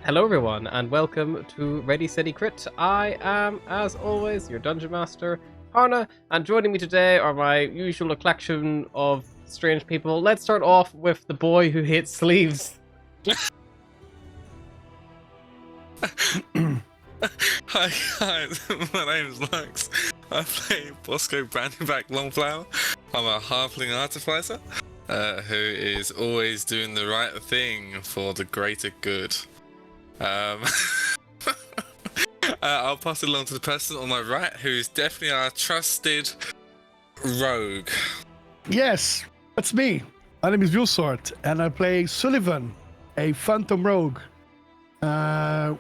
Hello everyone, and welcome to Ready Steady Crit. I am, as always, your Dungeon Master, Harna, and joining me today are my usual collection of strange people. Let's start off with the boy who hates sleeves. Hi guys, my name's Lux. I play Bosco Brandyback Longflower. I'm a halfling artificer who is always doing the right thing for the greater good. I'll pass it along to the person on my right, who is definitely our trusted rogue. Yes, that's me. My name is Vilsort, and I play Sullivan, a phantom rogue,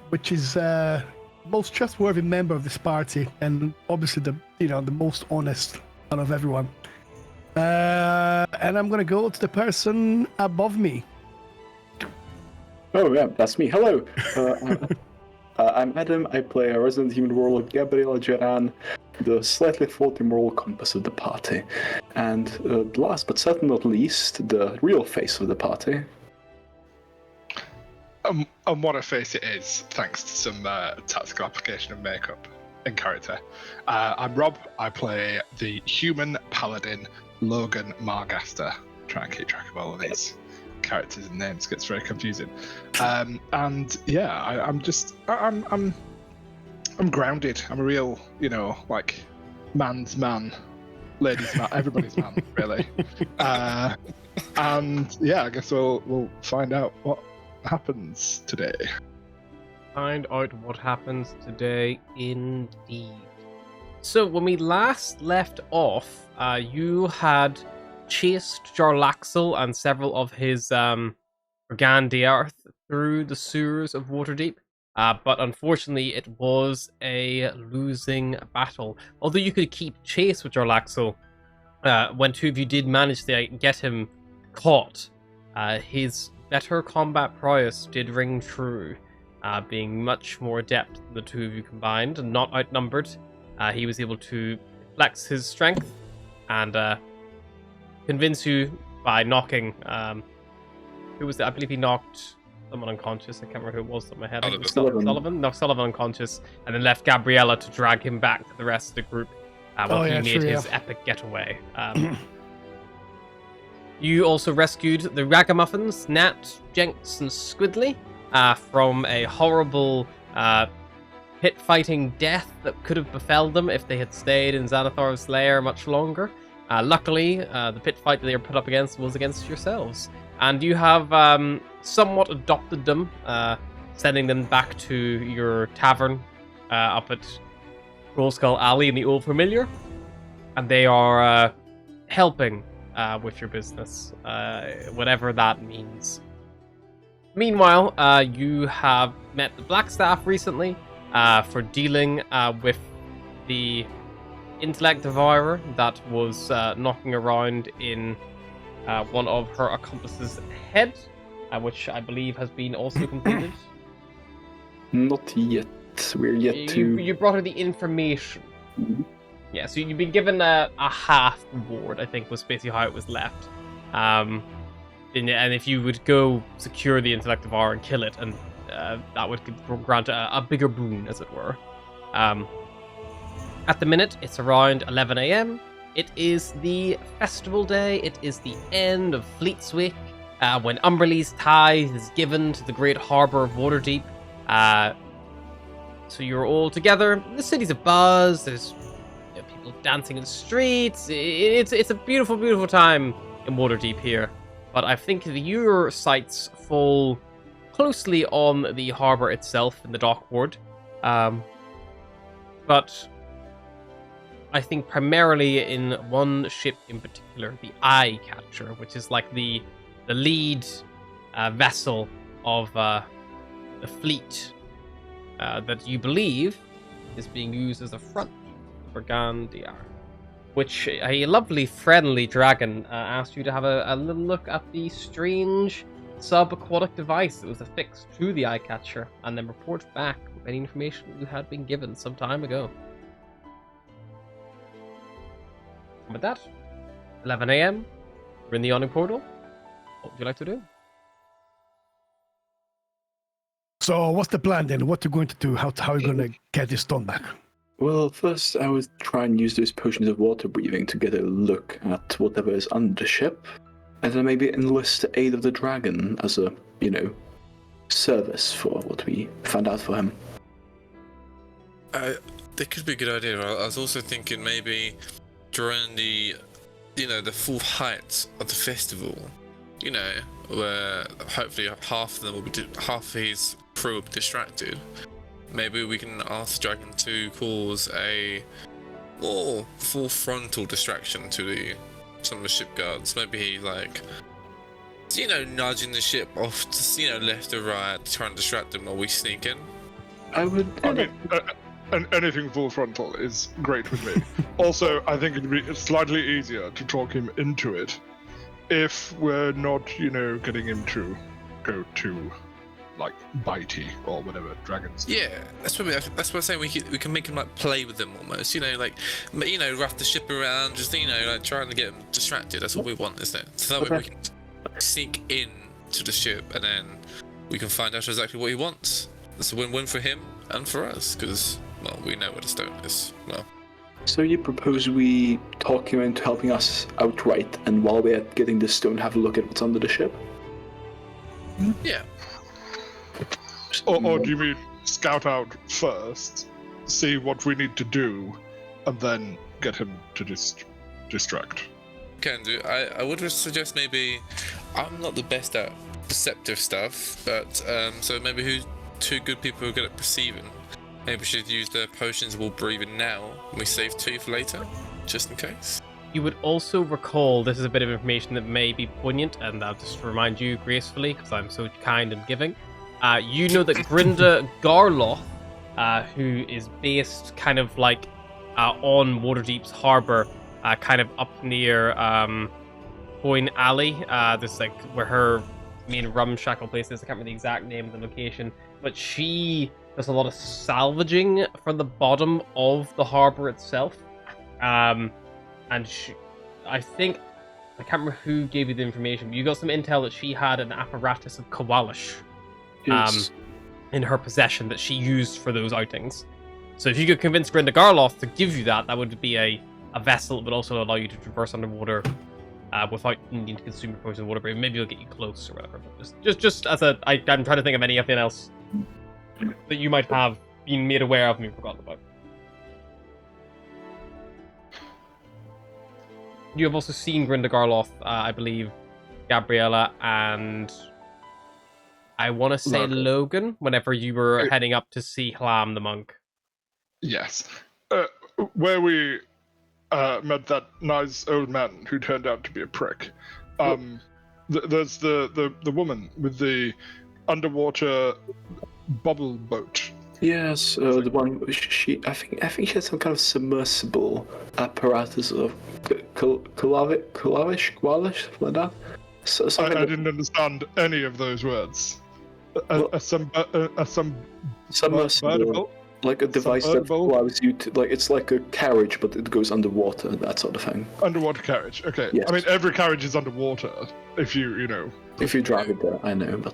which is most trustworthy member of this party, and obviously the most honest out of everyone. And I'm gonna go to the person above me. Oh yeah, that's me. Hello, I'm Adam. I play a resident human warlock, Gabriela Geran, the slightly faulty moral compass of the party. And last but certainly not least, the real face of the party. And what a face it is, thanks to some tactical application of makeup in character. I'm Rob. I play the human paladin, Logan Margaster. Try and keep track of all of these characters and names, gets very confusing. And yeah, I'm grounded. I'm a real, man's man, ladies' man, everybody's man, really. And yeah, I guess we'll find out what happens today. Find out what happens today, indeed. So, when we last left off, you had chased Jarlaxle and several of his Brigandiarth through the sewers of Waterdeep, but unfortunately it was a losing battle. Although you could keep chase with Jarlaxle, when two of you did manage to get him caught, his better combat prowess did ring true, being much more adept than the two of you combined and not outnumbered. He was able to flex his strength and convince you by knocking. Who was it? I believe he knocked someone unconscious. I can't remember who it was on my head. Sullivan. Knocked Sullivan unconscious, and then left Gabriella to drag him back to the rest of the group while he made his epic getaway. You also rescued the Ragamuffins, Nat, Jenks, and Squidly from a horrible pit-fighting death that could have befell them if they had stayed in Xanathar's lair much longer. Luckily, the pit fight that they were put up against was against yourselves. And you have somewhat adopted them, sending them back to your tavern up at Rollskull Alley in the Old Familiar. And they are helping with your business, whatever that means. Meanwhile, you have met the Blackstaff recently for dealing with the Intellect Devourer that was knocking around in one of her accomplices' head, which I believe has been also completed. Not yet. We're yet to... You brought her the information. Mm-hmm. Yeah, so you've been given a half reward, I think, was basically how it was left. And if you would go secure the Intellect Devourer and kill it, and that would grant a bigger boon, as it were. At the minute, it's around 11 a.m. It is the festival day. It is the end of Fleetswake, when Umberlee's tithe is given to the great harbour of Waterdeep. So you're all together. The city's abuzz. There's people dancing in the streets. It's a beautiful, beautiful time in Waterdeep here. But I think your sights fall closely on the harbour itself in the dock ward. But I think primarily in one ship in particular, the Eye Catcher, which is like the lead vessel of the fleet that you believe is being used as a front for Gandiar. Which a lovely, friendly dragon asked you to have a little look at the strange sub-aquatic device that was affixed to the Eye Catcher, and then report back with any information you had been given some time ago. With that, 11 a.m. We're in the yawning portal. What would you like to do? So what's the plan then? What are you going to do? How are you going to get this stone back? Well, first I would try and use those potions of water breathing to get a look at whatever is under the ship, and then maybe enlist the aid of the dragon as a, service for what we found out for him. That could be a good idea. I was also thinking maybe during the full height of the festival, where hopefully half of his crew will be distracted. Maybe we can ask the dragon to cause a more full frontal distraction to some of the ship guards. Maybe he nudging the ship off to left or right, trying to distract them while we sneak in. I mean, anything full frontal is great with me. Also, I think it'd be slightly easier to talk him into it if we're not, getting him to go too, bitey or whatever dragons do. Yeah, that's what I'm saying. We can make him play with them almost. Rough the ship around, just trying to get him distracted. That's what we want, isn't it? So that way we can sneak in to the ship and then we can find out exactly what he wants. It's a win-win for him and for us because we know where the stone is. Well. So you propose we talk him into helping us outright, and while we're getting the stone, have a look at what's under the ship? Yeah. Or do you mean scout out first, see what we need to do, and then get him to distract? Can do. I would suggest maybe I'm not the best at perceptive stuff, but so maybe who's two good people who are good at perceiving. Maybe we should use the potions we'll breathe in now, and we save 2 for later, just in case. You would also recall, this is a bit of information that may be poignant, and I'll just remind you gracefully, because I'm so kind and giving. You know that Grinda Garloth, who is based kind of on Waterdeep's harbour, kind of up near Boyne Alley, this where her main rumshackle place is. I can't remember the exact name of the location, but she does a lot of salvaging for the bottom of the harbour itself. And I can't remember who gave you the information, but you got some intel that she had an apparatus of Kawalish in her possession that she used for those outings. So if you could convince Grinda Garloth to give you that would be a vessel that would also allow you to traverse underwater without needing to consume your poison water breathing. Maybe it'll get you close or whatever. But just as I'm trying to think of anything else that you might have been made aware of and you've forgotten about. You have also seen Grinda Garloth, I believe, Gabriella, and I want to say Logan, whenever you were heading up to see Hlam the monk. Yes. Where we met that nice old man who turned out to be a prick. There's the woman with the underwater bubble boat. Yes, the one I think she had some kind of submersible apparatus of Kawalish, something like that. I didn't understand any of those words. Submersible, like a device that allows you to, it's like a carriage, but it goes underwater, that sort of thing. Underwater carriage, okay. Yes. I mean, every carriage is underwater, if you know. If you drive it there, I know, but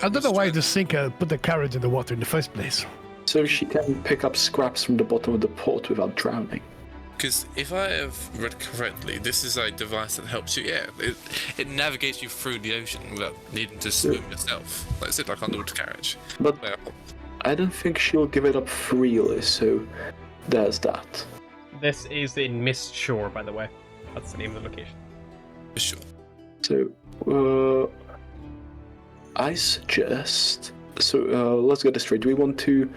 I don't know why the sinker put the carriage in the water in the first place. So she can pick up scraps from the bottom of the port without drowning. Because if I have read correctly, this is a device that helps you. Yeah, it navigates you through the ocean without needing to swim yourself. Like I said, like underwater carriage. But I don't think she'll give it up freely. So there's that. This is in Mist Shore, by the way. That's the name of the location. For sure. So I suggest. So let's get this straight. Do we want to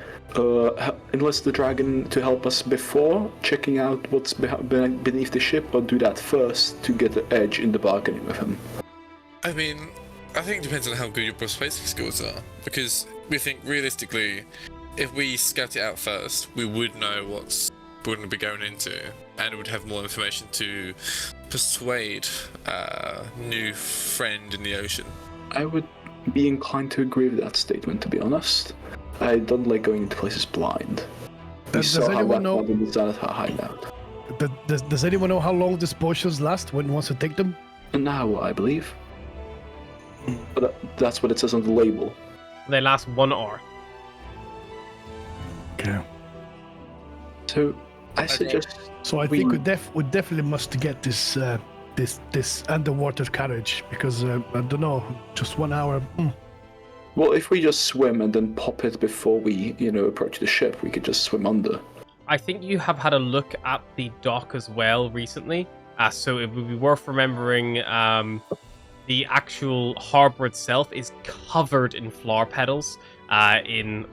enlist the dragon to help us before checking out what's beneath the ship, or do that first to get the edge in the bargaining with him? I mean, I think it depends on how good your persuasive skills are. Because we think realistically, if we scout it out first, we would know what's we're going to be going into, and it would have more information to persuade a new friend in the ocean. I would be inclined to agree with that statement, to be honest. I don't like going into places blind. Does anyone know? Does anyone know how long these potions last when wants to take them? An hour, I believe. But that's what it says on the label. They last 1 hour. Okay. So I suggest So I think we definitely must get this this underwater carriage because I don't know, just 1 hour. well, if we just swim and then pop it before we, approach the ship, we could just swim under. I think you have had a look at the dock as well recently. So it would be worth remembering the actual harbor itself is covered in flower petals in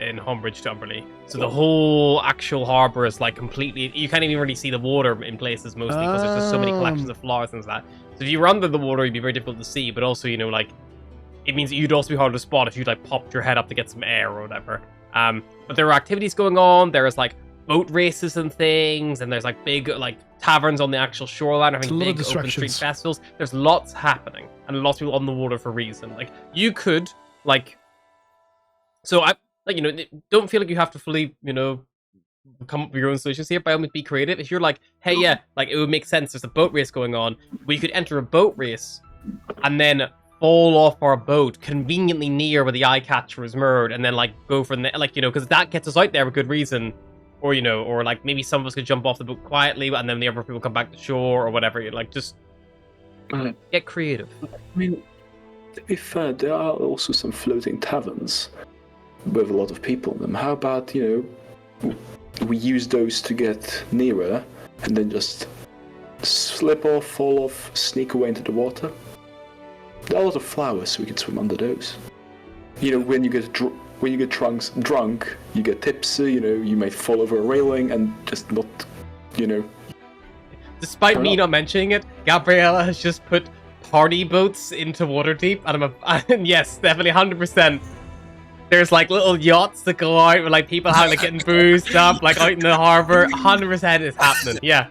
Homebridge to Umberley. So the whole actual harbor is like completely... You can't even really see the water in places mostly because there's just so many collections of flowers and that. So if you were under the water, it'd be very difficult to see, but also, like, it means that you'd also be hard to spot if you like popped your head up to get some air or whatever. But there are activities going on. There's like boat races and things, and there's like big like taverns on the actual shoreline, having big open street festivals. There's lots happening, and lots of people on the water for a reason. Like you could like, so I like don't feel like you have to fully come up with your own solutions here. By all means, be creative. If you're like, hey, yeah, like it would make sense. There's a boat race going on. We could enter a boat race, and then fall off our boat conveniently near where the eye catcher is moored, and then like go for the because that gets us out there for good reason. Or, or like maybe some of us could jump off the boat quietly and then the other people come back to shore or whatever. Like, just get creative. I mean, to be fair, there are also some floating taverns with a lot of people in them. How about, we use those to get nearer and then just slip off, fall off, sneak away into the water? There are a lot of flowers, so we can swim under those. When you get drunk, you get tipsy, you might fall over a railing and just not, Despite me not mentioning it, Gabriella has just put party boats into Waterdeep, and yes, definitely 100%. There's like little yachts that go out with like people having like getting boozed up, like out in the harbor. 100% is happening. Yeah.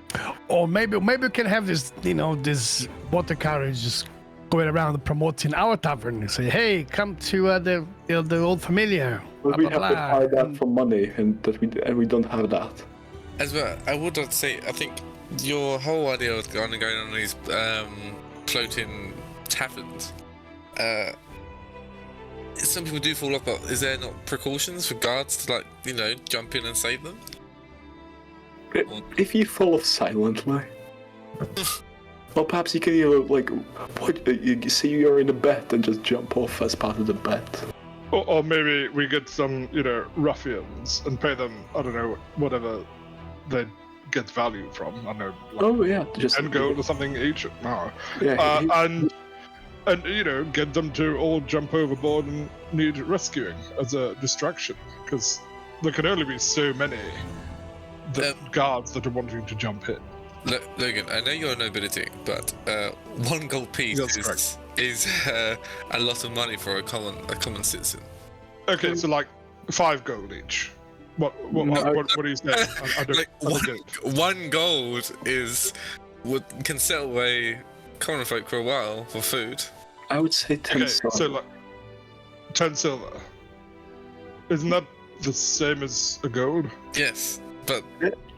Or maybe we can have this, this water carriage just going around promoting our tavern and say, hey, come to the old familiar. But we have to buy that for money, and we don't have that. As well, I would like to say, I think your whole idea of going on these floating taverns, some people do fall off, but is there not precautions for guards to jump in and save them? If you fall off silently. Or perhaps you can you see you're in a bet and just jump off as part of the bet. Or maybe we get some, ruffians and pay them, I don't know, whatever they get value from. I don't know. Just 10 gold or something each. No. Yeah. And get them to all jump overboard and need rescuing as a distraction, because there can only be so many guards that are wanting to jump in. Logan, I know you're a nobility, but 1 gold piece is a lot of money for a common citizen. Okay, so like 5 gold each. What are you saying? I don't. 1 gold can sell away common folk for a while for food. I would say 10 silver. So like 10 silver. Isn't that the same as a gold? Yes, but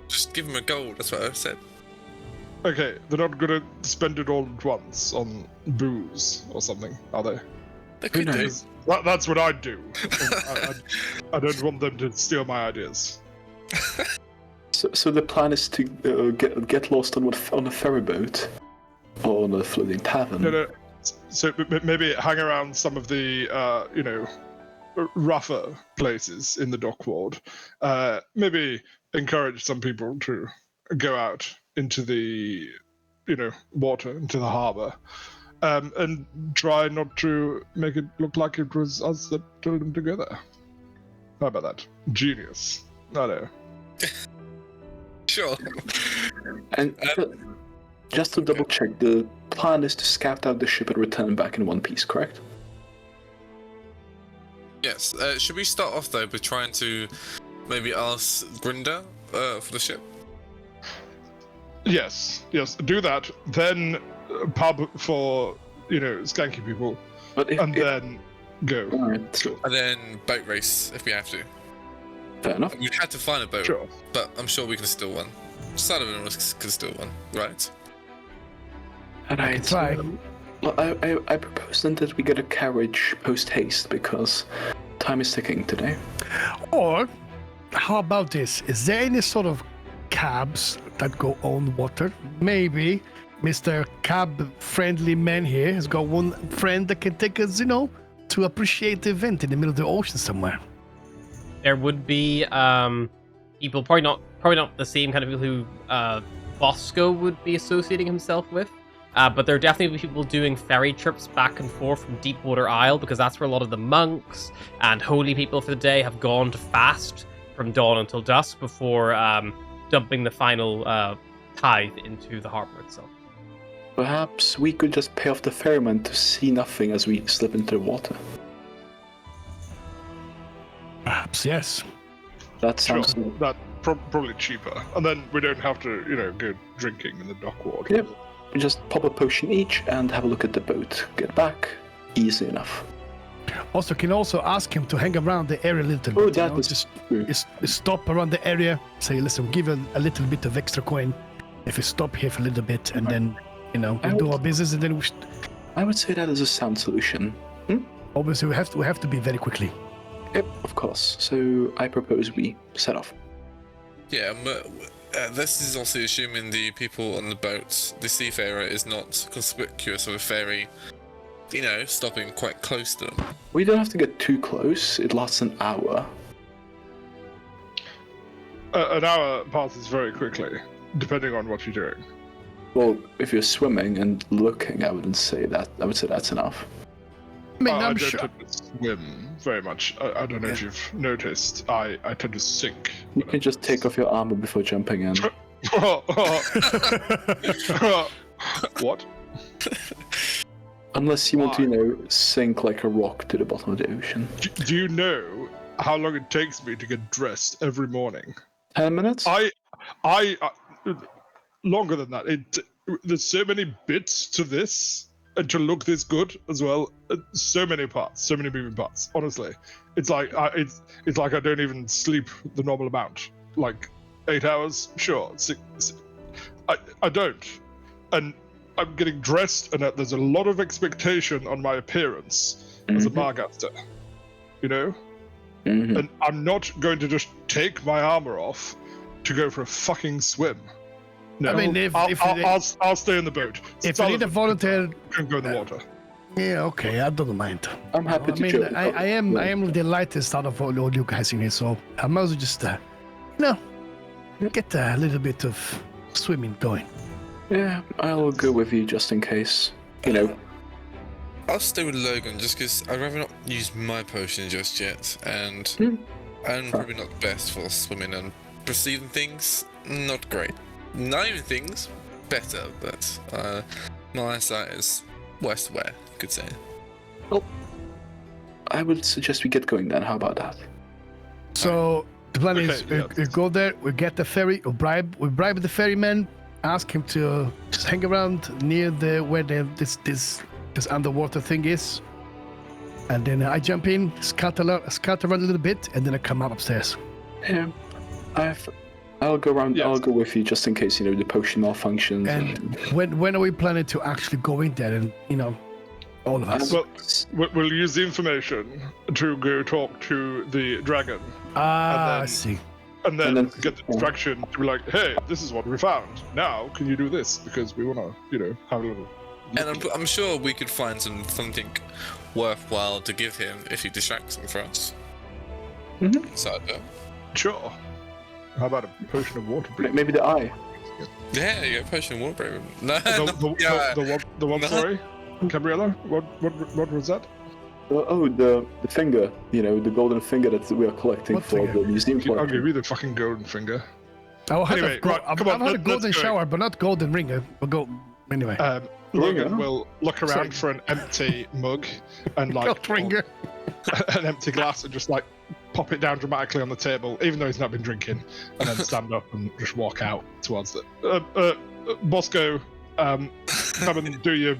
just give them a gold. That's what I said. Okay, they're not gonna spend it all at once on booze or something, are they? They could do. That's what I'd do. I don't want them to steal my ideas. So the plan is to get lost on a ferry boat or on a floating tavern. No. So maybe hang around some of the rougher places in the dock ward. Maybe encourage some people to go out into the water, into the harbour, and try not to make it look like it was us that pulled them together. How about that? Genius. I know. Sure. And just to double check, the plan is to scout out the ship and return back in one piece, correct? Yes. Should we start off though with trying to maybe ask Grinda for the ship? Yes, do that. Then pub for skanky people, then go. Alright, so And then boat race if we have to. fair enough. We had to find a boat, Sure. but I'm sure we can steal one. Sullivan can steal one, right? And I can try. Well, I propose then that we get a carriage post haste because time is ticking today. Or how about this? Is there any sort of cabs that go on water? Maybe Mr. Cab-friendly man here has got one friend that can take us, to appreciate the event in the middle of the ocean somewhere. There would be people, probably not the same kind of people who Bosco would be associating himself with. But there are definitely people doing ferry trips back and forth from Deepwater Isle, because that's where a lot of the monks and holy people for the day have gone to fast from dawn until dusk before dumping the final tithe into the harbor itself. Perhaps we could just pay off the ferryman to see nothing as we slip into the water. Perhaps, yes. That Sure, sounds... that's probably cheaper. And then we don't have to, go drinking in the dock ward. Yep. We just pop a potion each and have a look at the boat. Get back. Easy enough. Also, can also ask him to hang around the area a little Oh, bit. that was just true. stop around the area. Say, listen, we'll give you a little bit of extra coin if we stop here for a little bit, and then, we'll do our business, and then I would say that is a sound solution. obviously we have to be very quickly. Yep, of course. So I propose we set off. Yeah, this is also assuming the people on the boat, the seafarer, is not conspicuous of a ferry, stopping quite close to them. We don't have to get too close. It lasts an hour. An hour passes very quickly, depending on what you're doing. Well, if you're swimming and looking, I wouldn't say that. I would say that's enough. I mean, I I'm don't sure. tend to swim very much. I don't know if you've noticed. I tend to sink. You can just take off your armor before jumping in. What? Unless you want to, sink like a rock to the bottom of the ocean. Do you know how long it takes me to get dressed every morning? 10 minutes? I longer than that. There's so many bits to this, and to look this good as well. So many parts, so many moving parts. Honestly, it's like it's like I don't even sleep the normal amount. Like 8 hours, sure. I don't, and I'm getting dressed, and there's a lot of expectation on my appearance as a Margaster. And I'm not going to just take my armor off to go for a fucking swim. No, I mean, I'll stay in the boat. If you need a volunteer, can go in the water. yeah, okay, I don't mind. I'm happy to join. I am the lightest out of all you guys in here, so I might as well just, get a little bit of swimming going. Yeah, I'll go with you just in case. I'll stay with Logan just because I'd rather not use my potion just yet, and I'm probably not the best for swimming and perceiving things. Not great. Not even things, better, but my eyesight is worse where, you could say. Well, I would suggest we get going then. How about that? So the plan is Okay, we go there, we get the ferry, we bribe the ferryman, ask him to just hang around near where this underwater thing is, and then I jump in, scatter around a little bit, and then I come up upstairs. Yeah, I'll go around. Yes. I'll go with you just in case the potion malfunctions. And when are we planning to actually go in there and all of us? Well, we'll use the information to go talk to the dragon, I then- see. and then And then- get the distraction to be like, "Hey, this is what we found. Now, can you do this? Because we want to, have a little." And I'm sure we could find something worthwhile to give him if he distracts him for us. So, Sure. How about a potion of water breathing? Maybe the eye. yeah, you got potion of water breathing. No, The one. No. Sorry, Gabriella. What was that? The finger. The golden finger that we are collecting What for finger? the museum I'll give collection. you the fucking golden finger. I've had Anyway, right, I've come on, had a let's golden go. shower, but not golden ring. We'll go anyway. Logan will look around Sorry. for an empty mug and Gold ringer. an empty glass and just pop it down dramatically on the table, even though he's not been drinking, and then stand up and just walk out towards the. Bosco, come and do your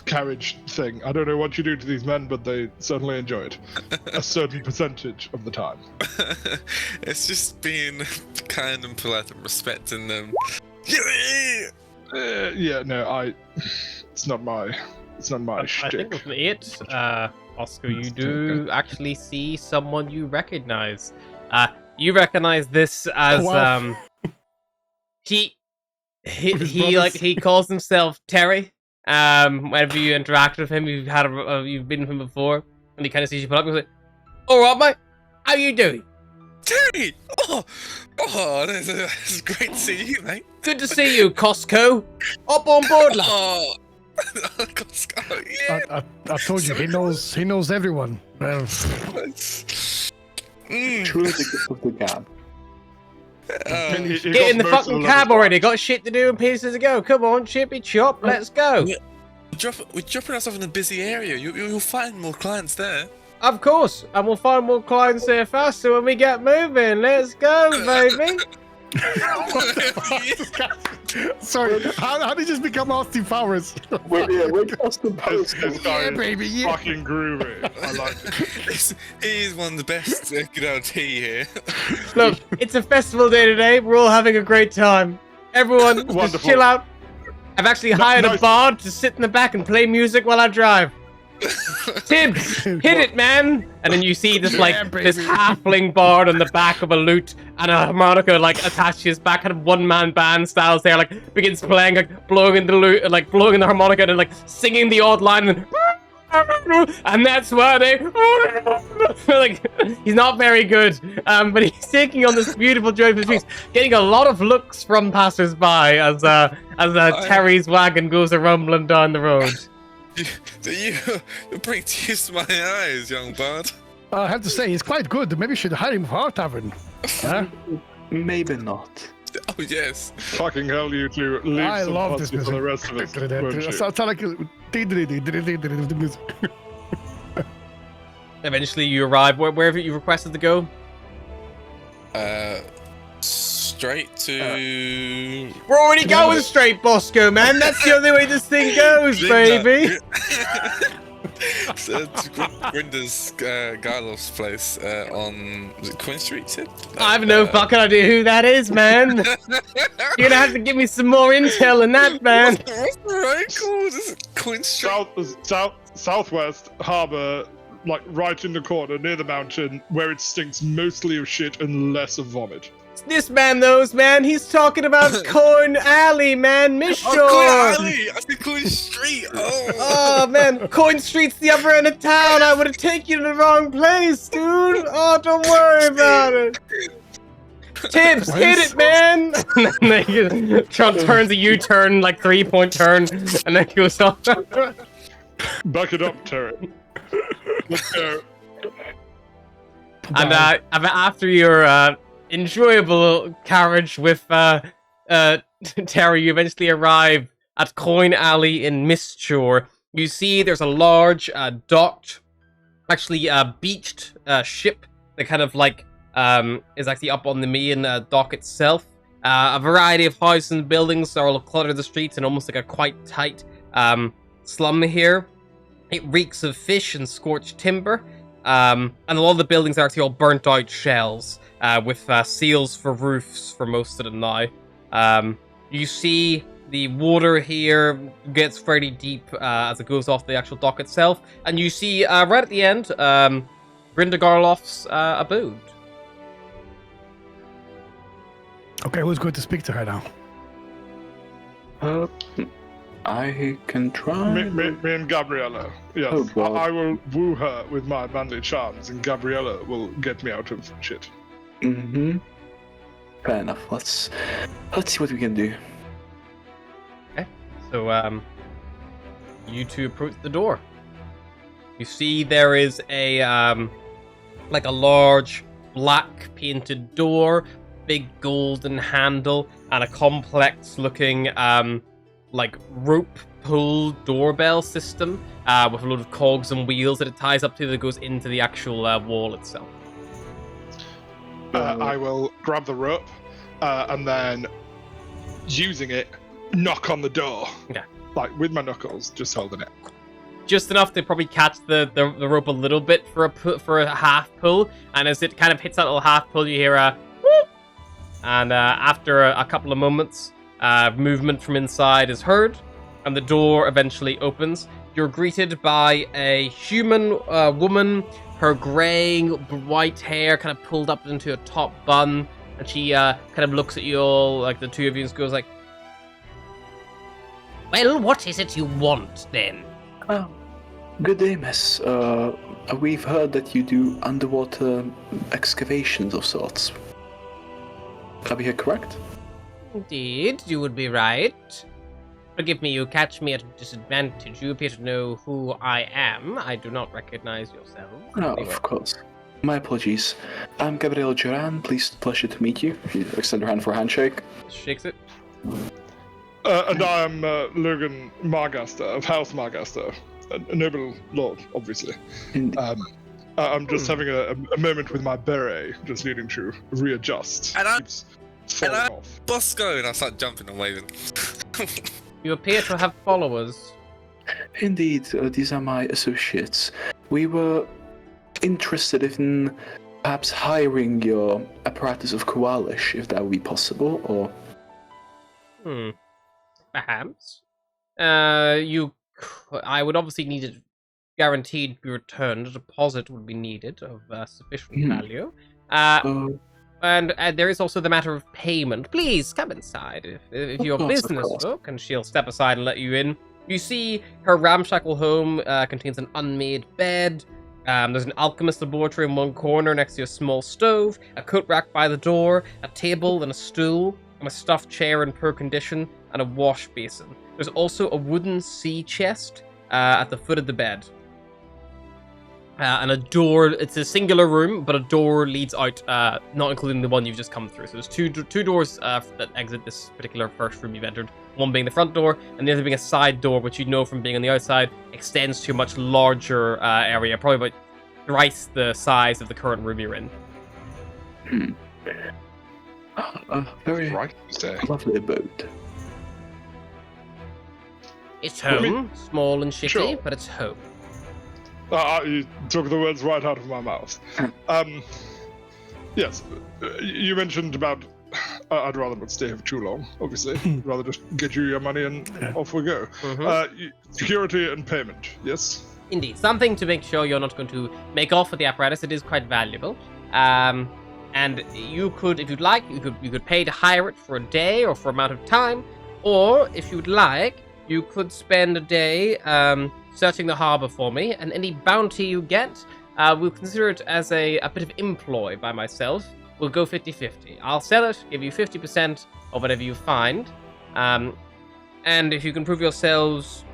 carriage thing. I don't know what you do to these men, but they certainly enjoy it. A certain percentage of the time. it's just being kind and polite and respecting them. Yeah, no, It's not my I shtick. think with an 8, Oscar, you do actually see someone you recognize. You recognize this as wow. he With his he brothers. he calls himself Terry. Whenever you interact with him, you've been with him before, and he kind of sees you pull up and he's like, "All right, mate, how you doing? Terry! That's great to see you, mate. Good to see you, Costco. Up on board, lad." Oh, Scott, yeah. I told you, he knows everyone. Truly the gift of the gab. He Get in the got most of fucking level cab five. already. Got shit to do and pieces to go. Come on, chippy chop. Let's go. We're dropping ourselves in a busy area. You'll find more clients there. Of course, and we'll find more clients there faster when we get moving. Let's go, baby. Sorry, how did you just become Austin Powers? We're Austin Powers. This guy Yeah, is baby, yeah. fucking groovy. I like it. He's one of the best good old tea here. Look, it's a festival day today. We're all having a great time. Everyone, just Wonderful. chill out. I've actually hired a nice. bard to sit in the back and play music while I drive. Tibbs, hit it, man! And then you see this this halfling bard on the back of a lute and a harmonica attached to his back, kind of one-man band styles there, begins playing, blowing in the lute, blowing in the harmonica and singing the odd line and that's why they he's not very good, but he's taking on this beautiful journey for the streets, getting a lot of looks from passers-by as Terry's wagon goes a rumbling down the road. You bring tears to my eyes, young bard. I have to say, he's quite good. Maybe you should hire him for our tavern. Huh? Maybe not. Oh yes. Fucking hell, you two. Leave I some love this party for music. the rest of us. won't you? Sounds like the music. Eventually, you arrive wherever you requested to go. Straight to. We're already going straight, Bosco, man. That's the only way this thing goes, baby. So, to Grinda's Garloff's place on was it Queen Street, you said? I have no fucking idea who that is, man. You're gonna have to give me some more intel than that, man. What's the road called? Is it Queen Street? Southwest Harbour, right in the corner near the mountain, where it stinks mostly of shit and less of vomit. This man knows, man. He's talking about Corn Alley, man. Mishore. Oh, Queen Alley! I said Queen Street! Oh! Oh, man. Coin Street's the upper end of town. I would have taken you to the wrong place, dude. Oh, don't worry about it. Tibbs, hit it, man. And then Trump turns a U-turn, 3-point turn, and then goes off. Back it up, Terry. Let's go. And after your enjoyable carriage with Terry, you eventually arrive at Coin Alley in Mistshore. You see there's a large docked, actually beached ship that kind of is actually up on the main dock itself. A variety of houses and buildings are all clutter the streets and almost a quite tight slum here. It reeks of fish and scorched timber. And a lot of the buildings are actually all burnt out shells with seals for roofs for most of them now. You see the water here gets fairly deep as it goes off the actual dock itself. And you see right at the end, Grinda Garloff's abode. Okay, who's going to speak to her now? I can try. Me and Gabriella. Yes. Oh, God. I will woo her with my manly charms, and Gabriella will get me out of shit. Mm-hmm. Fair enough. Let's see what we can do. Okay, so you two approach the door. You see there is a a large black painted door, big golden handle, and a complex looking rope pull doorbell system with a load of cogs and wheels that it ties up to that goes into the actual wall itself. I will grab the rope and then, using it, knock on the door. Okay. With my knuckles, just holding it. Just enough to probably catch the rope a little bit for a half pull, and as it kind of hits that little half pull, you hear a whoop, and after a couple of moments, movement from inside is heard, and the door eventually opens. You're greeted by a human woman, her graying white hair kind of pulled up into a top bun, and she kind of looks at you all, like the two of you, and goes like, "Well, what is it you want, then?" Oh, good day, miss. We've heard that you do underwater excavations of sorts. Are we here correct? Indeed, you would be right. Forgive me, you catch me at a disadvantage. You appear to know who I am. I do not recognize yourself. Oh, Anyway. of course. My apologies. I'm Gabriel Duran. Pleasure to meet you. You extend your hand for a handshake. Shakes it. And I am Logan Margaster of House Margaster, a noble lord, obviously. I'm just having a moment with my beret, just needing to readjust. And I'm off. Bosco, and I start jumping and waving. You appear to have followers. Indeed, these are my associates. We were interested in perhaps hiring your apparatus of Koalish, if that would be possible, or... Perhaps. I would obviously need it guaranteed to be returned. A deposit would be needed of sufficient value. And there is also the matter of payment. Please come inside if your business book, and she'll step aside and let you in. You see her ramshackle home contains an unmade bed. There's an alchemist laboratory in one corner next to a small stove, a coat rack by the door, a table and a stool, and a stuffed chair in poor condition, and a wash basin. There's also a wooden sea chest at the foot of the bed. And a door. It's a singular room, but a door leads out, not including the one you've just come through. So there's two doors that exit this particular first room you've entered. One being the front door, and the other being a side door, which you know from being on the outside extends to a much larger area, probably about thrice the size of the current room you're in. Very Right. lovely abode. It's home, small and shitty, Sure. but it's home. You took the words right out of my mouth. Yes, you mentioned about. I'd rather not stay here for too long, obviously. Rather just get you your money and off we go. Security and payment, yes? Indeed, something to make sure you're not going to make off with the apparatus. It is quite valuable. And you could, if you'd like, you could pay to hire it for a day or for amount of time, or if you'd like, you could spend a day searching the harbor for me, and any bounty you get, we'll consider it as a bit of employ by myself. We'll go 50-50. I'll sell it, give you 50% of whatever you find, and if you can prove yourselves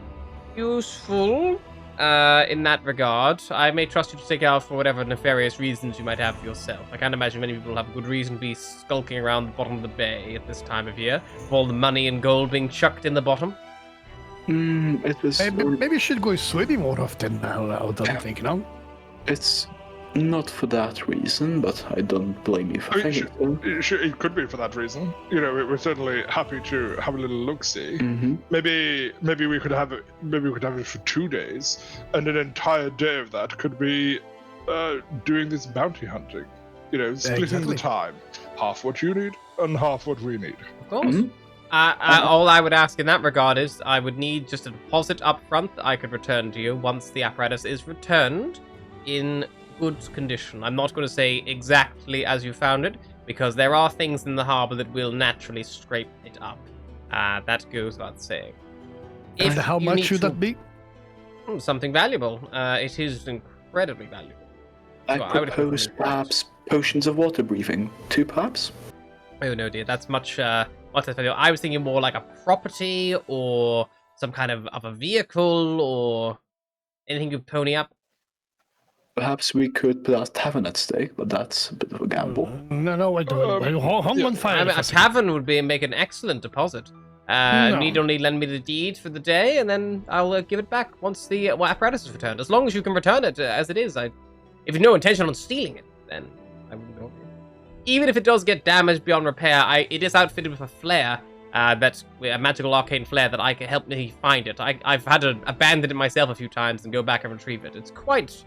useful in that regard, I may trust you to take out for whatever nefarious reasons you might have for yourself. I can't imagine many people have a good reason to be skulking around the bottom of the bay at this time of year, with all the money and gold being chucked in the bottom. It was... Maybe you should go swimming more often now, I don't think, no? It's not for that reason, but I don't blame you for thinking so. It could be for that reason. You know, we're certainly happy to have a little look-see. Maybe we could have it. Maybe we could have it for 2 days, and an entire day of that could be doing this bounty hunting. You know, splitting the time, half what you need and half what we need. Of course. All I would ask in that regard is I would need just a deposit up front that I could return to you once the apparatus is returned in good condition. I'm not going to say exactly as you found it, because there are things in the harbor that will naturally scrape it up. That goes without saying. And how much should that be? Something valuable. It is incredibly valuable. I So I would propose hope- perhaps potions of water breathing. 2 perhaps? Oh no, dear, that's much less valuable. I was thinking more like a property or some kind of a vehicle or anything you pony up. Perhaps we could put our tavern at stake, but that's a bit of a gamble. No, wait, hang on fire. I mean, a tavern would make an excellent deposit. No. Need only lend me the deed for the day, and then I'll give it back once the apparatus is returned. As long as you can return it as it is. If you've no intention on stealing it, then I wouldn't go. Even if it does get damaged beyond repair, it is outfitted with a flare. A magical arcane flare that I can help me find it. I've had to abandon it myself a few times and go back and retrieve it. It's quite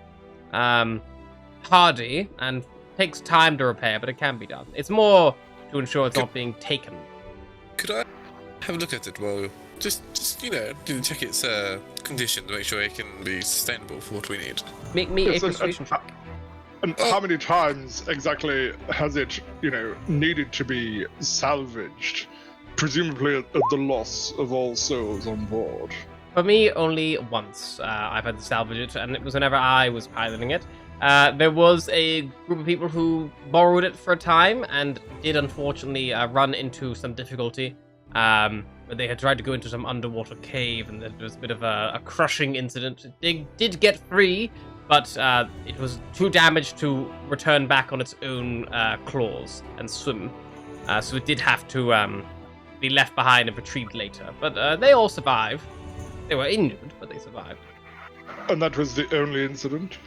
hardy and takes time to repair, but it can be done. It's more to ensure it's not being taken. Could I have a look at it while just check its condition to make sure it can be sustainable for what we need. Make me Yes, a and- persuasion check. And how many times exactly has it, needed to be salvaged? Presumably at the loss of all souls on board. For me, only once I've had to salvage it, and it was whenever I was piloting it. There was a group of people who borrowed it for a time and did unfortunately run into some difficulty. But they had tried to go into some underwater cave, and there was a bit of a crushing incident. They did get free, but it was too damaged to return back on its own claws and swim. So it did have to be left behind and retrieved later. But they all survived. They were injured, but they survived. And that was the only incident?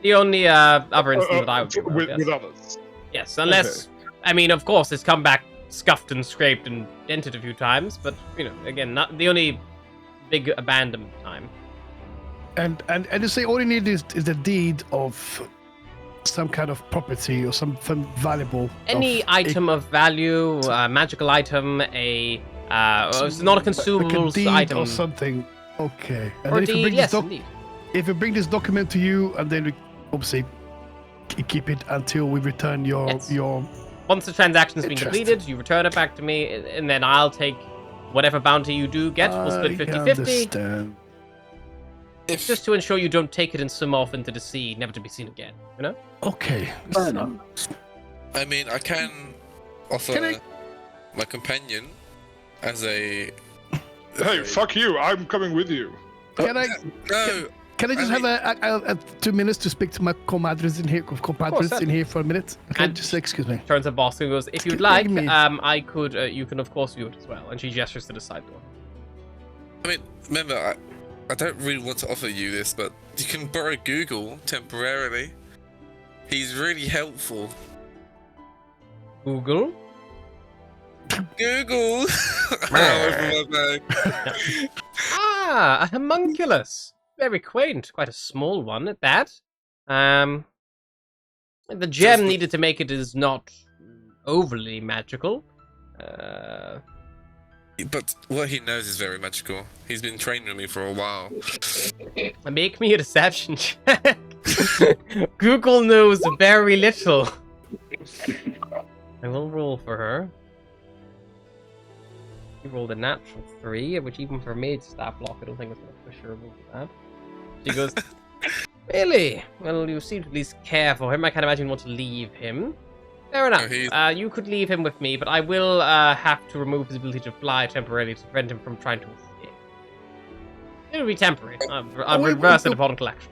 The only other incident that I would be aware of, yes. With others? Yes, unless... I mean, of course, it's come back scuffed and scraped and dented a few times, but, again, not the only big abandonment time. And you say all you need is the deed of some kind of property or something valuable. Any item of value, magical item, it's not a consumables like a deed item. or something. Okay. And Or then if you deed, bring yes, this indeed. if you bring this document to you, and then we obviously keep it until we return your Yes. your. Once the transaction's been Interesting. completed, you return it back to me, and then I'll take whatever bounty you do get. We'll split 50-50. Understand. If Just to ensure you don't take it and swim off into the sea, never to be seen again, Okay. Fair enough. I mean, I can offer Can I- my companion as a. Hey, fuck you! I'm coming with you. Can I No, can I just I have a 2 minutes to speak to my compadres in here certainly. in here for a minute? Okay, And- just excuse me. Turns to Boston and goes, if you'd Give like, me- I could, you can of course view it as well. And she gestures to the side door. I mean, remember, I don't really want to offer you this, but you can borrow Google temporarily. He's really helpful. Google? Google! Oh, my bag. Ah, a homunculus. Very quaint. Quite a small one at that. The gem needed to make it is not overly magical. But what he knows is very magical. He's been training with me for a while. Make me a deception check. Google knows very little. I will roll for her. She rolled a natural 3, which even for mage stat block, I don't think it's going to push her above that. She goes, really? Well, you seem to at least care for him. I can't imagine you want to leave him. Fair enough. he's- You could leave him with me, but I will have to remove his ability to fly temporarily to prevent him from trying to escape. It'll be temporary. I'll reverse it upon collection.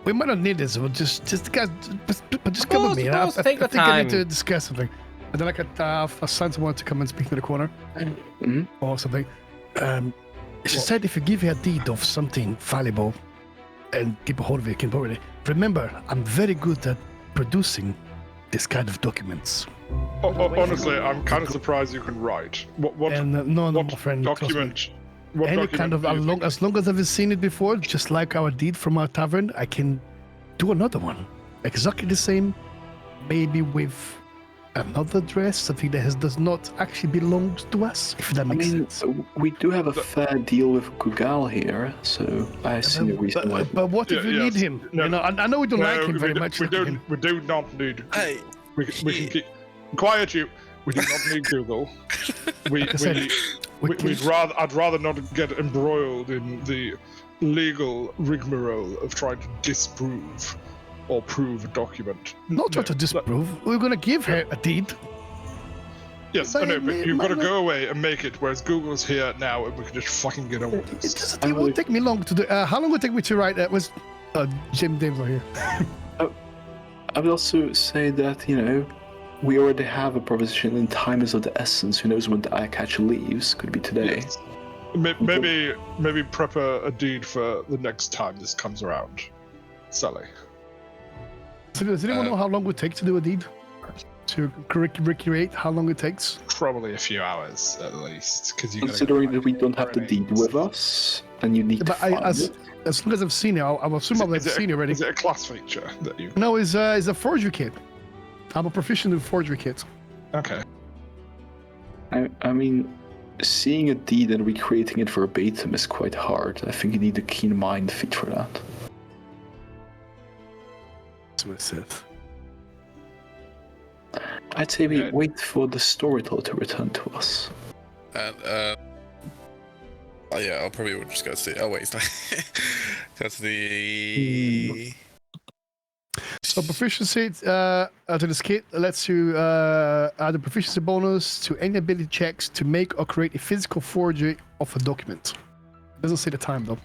We might not need this. We'll just guys, just Of come course, with me. of I course, take think your I need to time. discuss something. And then I could assign someone to come and speak to the corner Mhm. or something. She said if you give her a deed of something valuable and keep a hold of it, you can borrow it. Remember, I'm very good at producing this kind of documents. Honestly, I'm kind of surprised you can write. What And no, what my friend. trust me. document? What Any document kind of do you think- as long as I've seen it before, just like our deed from our tavern, I can do another one, exactly the same, maybe with another dress, something that does not actually belong to us. If that I makes mean, sense. we do have a fair deal with Gugal here, so I see no reason why. But what if Yeah, we need yes. him? No. You know, I know we don't like him very much. We look at him. don't. We do not need. Hey, We can keep quiet. You. We do not need Google. I said, I'd rather not get embroiled in the legal rigmarole of trying to disprove or prove a document. not try No, to disprove. We're gonna give her a deed. Yes, I know, but you've got to go away and make it, whereas Google's here now and we can just fucking get on with It this. doesn't. It won't take me long to do. How long will it take me to write that? Was Jim Dames here? I would also say that, we already have a proposition and time is of the essence. Who knows when the eye catcher leaves? Could be today. Yes. Maybe prep a deed for the next time this comes around. Sally. So does anyone know how long it would take to do a deed? To recreate how long it takes? Probably a few hours at least, because you. Considering that we don't have the deed with us, and you need to But find it. as long as I've seen it, I'll assume I've seen it already. Is it a class feature that you? No, it's a forgery kit. I'm a proficient in forgery kits. Okay. I mean, seeing a deed and recreating it verbatim is quite hard. I think you need a keen mind feat for that. That's what it says. I'd say we Yeah. wait for the storyteller to return to us. And oh yeah, I'll probably just go to the. Oh wait, it's not. Go to the. So proficiency to this kit lets you add a proficiency bonus to any ability checks to make or create a physical forgery of a document. Doesn't say the time though.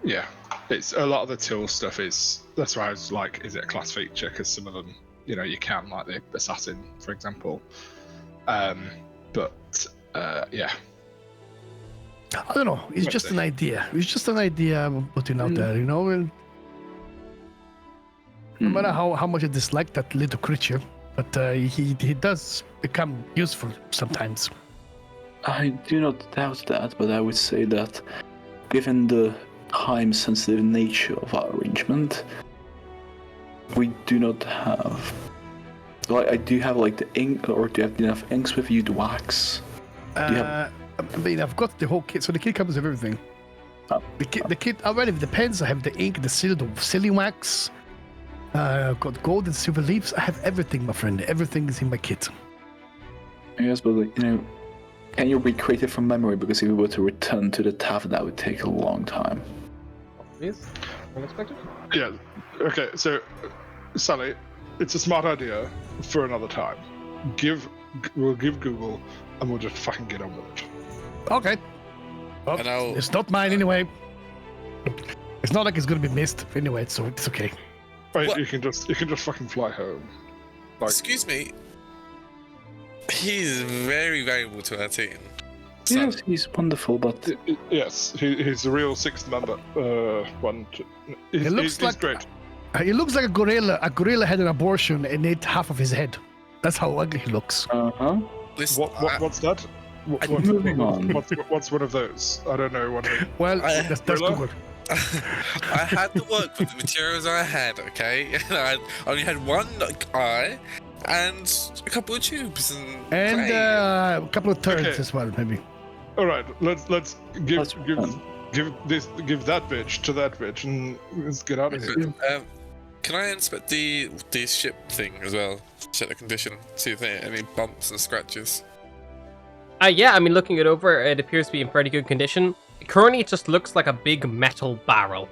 Yeah, it's a lot of the tool stuff is. That's why I was like, is it a class feature? Because some of them, you know, you can, like the assassin, for example. But yeah. I don't know. It's Let's just see. an idea. It's just an idea I'm putting out there, you know. And no matter how much I dislike that little creature, but he does become useful sometimes. I do not doubt that, but I would say that given the time-sensitive nature of our arrangement, we do not have... Like, I do have, like, the ink, or do you have enough inks with you to wax? I mean, I've got the whole kit, so the kit comes with everything. Oh. The kit already with the pens. I have the ink, the sealing wax. I've got gold and silver leaves. I have everything, my friend. Everything is in my kit. Yes, but, like, you know, can you recreate it from memory? Because if we were to return to the tavern, that would take a long time. Please, unexpected. Yeah. Okay. So, Sally, it's a smart idea for another time. We'll give Google, and we'll just fucking get on with it. Okay. Well, And I'll- it's not mine anyway. It's not like it's gonna be missed anyway, so it's okay. Right, What? you can just fucking fly home. Like, Excuse me. He's very valuable to our team. So, Yes, he's wonderful, but yes, he's the real sixth member. One. He's, It looks he's like- great. He looks like a gorilla. A gorilla had an abortion and ate half of his head. That's how ugly he looks. uh-huh. listen, What's that? Moving on. What's one of those? I don't know. What Well, I- that's gorilla? Google. I had to work with the materials I had, okay? And I only had one eye and a couple of tubes and And clay. a couple of turns Okay. as well, maybe. All right, let's give That's fun. give that bitch to that bitch and let's get out of here. Can I inspect the ship thing as well? Check the condition, see if there are any bumps and scratches. Yeah, I mean, looking it over, it appears to be in pretty good condition. Currently, it just looks like a big metal barrel,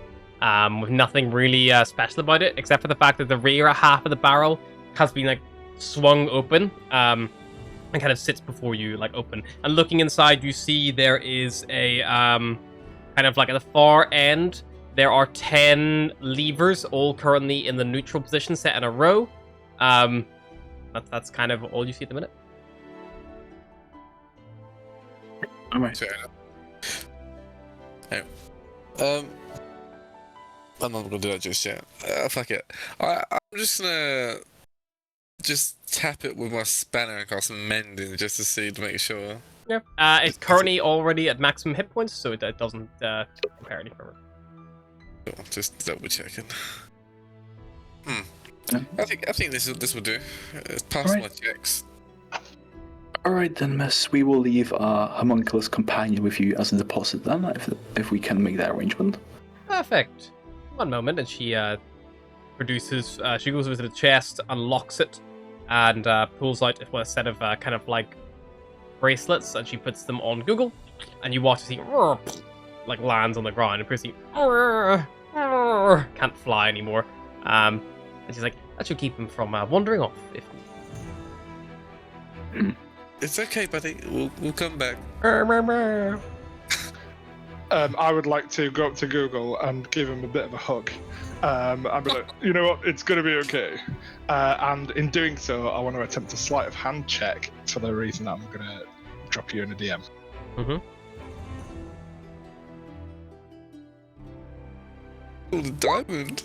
with nothing really special about it, except for the fact that the rear half of the barrel has been like swung open, and kind of sits before you, like open. And looking inside, you see there is a kind of like at the far end, there are 10 levers, all currently in the neutral position, set in a row. That's kind of all you see at the minute. Alright. Fair enough. I'm not gonna do that just yet. Fuck it. I'm just gonna tap it with my spanner and cast some mending just to see to make sure. Yeah. It's currently already at maximum hit points, so it doesn't compare any further. Just double checking. Yeah. I think this will do. It's past Alright. my checks. Alright then, miss. We will leave our homunculus companion with you as a deposit then, if we can make that arrangement. Perfect. One moment, and she produces. She goes over to the chest, unlocks it, and pulls out a set of kind of like bracelets, and she puts them on Google, and you watch as he like lands on the ground, and Percy can't fly anymore. And she's like, that should keep him from wandering off. If It's okay, buddy. We'll come back. I would like to go up to Google and give him a bit of a hug. I'd be like, you know what, it's going to be okay. And in doing so, I want to attempt a sleight of hand check for the reason I'm going to drop you in a DM. Mm-hmm. Oh, the diamond.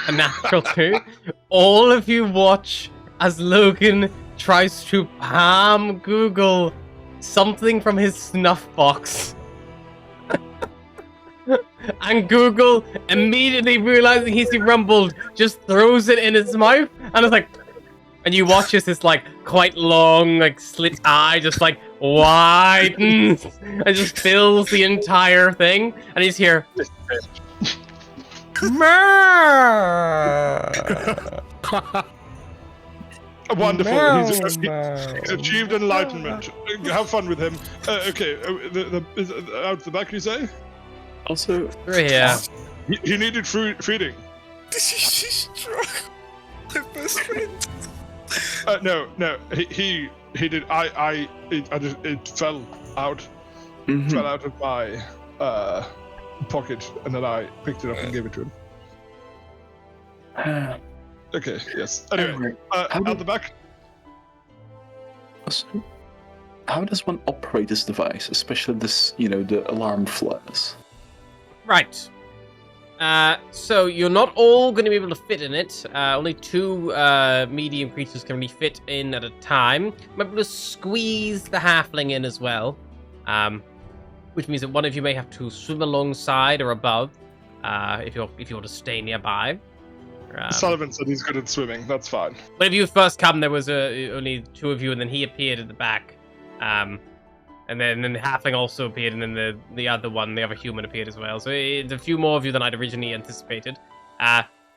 A natural 2. All of you watch as Logan tries to palm Google something from his snuff box. And Google, immediately realizing he's been rumbled, just throws it in his mouth and is like, And you watch as this like quite long, like slit eye just like widens and just fills the entire thing. And he's here. Wonderful. He's achieved enlightenment. Have fun with him. Okay, out the back, you say? Also, Through here. He needed feeding. She's drunk. My best friend. No, he did. It fell out. Fell out of my pocket, and then I picked it up and gave it to him. Okay, yes. Anyway, out the back. Also, how does one operate this device, especially this, the alarm flares? Right. So you're not all going to be able to fit in it. Only 2 medium creatures can really fit in at a time. Remember to squeeze the halfling in as well. Which means that one of you may have to swim alongside or above, if you want to stay nearby. Sullivan said he's good at swimming. That's fine. When you first come, there was only 2 of you, and then he appeared at the back. And then the halfling also appeared, and then the other human appeared as well. So it's a few more of you than I'd originally anticipated.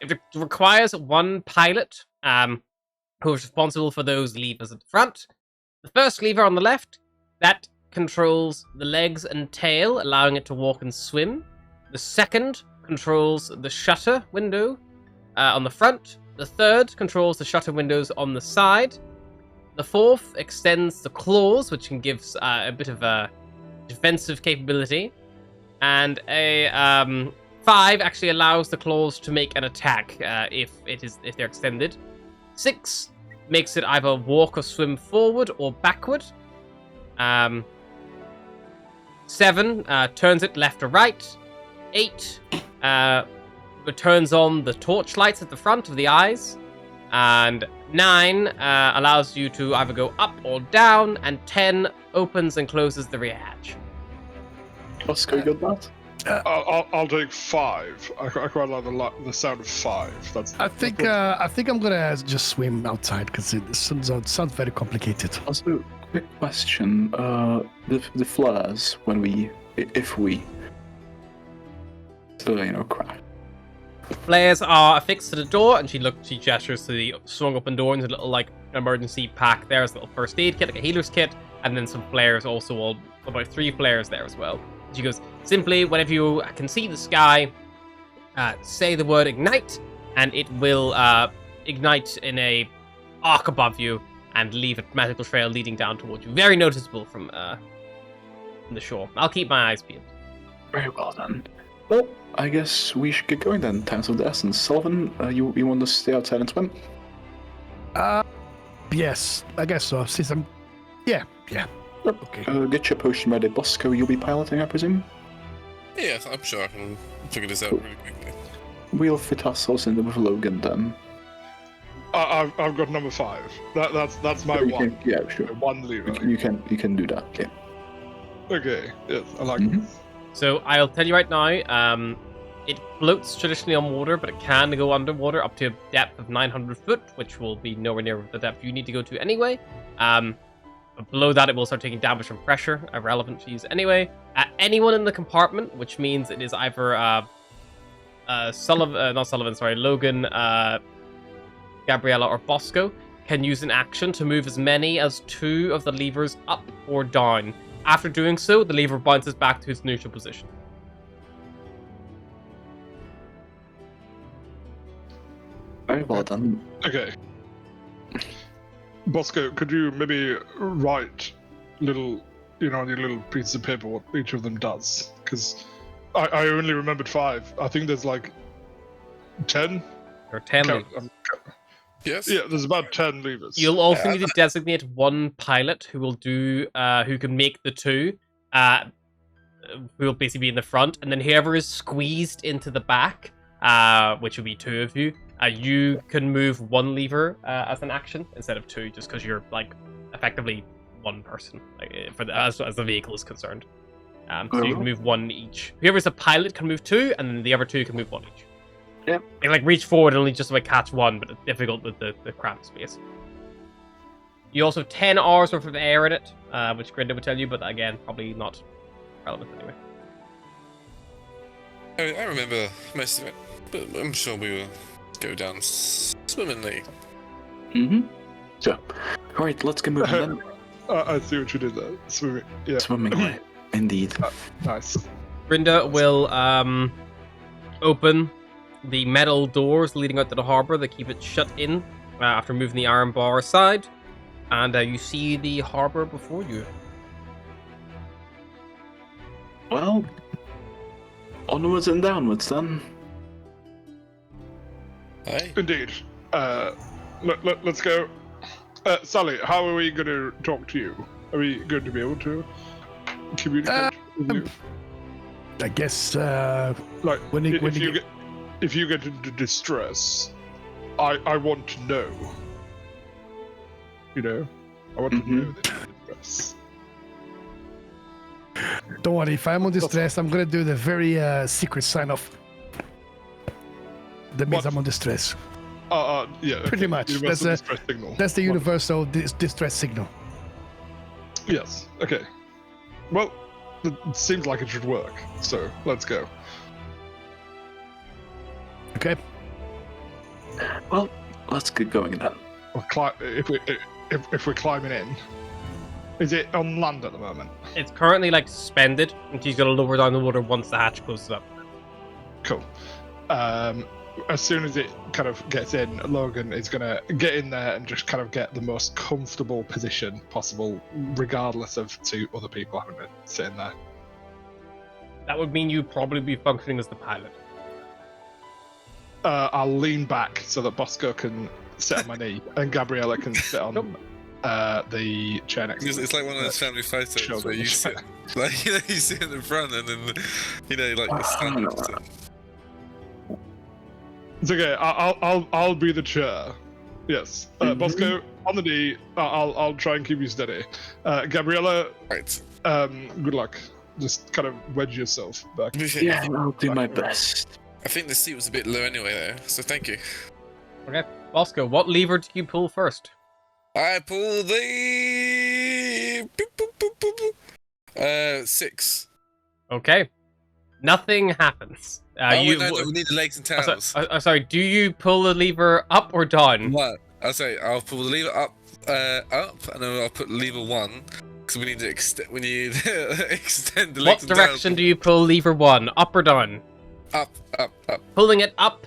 It requires 1 pilot, who is responsible for those levers at the front. The first lever on the left, that controls the legs and tail, allowing it to walk and swim. The second controls the shutter window on the front. The third controls the shutter windows on the side. The fourth extends the claws, which can give a bit of a defensive capability. And a 5 actually allows the claws to make an attack if they're extended. 6 makes it either walk or swim forward or backward. 7 turns it left or right. 8 turns on the torch lights at the front of the eyes. And 9 allows you to either go up or down. And 10 opens and closes the rear hatch. Oscar, you got that? I'll take 5. I quite like the sound of 5. I think I'm gonna just swim outside because it sounds very complicated. Also, quick question: the flares if we crash. Flares are affixed to the door, and she gestures to the swung open door, and there's a little like emergency pack. There's a little first aid kit, like a healer's kit, and then some flares also, about 3 flares there as well. She goes, simply, whenever you can see the sky, say the word ignite, and it will ignite in a arc above you and leave a magical trail leading down towards you. Very noticeable from the shore. I'll keep my eyes peeled. Very well then. Well, I guess we should get going then. Time's of the essence. Sullivan, you want to stay outside and swim? Yes, I guess so. Since I'm, yeah. Okay. Get your potion ready, Bosco. You'll be piloting, I presume. Yeah, I'm sure I can figure this out really quickly. We'll fit ourselves in with Logan then. I've got number 5. That's my one. Yeah, sure. 1 lever. You can do that. Yeah. Okay. Yes, I like it. So I'll tell you right now, it floats traditionally on water, but it can go underwater up to a depth of 900 foot, which will be nowhere near the depth you need to go to anyway. But below that, it will start taking damage from pressure, irrelevant to use anyway. Anyone in the compartment, which means it is either Logan, Gabriella, or Bosco, can use an action to move as many as 2 of the levers up or down. After doing so, the lever bounces back to its neutral position. Very well done. Okay. Bosco, could you maybe write on your little pieces of paper what each of them does? Because I only remembered 5. I think there's like 10. Or 10 Yes. Yeah, there's about 10 levers. You'll also need to designate 1 pilot who will who can make the 2, who will basically be in the front, and then whoever is squeezed into the back, which will be 2 of you, you can move 1 lever as an action instead of 2, just because you're like effectively 1 person, as the vehicle is concerned. So you can move 1 each. Whoever's a pilot can move 2, and then the other 2 can move 1 each. Yeah. They reach forward and only just catch 1, but it's difficult with the cramped space. You also have 10 hours worth of air in it, which Grinda would tell you, but again, probably not relevant anyway. I remember most of it, but I'm sure we will go down swimmingly. Mm-hmm. So, alright, let's get moving then. I see what you did there. Swimming. Yeah. Swimmingly, indeed. Nice. Grinda will open the metal doors leading out to the harbour that keep it shut in after moving the iron bar aside, and you see the harbour before you. Well, onwards and downwards then. Aye. Indeed. Let's go. Sally, how are we going to talk to you? Are we going to be able to communicate with you? I guess Like, when if you get into distress, I want to know. You know, I want to know that you're in distress. don't worry, if I'm on distress, I'm gonna do the very secret sign off. That means What? I'm on distress. Yeah. Pretty much. Universal distress signal. That's the What? universal distress signal. Yes. Okay. Well, it seems like it should work. So let's go. Okay. Well, let's get going then. If we're climbing in, is it on land at the moment? It's currently like suspended, and she's gonna lower down the water once the hatch closes up. Cool. As soon as it kind of gets in, Logan is gonna get in there and just kind of get the most comfortable position possible, regardless of two other people having been sitting there. That would mean you'd probably be functioning as the pilot. I'll lean back so that Bosco can sit on my knee and Gabriella can sit on the chair next to me. It's like one of those family photos Sure. where you sit, like you sit in the front and then like you stand next to it. It's okay. I'll be the chair. Yes. Bosco on the knee. I'll try and keep you steady. Gabriella. Right. Good luck. Just kind of wedge yourself back. Yeah, I'll do my best. I think the seat was a bit low anyway, though. So thank you. Okay, Bosco, what lever do you pull first? I pull the 6. Okay, nothing happens. Wait, no, we need the legs and tails. Sorry, do you pull the lever up or down? What? I'll pull the lever up, and then I'll put lever 1 because we need to extend. We need to extend the legs. What direction do you pull lever 1? Up or down? Up. Pulling it up.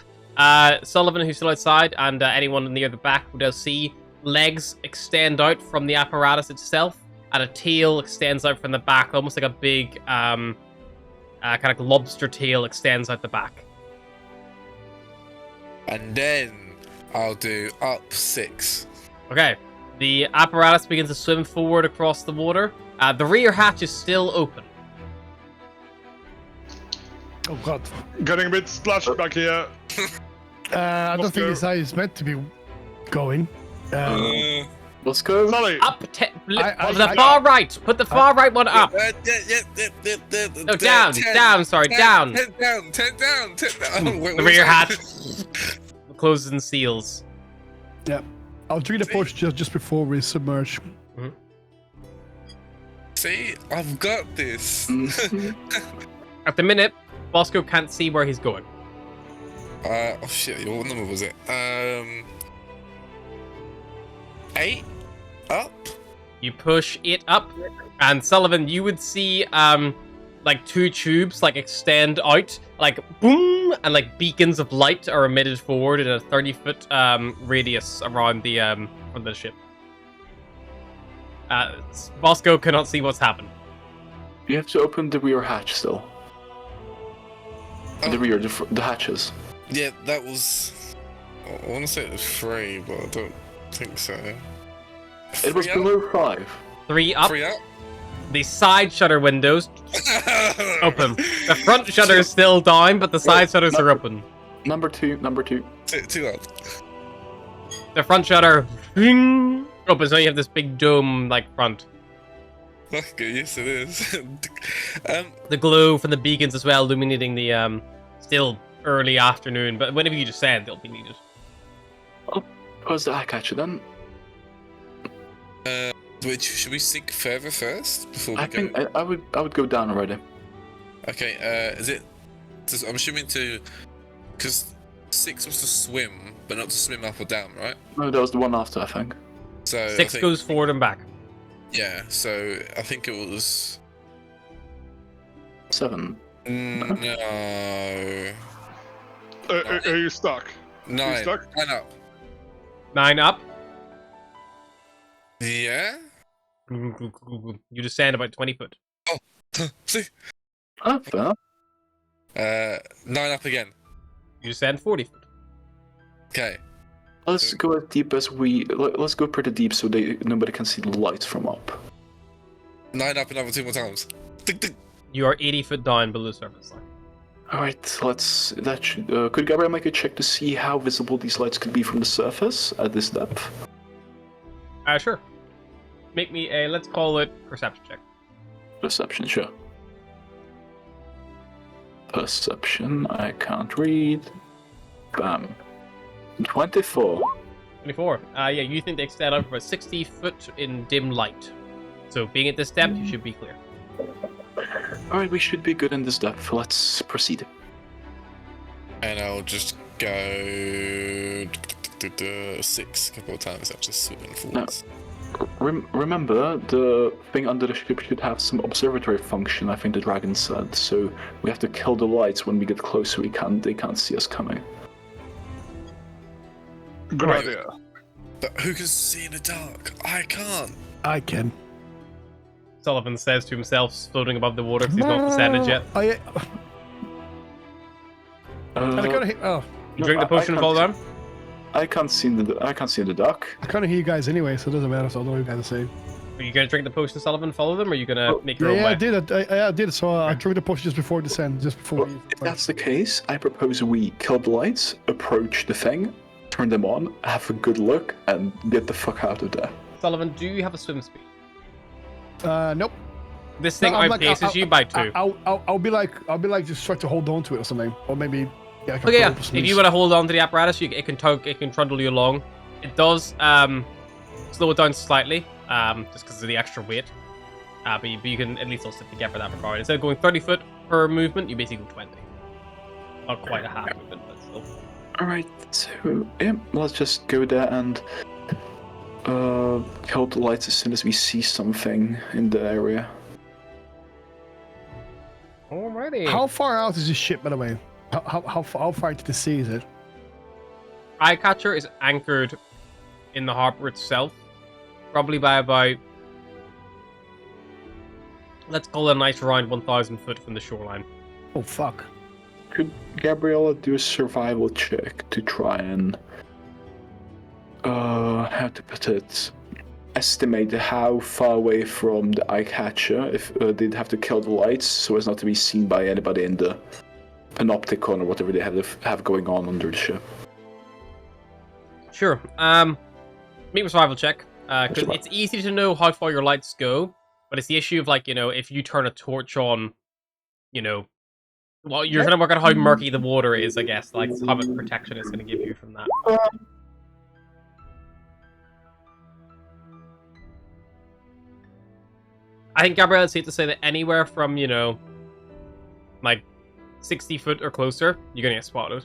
Sullivan, who's still outside, and anyone near the back who does see legs extend out from the apparatus itself, and a tail extends out from the back, almost like a big kind of lobster tail extends out the back. And then I'll do up 6. Okay, the apparatus begins to swim forward across the water. The rear hatch is still open. Oh god. Getting a bit splashed back here. I don't think this is meant to be going. Let's go. Sally. Up, the far right. Put the far right one up. Yeah. No, down. Sorry, down. 10 down. The rear hatch closes and seals. Yeah. I'll drink the potion just before we submerge. See, I've got this. At the minute, Bosco can't see where he's going. Oh shit! What number was it? 8 up. You push it up, and Sullivan, you would see like 2 tubes like extend out, like boom, and like beacons of light are emitted forward in a 30-foot radius around the ship. Bosco cannot see what's happened. You have to open the rear hatch still. The rear, the hatches. Yeah, that was. I want to say it was 3, but I don't think so. It was below 5. 3 up. 3 up. The side shutter windows open. The front shutter is still down, but the side shutters are open. Number 2. 2 up. The front shutter opens, so you have this big dome-like front. Okay, yes it is. The glow from the beacons as well, illuminating the still early afternoon, but whenever you descend, they'll be needed. Where's the eye catcher then? Which should we sink further first before we I go? think I would go down already. Okay. Is it? I'm assuming because 6 was to swim, but not to swim up or down, right? No, that was the one after, I think. So 6 goes forward and back. Yeah. So I think it was 7. no. Are you stuck? 9. stuck? 9 up. 9 up. Yeah. You descend about 20 foot. See. Ah, fair enough. 9 up again. You descend 40 foot. Okay. Let's go as deep as let's go pretty deep so nobody can see the lights from up. 9 up another 2 more times. Tick, tick. You are 80 foot down below the surface line. Alright, could Gabriel make a check to see how visible these lights could be from the surface at this depth? Sure. Make me a, let's call it perception check. Perception, sure. Perception, I can't read. Bam. 24. 24. Yeah, you think they extend out for about 60 foot in dim light. So being at this depth, you should be clear. Alright, we should be good in this depth. Let's proceed. And I'll just go 6 a couple of times after swimming forwards. Remember, the thing under the ship should have some observatory function, I think the dragon said, so we have to kill the lights when we get close so they can't see us coming. Good Right. idea. But who can see in the dark? I can't. I can. Sullivan says to himself, floating above the water because he's not descended yet. And I kind of You drink the potion and fall down? I can't see in the dark. I kind of hear you guys anyway, so it doesn't matter. So I don't know what you guys are saying. Are you going to drink the potion, Sullivan, follow them, or are you going to make your own Yeah, way? I did. I did. So I drank the potion just before descent, just before. Well, if that's the case, I propose we kill the lights, approach the thing, turn them on, have a good look, and get the fuck out of there. Sullivan, do you have a swim speed? Nope. This thing No, I'm like- outpaces you by 2. I'll be like just try to hold on to it or something, or maybe. Yeah, I can Okay, pull yeah. up a If sneeze. you want to hold on to the apparatus, it can trundle you along. It does slow it down slightly, just because of the extra weight. But you can at least also get for that regard. Instead of going 30 foot per movement, you basically go 20. Not quite a half movement, but still. Alright, so yeah, let's just go there and kill the lights as soon as we see something in the area. Alrighty. How far out is this ship, by the way? How far into the sea is it? Eyecatcher is anchored in the harbor itself, probably by about, let's call it a nice around 1,000 foot from the shoreline. Oh fuck! Could Gabriella do a survival check to try and how to put it? Estimate how far away from the eye catcher if they'd have to kill the lights so as not to be seen by anybody in the panopticon or whatever they have going on under the ship. Make a survival check. Because it's easy to know how far your lights go, but it's the issue of, like, if you turn a torch on, well, you're trying to work out how murky the water is, I guess, like how much protection it's going to give you from that. I think, Gabrielle, it's safe to say that anywhere from, like 60 foot or closer, you're going to get spotted.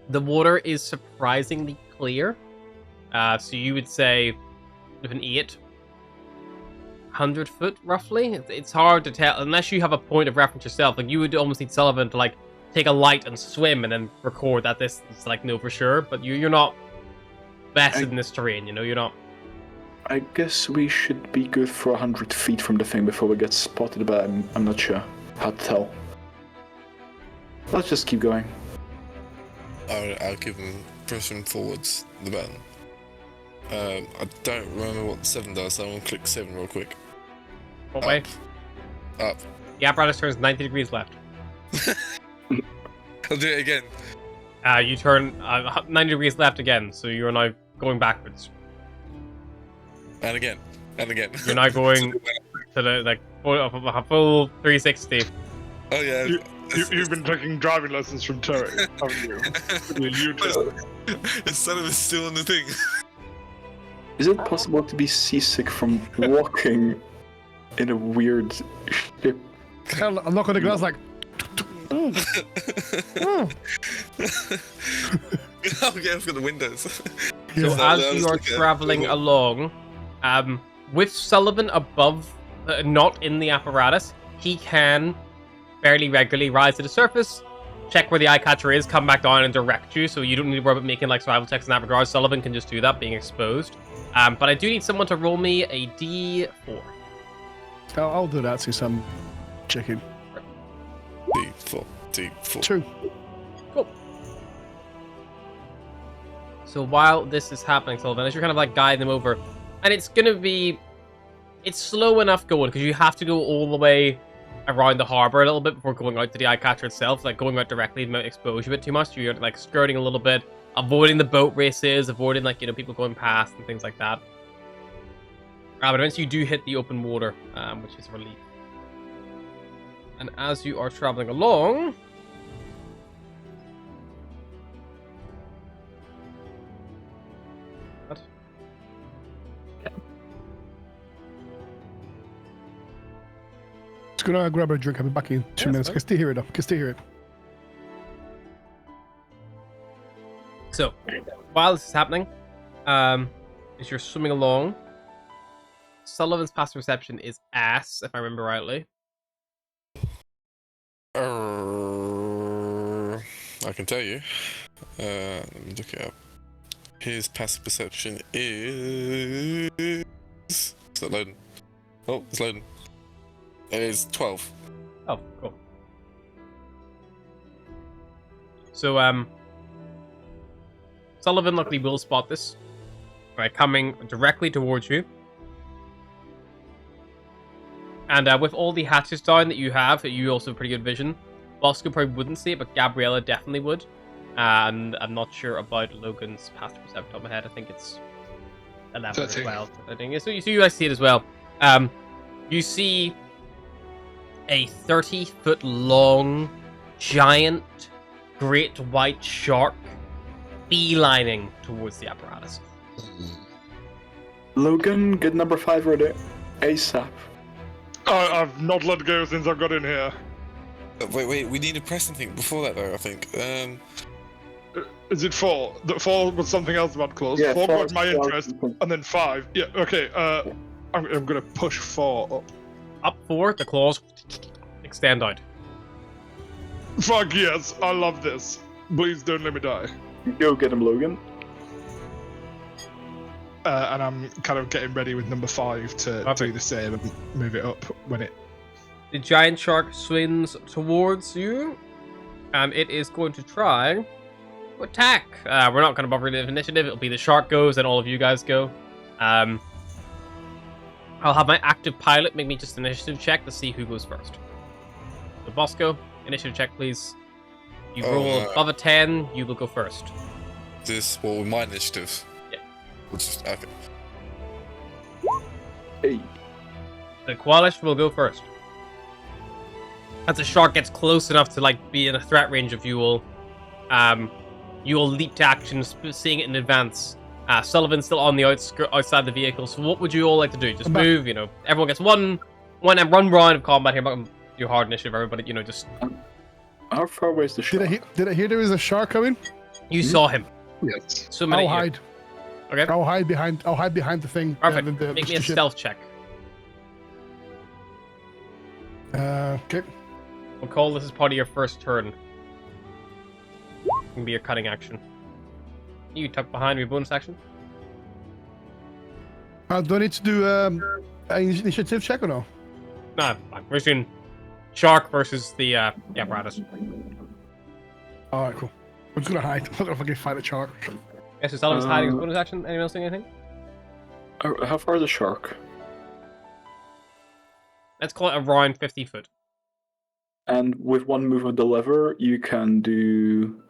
The water is surprisingly clear. So you would say with an 800 foot, roughly. It's hard to tell, unless you have a point of reference yourself. Like, you would almost need Sullivan to, like, take a light and swim and then record that distance, like, know for sure. But you're not vested in this terrain, you're not. I guess we should be good for 100 feet from the thing before we get spotted, but I'm not sure how to tell. Let's just keep going. I'll give him pushing forwards the button. I don't remember what 7 does, so I'm gonna click 7 real quick. What way? Up. The apparatus turns 90 degrees left. I'll do it again. You turn 90 degrees left again, so you're now going backwards. And again. And again. You're now going to the, like, a full 360. Oh yeah. You've been taking driving lessons from Terry, haven't you? You too. Instead of it's still on the thing. Is it possible to be seasick from walking in a weird ship? I'm not on the glass like. Oh yeah, I've got the windows. So Just as I'll you just are look at it. traveling along, with Sullivan above, not in the apparatus, he can fairly regularly rise to the surface, check where the eye catcher is, come back down and direct you, so you don't need to worry about making like survival checks in that regard. Sullivan can just do that, being exposed. But I do need someone to roll me a D4. I'll do that since I'm checking. D4. 2. Cool. So while this is happening, Sullivan, as you're kind of like guiding them over, and it's slow enough going because you have to go all the way around the harbor a little bit before going out to the eye catcher itself. Like going out directly might expose you a bit too much. You're like skirting a little bit, avoiding the boat races, avoiding like people going past and things like that. But eventually you do hit the open water, which is a relief. And as you are traveling along, Just gonna grab a drink. I'll be back in 2 minutes. I can still hear it though. I can still hear it. so while this is happening, as you're swimming along, Sullivan's passive perception is ass, if I remember rightly. I can tell you. Let me look it up. His passive perception is. Is that loading? Oh, it's loading. It is 12. Oh, cool. So, Sullivan luckily will spot this by coming directly towards you. And with all the hatches down that you have, you also have pretty good vision. Bosco probably wouldn't see it, but Gabriella definitely would. And I'm not sure about Logan's passive perception off the top of my head. I think it's 11 as 13. well. I think so. You guys see it as well. You see a 30-foot long, giant, great white shark beelining towards the apparatus. Logan, get number 5 ready. ASAP. I've not let go since I got in here. Wait, we need to press something before that though, I think. Is it 4? The 4 was something else about claws. Yeah, 4 4 got my is- interest, and then 5. Yeah, okay. I'm gonna push 4 up. Up 4, the claws extend out. Fuck yes, I love this. Please don't let me die. Go get him, Logan. And I'm kind of getting ready with number 5 to do Perfect. the same and move it up when it. The giant shark swims towards you, and it is going to try to attack. We're not going to bother with initiative. It'll be the shark goes, and all of you guys go. I'll have my active pilot make me just an initiative check to see who goes first. So Bosco, initiative check, please. You roll above a 10, you will go first. With my initiative. Yeah. Which is okay. Hey. The Qualish will go first. As the shark gets close enough to like be in a threat range of you will leap to action, seeing it in advance. Sullivan's still on the outside the vehicle, so what would you all like to do? Just move, everyone gets one and run round of combat here. But do hard initiative, everybody, just. How far away is the shark? Did I hear there is a shark coming? You saw him. Yes. So I'll hide. Okay. I'll hide behind the thing. Perfect. The Make me a ship. stealth check. Okay. We'll call this as part of your first turn. It can be your cutting action. You tuck behind your bonus action. Do I need to do an initiative check or no? No, fine. We're just doing shark versus the apparatus. Alright, cool. I'm just gonna hide. I'm not gonna fucking fight a shark. Yeah, so Sullivan's hiding his bonus action. Anyone else doing anything? How far is the shark? Let's call it around 50 foot. And with one move of the lever, you can do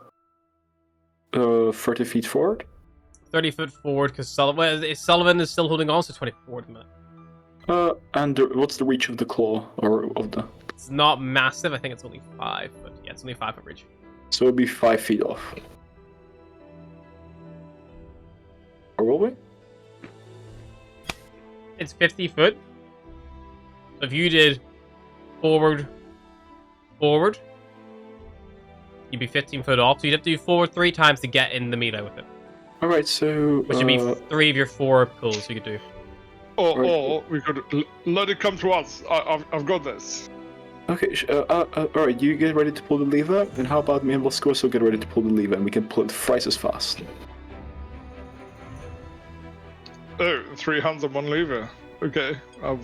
30 feet forward. 30 foot forward, because Sullivan is still holding on, so 20 forward a minute. And what's the reach of the claw or of the? It's not massive. I think it's only 5 foot. Yeah, it's only 5 foot reach. So it'll be 5 feet off. Or will we? it's 50 foot. So if you did forward, you'd be 15 foot off. So you'd have to do forward 3 times to get in the melee with it. Alright, so... Which would be 3 of your 4 pulls you could do. Or we could let it come to us. I've got this. Okay, alright, you get ready to pull the lever, and how about me and Bosco also get ready to pull the lever, and we can pull it thrice as fast. Oh, 3 hands on 1 lever. Okay, I've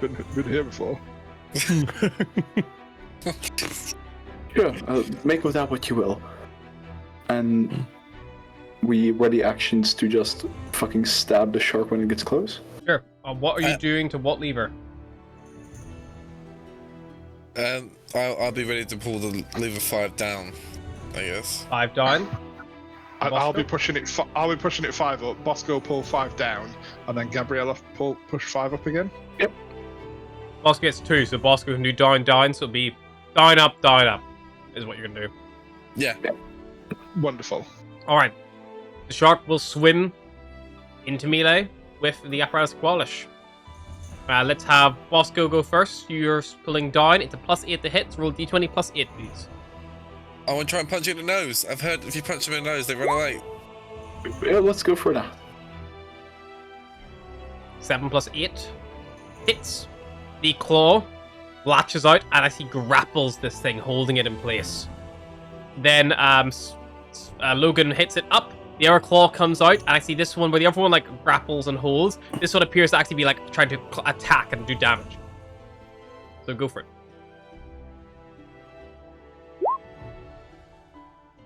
been here before. Sure, make of that what you will. And we ready actions to just fucking stab the shark when it gets close? Sure. What are you doing to what lever? I'll be ready to pull the lever 5 down, I guess. 5 down. I'll be pushing it. I'll be pushing it 5 up. Bosco pull 5 down, and then Gabriella push 5 up again. Yep. Bosco gets 2, so Bosco can do down, so it'll be down, up, is what you're gonna do. Yeah. Wonderful. Alright. The shark will swim into melee with the apparatus Qualish. Let's have Bosco go first. You're pulling down. It's a +8 to hit. So roll d20 +8, please. I want to try and punch you in the nose. I've heard if you punch them in the nose, they run away. Yeah, let's go for that. 7 + 8 hits. The claw latches out and actually grapples this thing, holding it in place. Then Logan hits it up. The other claw comes out, and I see this one where the other one like grapples and holds. This one appears to actually be like trying to attack and do damage. So go for it.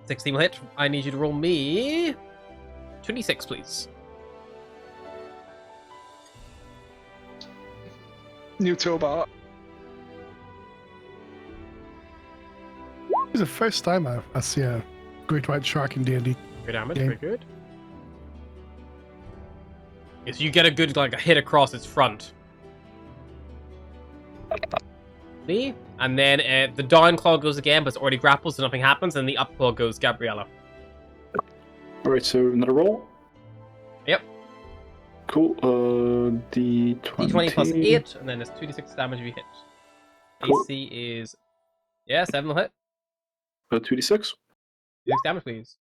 16 will hit. I need you to roll me 26, please. New toolbar. It's the first time I see a great white shark in D&D. Good damage, very good. Yes, you get a good like a hit across its front. See? And then the down claw goes again, but it's already grappled, so nothing happens, and the up claw goes Gabriella. Alright, so another roll? Yep. Cool, D20. D20 +8, and then it's 2d6 damage if you hit. Cool. AC is... Yeah, 7 will hit. 2d6. 6 damage, please.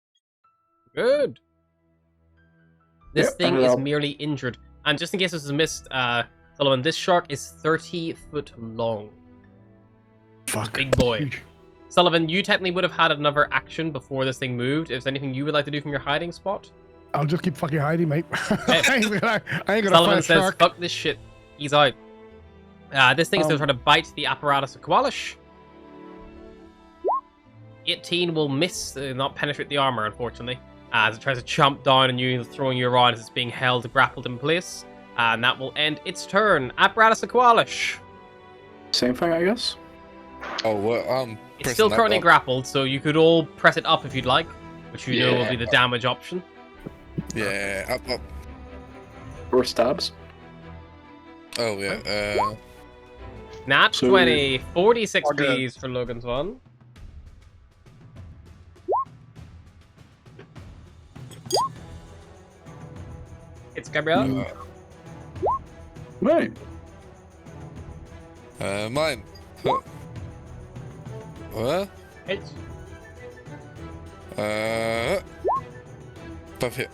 Good. This Yep, thing and is I'll- merely injured. And just in case this is missed, Sullivan, this shark is 30 foot long. Fuck. Big boy. Huge. Sullivan, you technically would have had another action before this thing moved. Is there anything you would like to do from your hiding spot? I'll just keep fucking hiding, mate. Hey. I ain't gonna Sullivan fight a says, shark. fuck this shit. He's out. This thing's going to try to bite the apparatus of Qualish. 18 will miss, not penetrate the armor, unfortunately. As it tries to chomp down on you, throwing you around as it's being held, grappled in place. And that will end its turn. Apparatus of Qualish. Same thing, I guess? Oh, well, It's pressing still that currently button. grappled, so you could all press it up if you'd like, which you know will be Yeah. the damage option. Yeah, up. Or stabs? Oh, yeah. Nat So- 20, 46 Okay. please for Logan's one. It's Gabrielle. Right. Mine. Huh. What? It's Tough hit.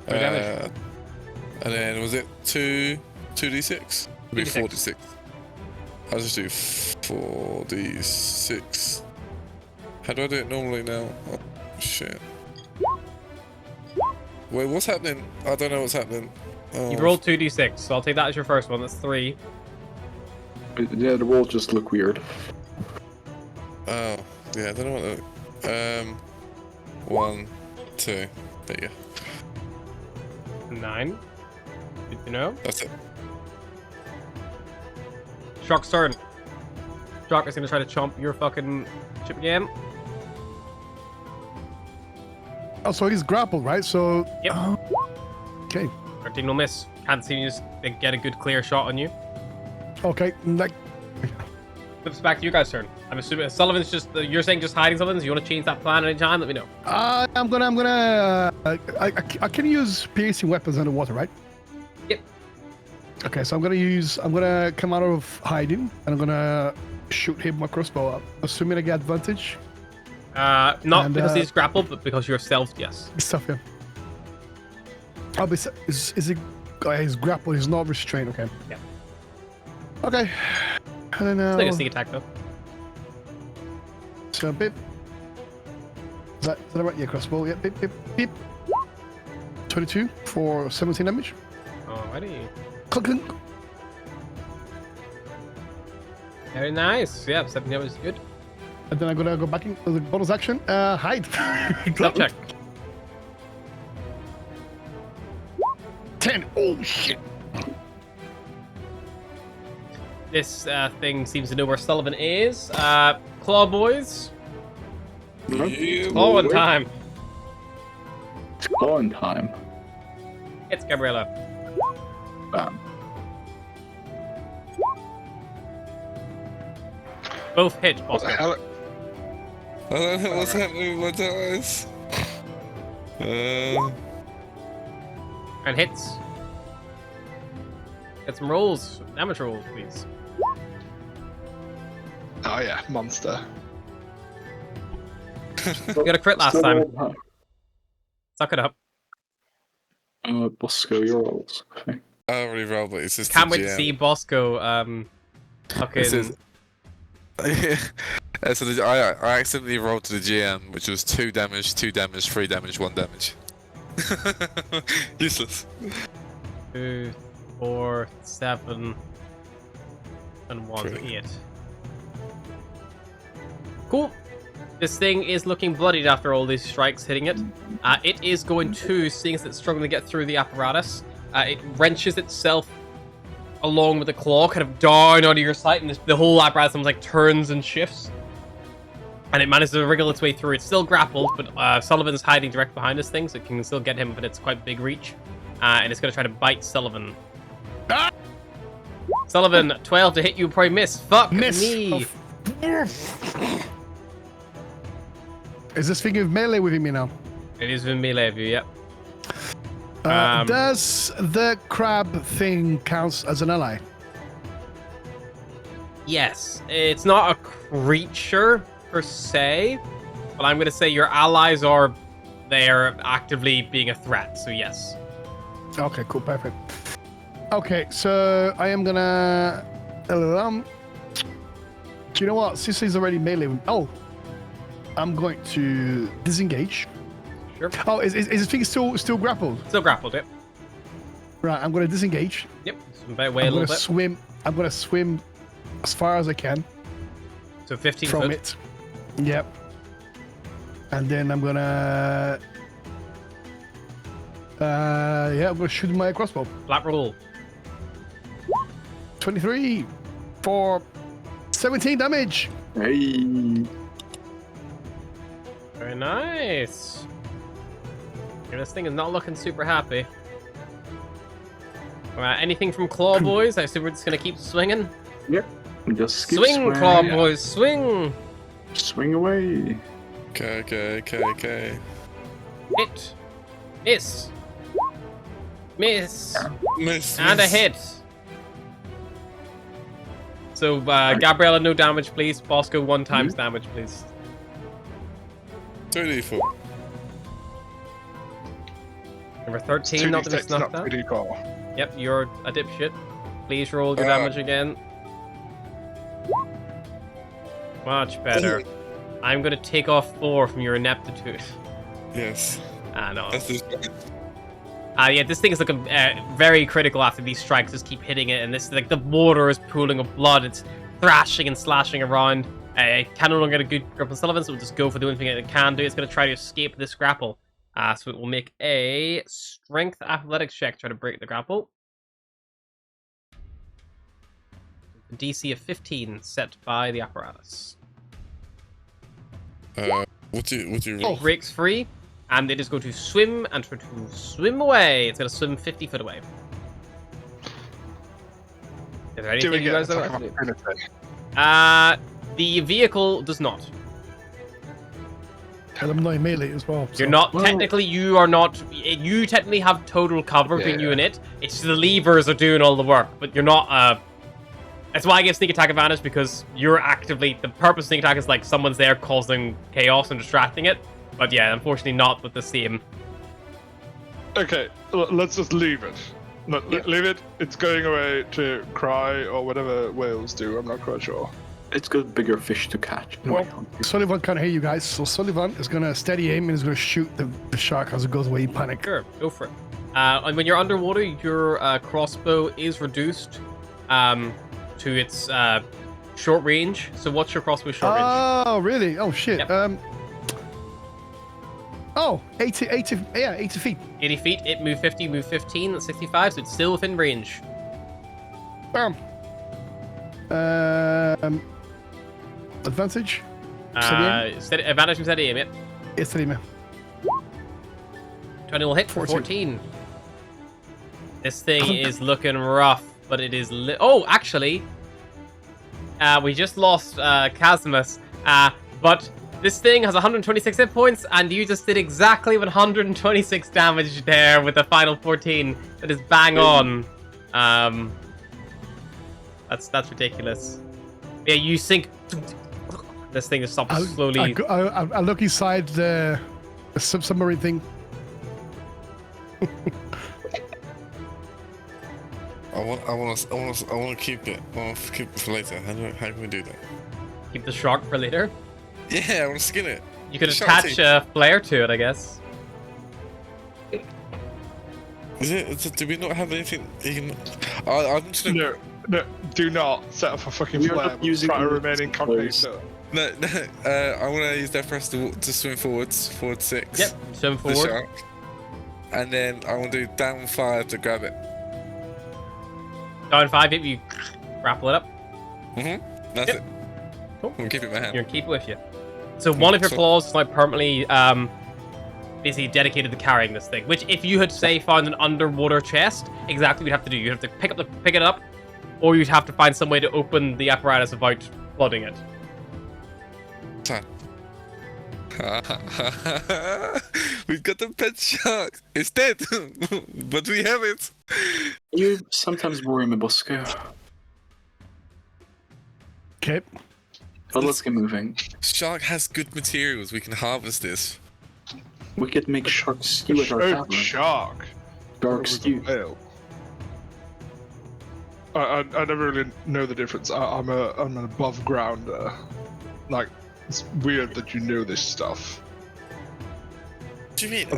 damage? And then was it 2d6? It'd be 2d6. 4d6. I'll just do 4d6. How do I do it normally now? Oh, shit. Wait, what's happening? I don't know what's happening. Oh, You rolled 2d6, so I'll take that as your first one. That's 3. Yeah, the rolls just look weird. Oh, yeah, I don't know what that... 1, 2. There you go. 9. Good to know. That's it. Shark's turn. Shark is going to try to chomp your fucking ship again. Oh, so he's grappled, right? So. Yep. Okay. 13 will miss. Can't see you just get a good clear shot on you. Okay. Like, Flips back to you guys' turn. I'm assuming Sullivan's just... you're saying just hiding Sullivan, so you want to change that plan anytime? Let me know. I can use piercing weapons underwater, right? Yep. Okay, so I'm gonna come out of hiding and I'm gonna shoot him with my crossbow up. Assuming I get advantage. Not And, because he's grappled, but because you're stealthed, yes. Stuff him. Oh, but is he? He's grappled. He's not restrained. Okay. Yeah. Okay. And then It's like a sneak attack, though. So beep. Is that right? Yeah, crossbow. Yeah, beep, beep, beep. 22 for 17 damage. Alrighty. Clunk, clunk. Very nice. Yeah, 7 damage is good. And then I'm gonna go back into the bonus action. Hide. Stealth check. 10. Oh shit. This thing seems to know where Sullivan is. Claw boys. Claw in time. It's clawing time. It's Gabriella. Bam. Both hit, What the Bosco. hell? I don't know what's happening with my dice. And hits. Get some rolls. Damage rolls, please. Oh yeah, monster. You got a crit last time. Suck it up. Bosco, your rolls. Okay. I already rolled, but it's just Can't the wait to GM. see Bosco fucking... This is- so I accidentally rolled to the GM, which was 2 damage, 2 damage, 3 damage, 1 damage. Useless. 2, 4, 7, and 1, Really? 8. Cool. This thing is looking bloodied after all these strikes hitting it. It is going to, seeing as it's struggling to get through the apparatus, it wrenches itself along with the claw, kind of down out of your sight, and the whole apparatus almost like turns and shifts. And it manages to wriggle its way through. It's still grappled, but Sullivan's hiding direct behind this thing, so it can still get him, but it's quite big reach. And it's going to try to bite Sullivan. Ah! Sullivan, 12 to hit you, probably miss. Fuck Miss. me. Is this thing with melee with me now? It is in melee of you, yep. Um, Does the crab thing count as an ally? Yes, it's not a creature per se, but I'm going to say your allies are there actively being a threat, so yes. Okay, cool, perfect. Okay, so I am gonna. Do you know what? Since he's already melee. Oh, I'm going to disengage. Sure. Oh, is the thing still grappled? Still grappled, yep. Right, I'm gonna disengage. Yep, swim back away a I'm little gonna bit. swim. I'm gonna swim as far as I can So 15 from foot. it. Yep. And then I'm gonna. I'm gonna shoot my crossbow. Flat roll. 23 for 17 damage. Hey. Very nice. Yeah, this thing is not looking super happy. Anything from Claw Boys? I assume we're just going to keep swinging. Yep. Just keep Swing, swinging. Claw Boys, swing! Swing away. Okay. Hit. Miss. Miss. Miss. And a hit. So, Gabriella, no damage, please. Bosco, 1 times damage, please. 2d4. Number 13, not to be 2d6, snuffed not at. 2d4. Yep, you're a dipshit. Please roll your damage again. Much better. I'm gonna take off 4 from your ineptitude. Yes. No. That's just... Yeah, this thing is looking very critical after these strikes just keep hitting it, and this like the water is pooling of blood. It's thrashing and slashing around. It can no longer get a good grip on Sullivan, so we'll just go for the only thing it can do. It's going to try to escape this grapple. So it will make a strength athletics check, try to break the grapple. A DC of 15 set by the apparatus. What do you roll? It breaks free, and it is going to swim and try to swim away. It's going to swim 50 foot away. Is there Do anything we you get guys attack have of to do? opportunity? The vehicle does not. And I'm not in melee as well. You're so- not Well- technically. You are not. You technically have total cover between you and it. It's just the levers are doing all the work, but you're not. That's why I give sneak attack advantage, because you're actively. The purpose of sneak attack is like someone's there causing chaos and distracting it. But yeah, unfortunately, not with the same. Okay, let's just leave it. Leave it. It's going away to cry or whatever whales do. I'm not quite sure. It's got bigger fish to catch. Well, Sullivan can't hear you guys, so Sullivan is gonna steady aim and is gonna shoot the shark as it goes away in panic. Sure, go for it. And when you're underwater, your crossbow is reduced to its short range. So what's your crossbow short range? Oh, really? Oh, shit. Yep. 80 feet. 80 feet. It moved 50, move 15. That's 65. So it's still within range. Bam. Advantage? Advantage from steady aim. Yep. Yes, steady aim. 20 will hit for 14. This thing is looking rough, but it is. Oh, actually, we just lost Casimus. But this thing has 126 hit points, and you just did exactly 126 damage there with the final 14. That is bang on. That's ridiculous. Yeah, you sink. This thing just stops slowly. I look inside the submarine thing. I want to keep it. I want to keep it for later. How can we do that? Keep the shark for later. Yeah, I want to skin it. You could Shark attach teeth. a flare to it, I guess. Is it? Do we not have anything? I'm just gonna. No, do not set up a fucking We are flare. not using Try to the remain incognito. No. I want to use that for us to swim forward 6. Yep, swim The forward. shark. And then I want to do down 5 to grab it. Down 5, if you grapple it up, That's Yep. it. Cool. We'll keep it in my you're hand. gonna keep it with you. So one of your So- claws is like permanently, basically dedicated to carrying this thing. Which, if you had say found an underwater chest, exactly what you'd have to do. You'd have to pick it up, or you'd have to find some way to open the apparatus without flooding it. Time. We've got the pet shark. It's dead, but we have it. You sometimes worry me, Bosco. Okay. But let's get moving. Shark has good materials. We can harvest this. We could make shark stew at our Oh, tavern. shark. Shark It was a stew. whale. I never really know the difference. I'm an above grounder. Like, it's weird that you know this stuff. What do you mean?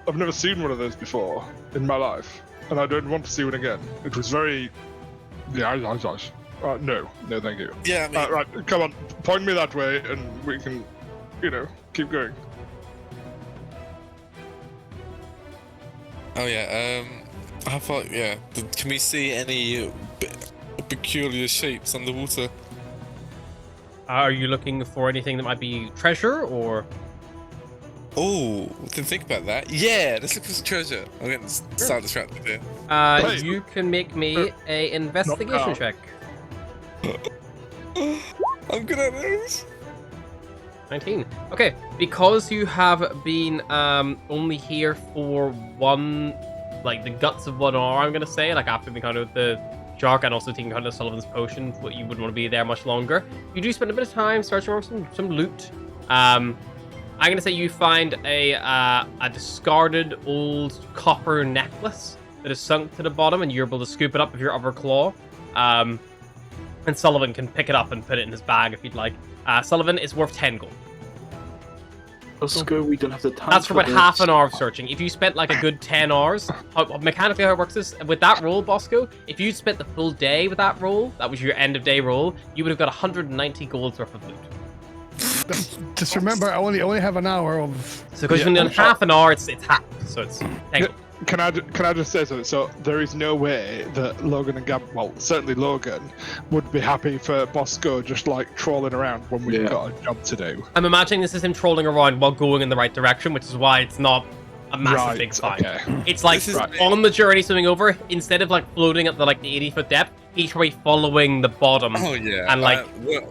I've never seen one of those before in my life, and I don't want to see one again. It was very, no, thank you. Yeah, I mean, Right, come on, point me that way, and we can, keep going. oh yeah. How far? Yeah. Can we see any peculiar shapes underwater? Are you looking for anything that might be treasure, or? Oh, we can think about that. Yeah, let's look for some treasure. I'm getting start distracted here. Wait. You can make me a investigation now. check. I'm good at this. 19. Okay, because you have been only here for one, like the guts of 1 hour, I'm gonna say, like after being kind of the shark and also taking kind of Sullivan's potion, but you wouldn't want to be there much longer. You do spend a bit of time searching for some loot. I'm gonna say you find a discarded old copper necklace that is sunk to the bottom, and you're able to scoop it up with your other claw. And Sullivan can pick it up and put it in his bag if you'd like. Sullivan is worth 10 gold. Bosco, we don't have the time. That's for about this. half an hour of searching. If you spent like a good 10 hours, mechanically how it works is, with that roll, Bosco, if you spent the full day with that roll, that was your end of day roll, you would have got 190 gold worth of loot. Just remember, I only have an hour of. So because you've done half an hour, it's half. So it's 10 gold. Can I just say something? So there is no way that Logan and Gab, well, certainly Logan, would be happy for Bosco just like trawling around when we've Yeah. got a job to do. I'm imagining this is him trolling around while going in the right direction, which is why it's not a massive Right, big find. okay. It's like This is- on the journey swimming over, instead of like floating at the 80-foot depth, he's probably following the bottom, Oh yeah. And, like-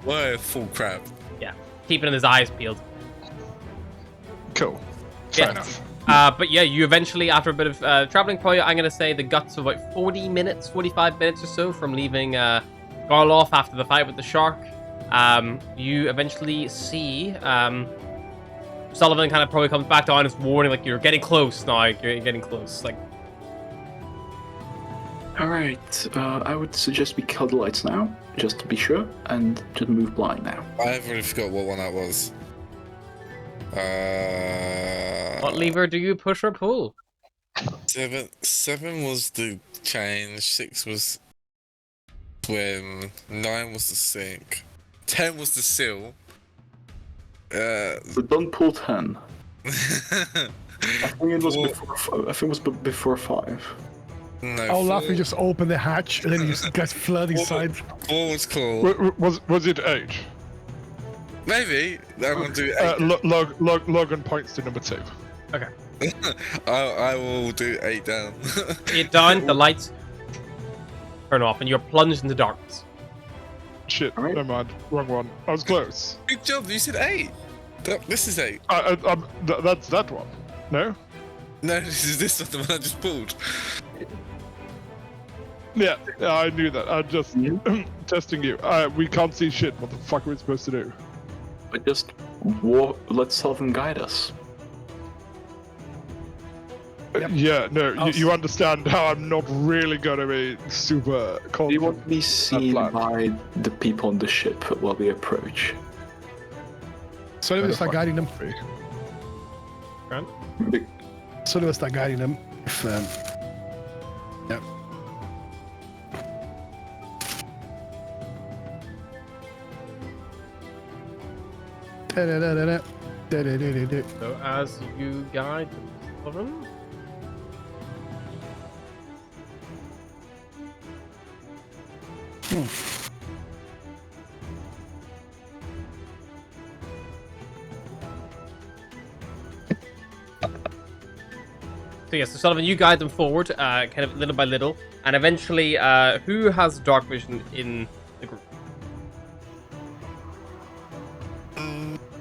we're full crab. keeping his eyes peeled. Cool. Yeah. Fair enough. But yeah, you eventually, after a bit of traveling, probably I'm gonna say the guts of about 40 minutes, 45 minutes or so from leaving Garloff after the fight with the shark. You eventually see Sullivan kind of probably comes back down, is warning like you're getting close now. You're getting close. Like, All right. I would suggest we kill the lights now, just to be sure, and just move blind now. I've already forgot what one that was. what lever do you push or pull? 7 was the change, 6 was swim, 9 was the sink, 10 was the seal. So don't pull 10. I think it was before. I think it was before 5. No, I'll 4, laugh and just open the hatch and then you guys flood inside. 4 was cool. Was it 8? Maybe I'm gonna do 8. Logan points to number 2. Okay. I will do 8 down. Get down, the lights turn off, and you're plunged into darkness. Shit, Alright. never mind. Wrong one. I was close. Good job, you said 8. This is 8. That's that one. No? No, this one, the one I just pulled. Yeah, I knew that. I'm just testing you. We can't see shit. What the fuck are we supposed to do? But just let Sullivan guide us. Yeah, no, you understand how I'm not really gonna be super Do you confident. want to be seen plan. by the people on the ship while we approach? Sullivan start guiding them. Grant? Sullivan start guiding them. If, yeah. Da-da-da-da-da. Da-da-da-da-da. So as you guide Sullivan, so yes, so Sullivan, you guide them forward, kind of little by little, and eventually, who has dark vision in the group?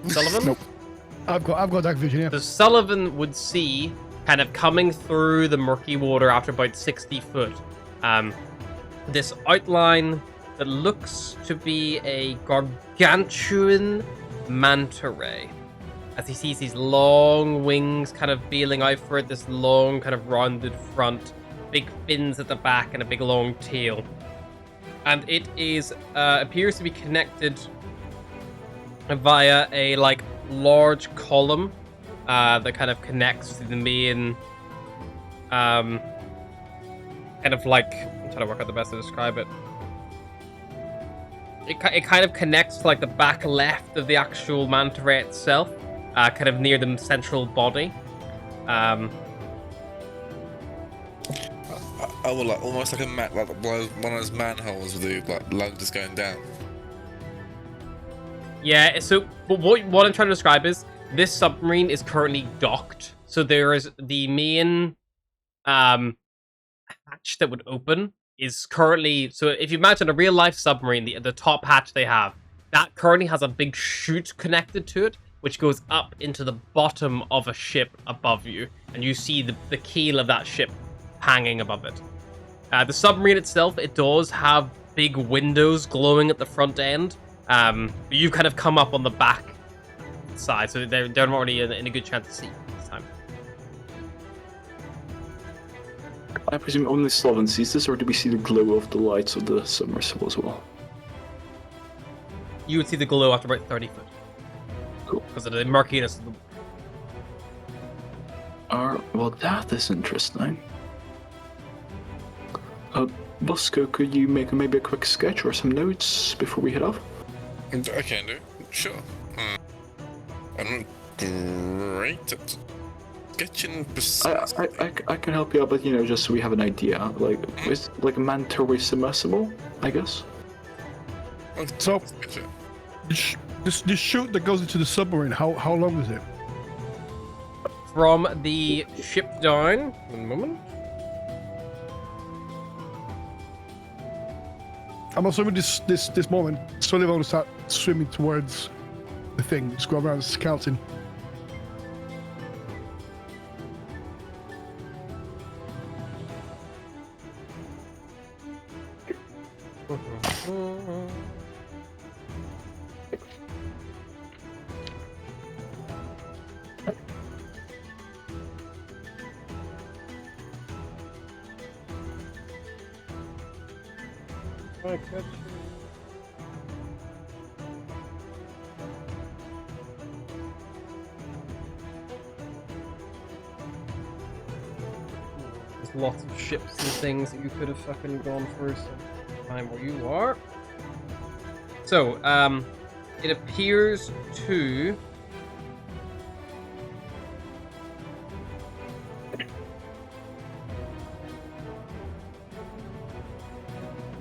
Sullivan? Nope. I've got dark vision, yeah. So Sullivan would see, kind of coming through the murky water after about 60 foot, this outline that looks to be a gargantuan manta ray. As he sees these long wings kind of beeling out for it, this long kind of rounded front, big fins at the back, and a big long tail. And it is appears to be connected via a like large column that kind of connects to the main kind of like, I'm trying to work out the best to describe it. It kind of connects to like the back left of the actual manta ray itself, kind of near the central body. I will like almost like a mat, like one of those manholes with the like lug just going down. Yeah, so but what I'm trying to describe is this submarine is currently docked. So there is the main hatch that would open is currently, so if you imagine a real life submarine, the top hatch they have, that currently has a big chute connected to it, which goes up into the bottom of a ship above you, and you see the keel of that ship hanging above it. The submarine itself, it does have big windows glowing at the front end. You've kind of come up on the back side, so they're not already in a good chance to see this time. I presume only Sullivan sees this, or do we see the glow of the lights of the submersible as well? You would see the glow after about 30 foot. Cool. Because of the murkiness of the... Well, that is interesting. Bosco, could you make maybe a quick sketch or some notes before we head off? I can do. Sure. I'm not great at sketching precise. I can help you out, but just so we have an idea. Like, it's like a manta ray submersible, I guess. So, this chute that goes into the submarine, how long is it? From the ship down... One moment. I'm assuming this moment, Sullivan will start swimming towards the thing, just go around scouting. I catch you. There's lots of ships and things that you could have fucking gone through, so find where you are. So, it appears to...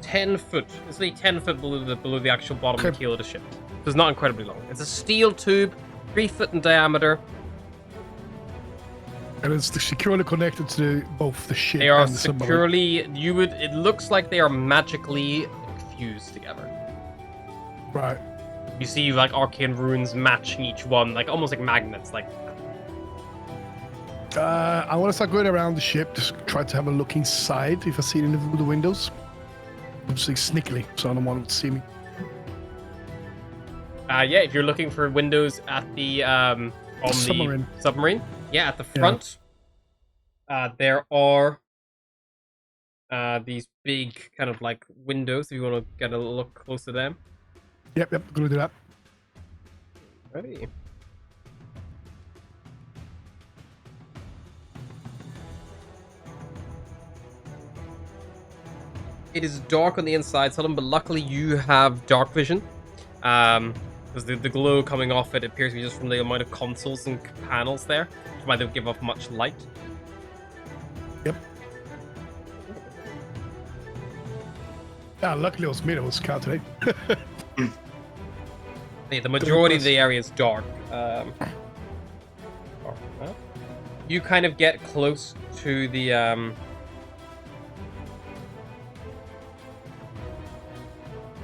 $10 It's only 10 foot below the actual bottom of the keel of the ship. So it's not incredibly long. It's a steel tube, 3 foot in diameter. And it's securely connected to both the ship They are and the submarine. securely. It looks like they are magically fused together. Right. You see like arcane runes matching each one, like almost like magnets. Like I want to start going around the ship, just try to have a look inside if I see any of the windows. Obviously sneakily, so I don't want them to see me. yeah, if you're looking for windows at the on Submarine. the submarine, yeah, at the front, there are these big kind of like windows. If you want to get a look close to them. Yep, gonna do that. Ready. It is dark on the inside, Sullivan, but luckily you have dark vision. Because the glow coming off it appears to be just from the amount of consoles and panels there, which might not give off much light. Yep. Luckily it was me that was scout today. Yeah, the majority of the area is dark. Dark enough. You kind of get close to the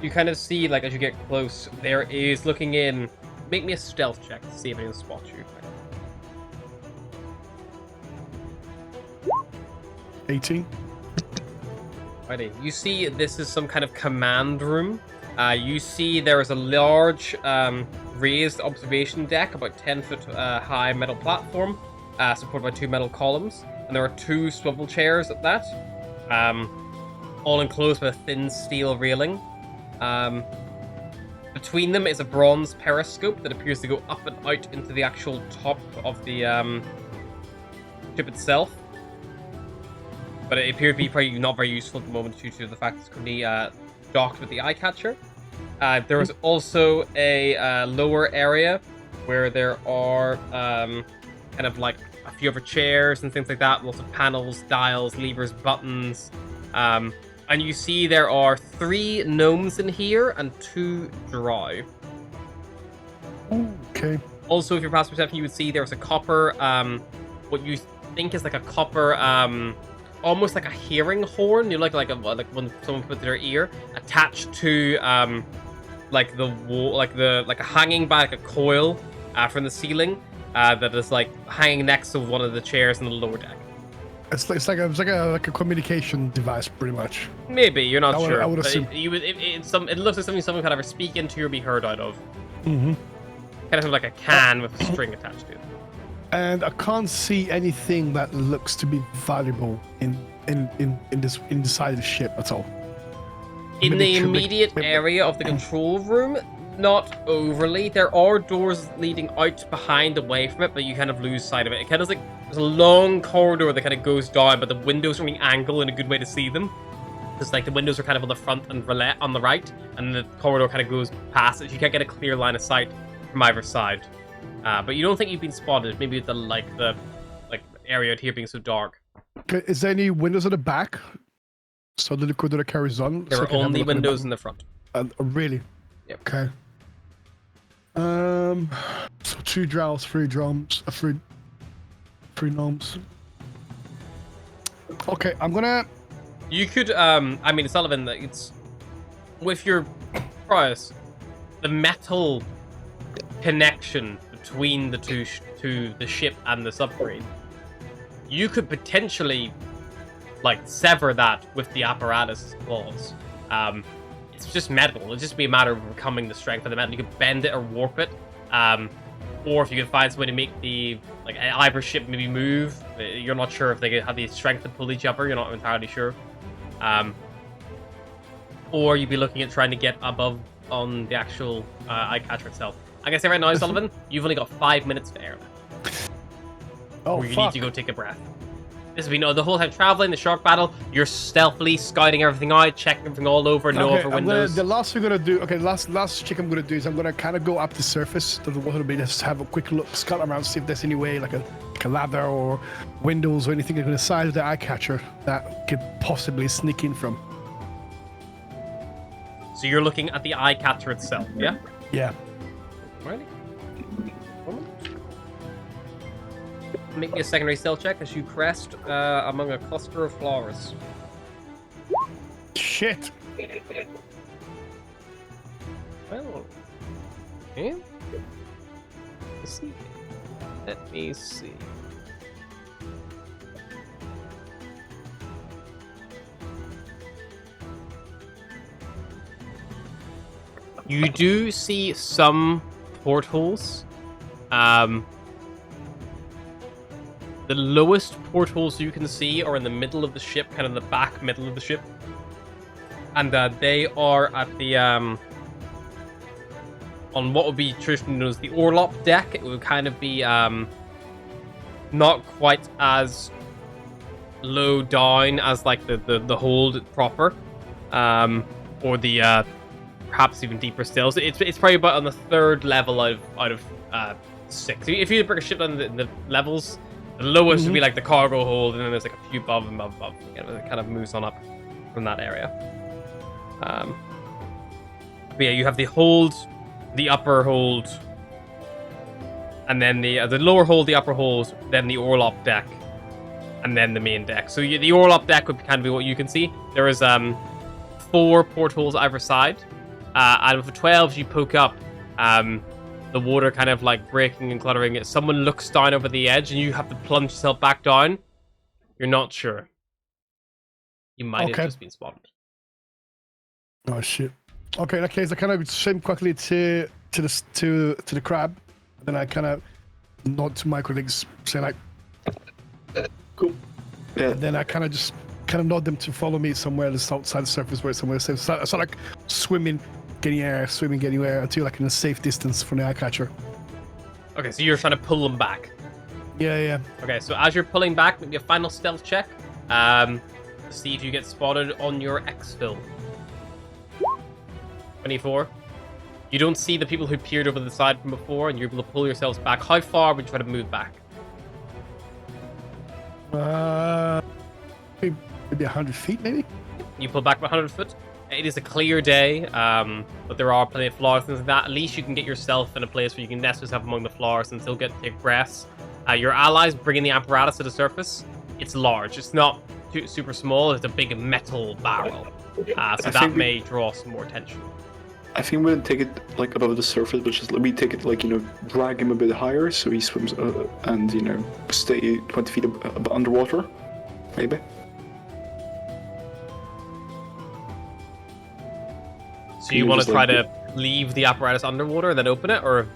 you kind of see, like, as you get close, there is, looking in, make me a stealth check to see if anyone spots you. 18. Righty. You see this is some kind of command room. You see there is a large raised observation deck, about 10 foot high metal platform, supported by 2 metal columns. And there are 2 swivel chairs at that, all enclosed by a thin steel railing. Between them is a bronze periscope that appears to go up and out into the actual top of the ship itself. But it appeared to be probably not very useful at the moment due to the fact it's currently docked with the eye catcher. There is also a lower area where there are kind of like a few other chairs and things like that, lots of panels, dials, levers, buttons. And you see there are 3 gnomes in here and 2 drow. Okay. Also, if you're past perception, you would see there's a copper, what you think is like a copper, almost like a hearing horn, you know, like when someone puts their ear, attached to like the wall, like a hanging by like a coil from the ceiling, that is like hanging next to one of the chairs in the lower deck. It's like a communication device, pretty much. Maybe, you're not sure. I would but assume. It looks like something someone could either speak into or be heard out of. Mm-hmm. Kind of like a can with a string attached to it. And I can't see anything that looks to be valuable in the side of the ship at all. In the immediate area of the control room, not overly. There are doors leading out behind, away from it, but you kind of lose sight of it. It kind of like there's a long corridor that kind of goes down, but the windows are an angle and a good way to see them. Because like the windows are kind of on the front and on the right, and the corridor kind of goes past it. You can't get a clear line of sight from either side. But you don't think you've been spotted. Maybe the area out here being so dark. Okay, is there any windows at the back? So the corridor carries on. There are only windows in the front. Really? Yep. Okay. So 2 drows, 3 drums, 3 gnomes. Okay, I'm gonna. You could, I mean, Sullivan, it's with your prowess, the metal connection between the the ship and the submarine. You could potentially, like, sever that with the apparatus claws. it's just metal. It'll just be a matter of overcoming the strength of the metal. You could bend it or warp it. Or if you could find some way to make the either ship maybe move. You're not sure if they have the strength to pull each other. You're not entirely sure. Or you'd be looking at trying to get above on the actual eye catcher itself. Like I say right now, Sullivan, you've only got 5 minutes to air that. Oh, where you fuck. need to go take a breath. This has been the whole time traveling, the shark battle, you're stealthily scouting everything out, checking everything all over, no over windows. The last thing I'm gonna do, last check I'm gonna do is I'm gonna kind of go up the surface of the water a bit, just have a quick look, scout around, see if there's any way, like a ladder or windows or anything on the side of the eye catcher that could possibly sneak in from. So you're looking at the eye catcher itself, yeah? Yeah. Alrighty. Make me a secondary stealth check as you crest among a cluster of flowers. Shit. Well, okay. Let's see. Let me see. You do see some portholes. The lowest portholes you can see are in the middle of the ship, kind of the back middle of the ship. And they are at the, on what would be traditionally known as the orlop deck. It would kind of be, not quite as low down as, like, the hold proper. Or the, perhaps even deeper still. So it's probably about on the third level out of 6. If you break a ship down the levels, the lowest would be like the cargo hold, and then there's like a few above and above. It kind of moves on up from that area. But yeah, you have the hold, the upper hold, and then the lower hold, the upper hold, then the orlop deck, and then the main deck. So the orlop deck would kind of be what you can see. There is 4 portholes either side, and with the 12s you poke up. The water kind of like breaking and cluttering it. Someone looks down over the edge and you have to plunge yourself back down. You're not sure. You might have just been spotted. Oh shit. Okay, in that case, I kind of swim quickly to the crab. Then I kind of nod to my colleagues, say like, Cool. Yeah. and then I kind of nod them to follow me somewhere just outside the surface where it's somewhere safe. So like swimming, getting air until like in a safe distance from the eye catcher. Okay, so you're trying to pull them back. Yeah. Okay, so as you're pulling back, maybe a final stealth check. To see if you get spotted on your exfil. 24. You don't see the people who peered over the side from before, and you're able to pull yourselves back. How far would you try to move back? Maybe 100 feet, maybe. You pull back about 100 foot. It is a clear day, but there are plenty of flowers and things like that. At least you can get yourself in a place where you can nest yourself among the flowers and still get to take breaths. Your allies bringing the apparatus to the surface. It's large. It's not super small. It's a big metal barrel. So that may draw some more attention. I think we take it like above the surface, but just we take it like drag him a bit higher so he swims and stay 20 feet underwater, maybe. So you want to try to leave the apparatus underwater and then open it, or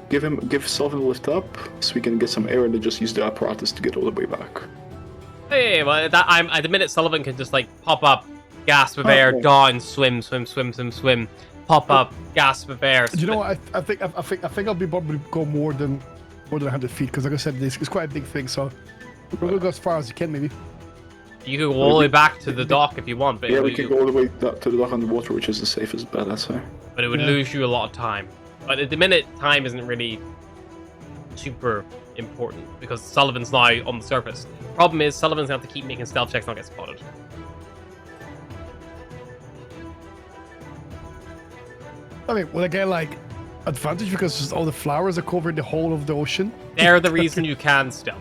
give Sullivan a lift up so we can get some air and then just use the apparatus to get all the way back. Hey, well, at the minute Sullivan can just like pop up, gasp of air, down, swim, pop up, gasp of air. Do you know what? I think I'll be probably go more than 100 feet because, like I said, it's quite a big thing. So we'll go as far as you can, maybe. You can go all the way back to the dock if you want, but yeah, we can go all the way to the dock underwater, which is the safest bet, I'd say. But it would lose you a lot of time. But at the minute, time isn't really super important because Sullivan's now on the surface. Problem is, Sullivan's going to have to keep making stealth checks, not get spotted. I mean, will I get like advantage because all the flowers are covering the whole of the ocean? They're the reason you can stealth.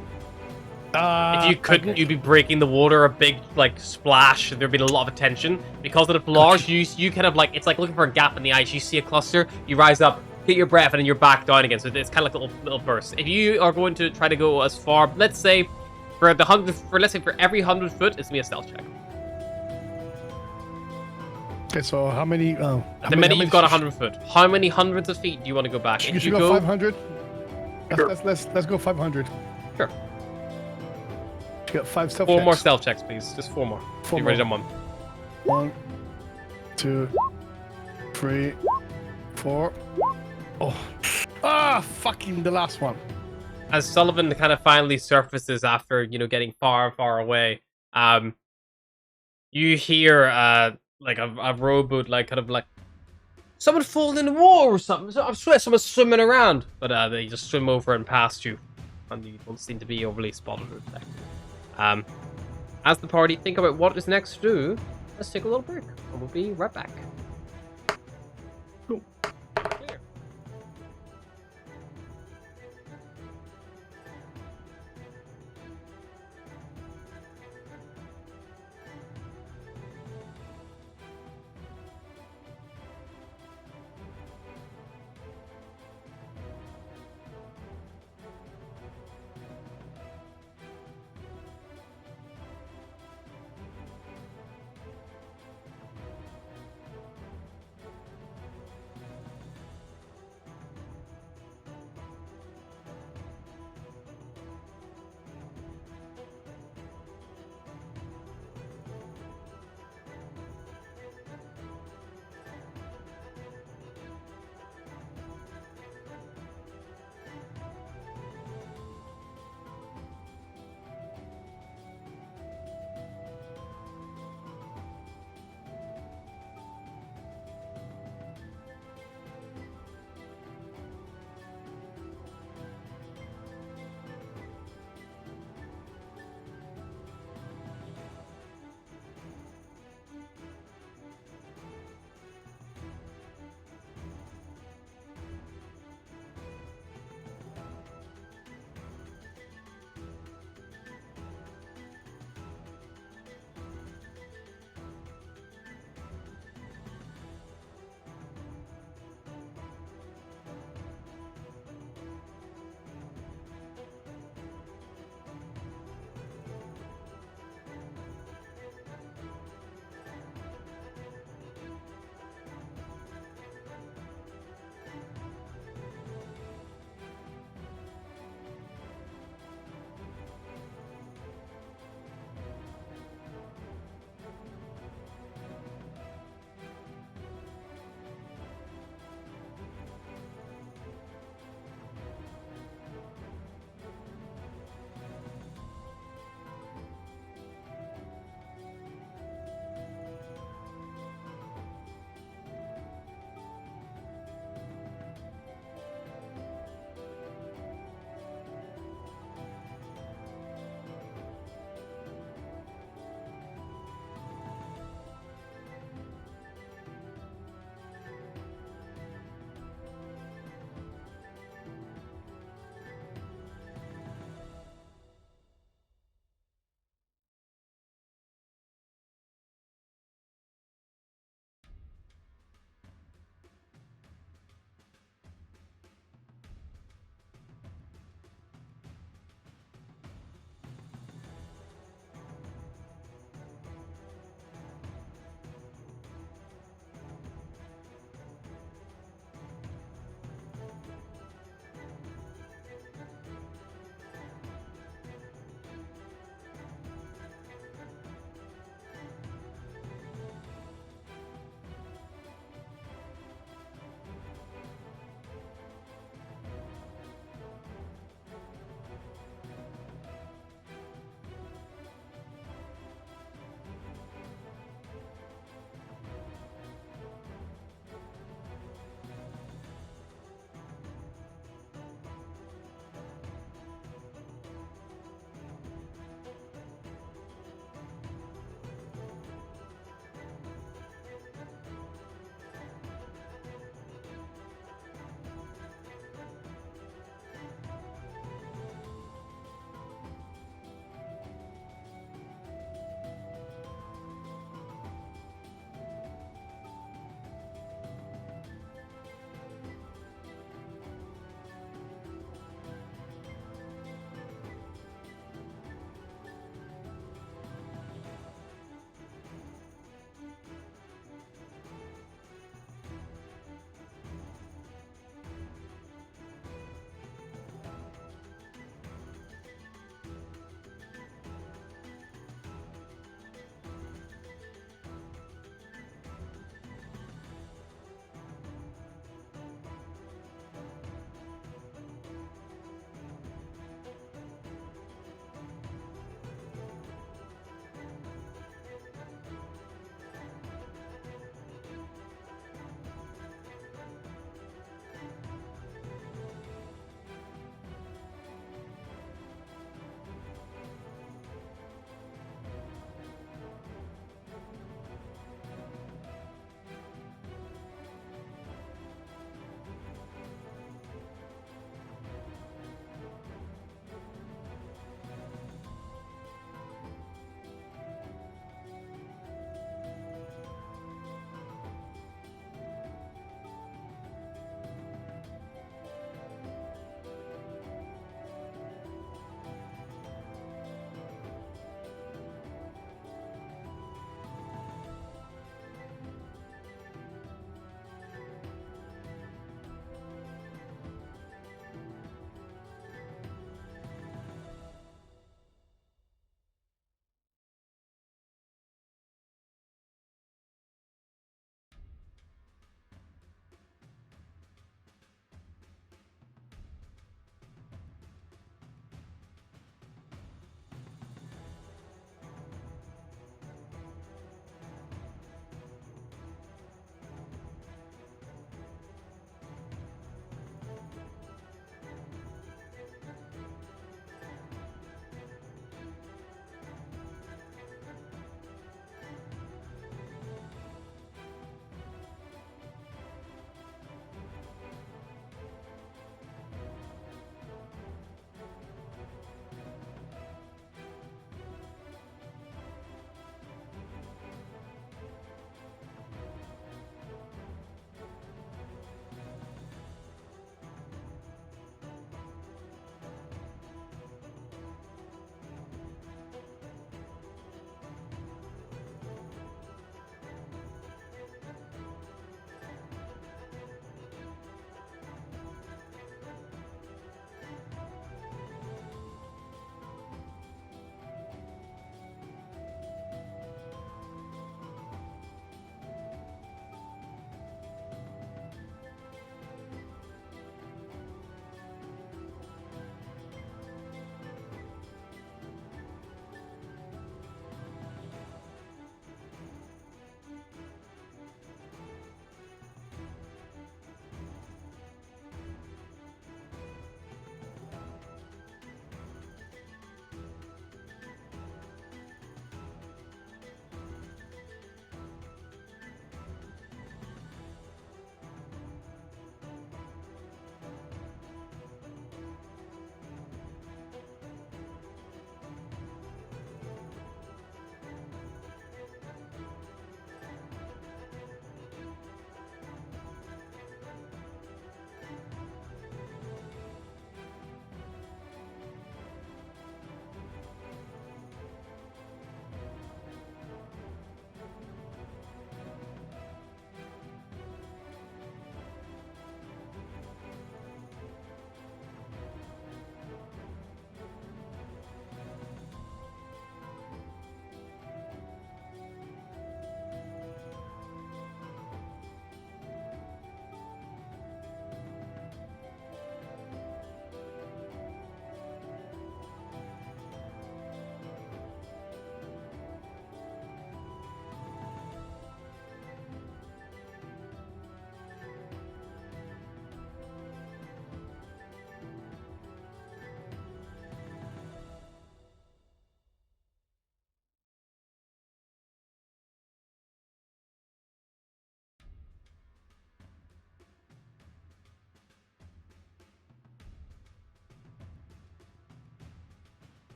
If you couldn't, you'd be breaking the water, a big like splash, there'd be a lot of attention. Because of the flowers, you kind of like, it's like looking for a gap in the ice. You see a cluster, you rise up, get your breath, and then you're back down again. So it's kind of like little bursts. If you are going to try to go as far, let's say for every 100 foot, it's gonna be a stealth check. Okay, so how many? At the minute, you've got 100 foot. How many hundreds of feet do you want to go back? You If should you go 500. Sure. Let's go 500. Sure. You got 5 stealth 4 checks. more stealth checks, please. Just 4 more. Four Be ready more. to one. 1, 2, 3, 4. Oh, fucking the last one. As Sullivan kind of finally surfaces after, getting far, far away, you hear, like, a rowboat, like, kind of like, someone falling in the water or something. I swear someone's swimming around. But they just swim over and past you. And you don't seem to be overly spotted or detected. As the party think about what is next to do, let's take a little break. And we'll be right back. Cool. Clear.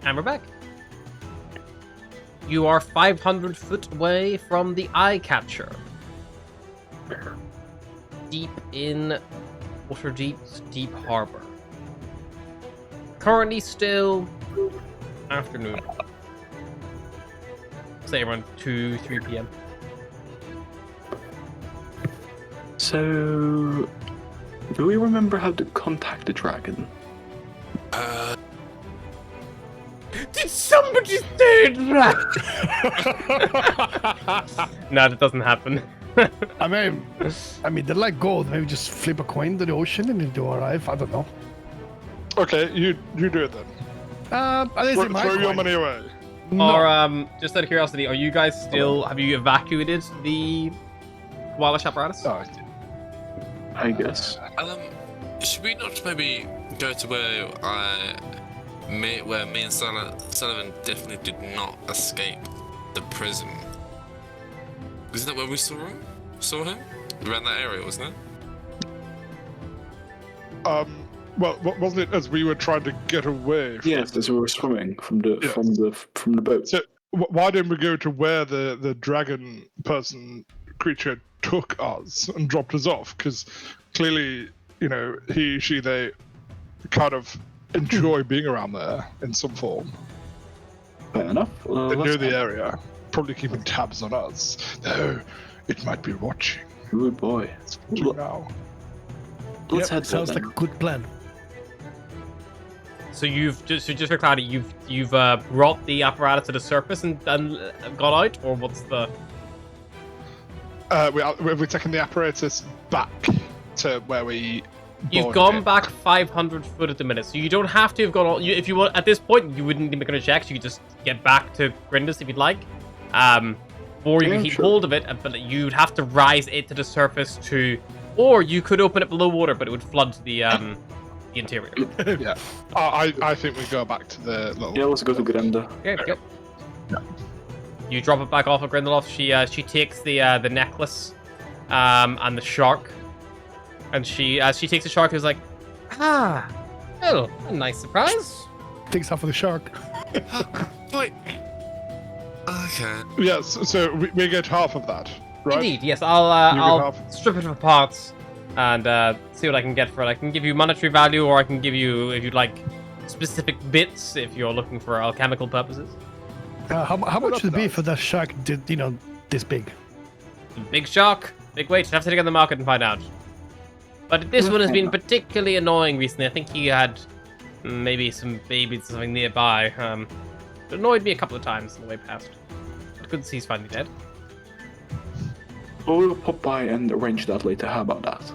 And we're back. You are 500 foot away from the eye catcher. Deep in Waterdeep's deep harbor. Currently still afternoon. Say around 2-3 p.m. So, do we remember how to contact the dragon? Did somebody say that? No, that doesn't happen. I mean, they're like gold. Maybe just flip a coin to the ocean and it'll arrive. I don't know. Okay, you do it then. At least it might Throw your coin. money away. No. Or just out of curiosity, are you guys still? Have you evacuated the wireless apparatus? Oh, I guess. Should we not maybe go to where me and Sullivan definitely did not escape the prison? Isn't that where we saw him? Around that area, wasn't it? Well, wasn't it as we were trying to get away? Yes, as we were swimming from the boat. So why didn't we go to where the dragon creature took us and dropped us off? Because clearly, they kind of enjoy being around there in some form. Fair enough. They know the area, probably keeping tabs on us. Though it might be watching. Good boy. It's watching now. Let's head Sounds there like a then. good plan. So just for clarity, you've brought the apparatus to the surface and got out, or what's the? We're taking the apparatus back to where we. You've boarded gone it. back 500 foot at the minute, so you don't have to have gone all. If you want, at this point, you wouldn't be making a check. So you could just get back to Grindus if you'd like, or you Yeah, can keep sure. hold of it, but you'd have to rise it to the surface to, or you could open it below water, but it would flood the interior. Yeah, I think we go back to the little. Yeah, let's go to Grenda. Okay, yep. You drop it back off of Grindelwald. She takes the necklace, and the shark, and she takes the shark. Who's like, well, a nice surprise. Takes half of the shark. Wait. Okay. Yes, so we get half of that, right? Indeed, yes. You I'll get half. strip it of parts and see what I can get for it. I can give you monetary value, or I can give you, if you'd like, specific bits if you're looking for alchemical purposes. How much That's would it be nice. for that shark? This big? Big shark, big weight. You'd have to take on the market and find out. But this one has been particularly annoying recently. I think he had maybe some babies or something nearby. It annoyed me a couple of times on the way past. But good to see he's finally dead. Well, we'll pop by and arrange that later. How about that?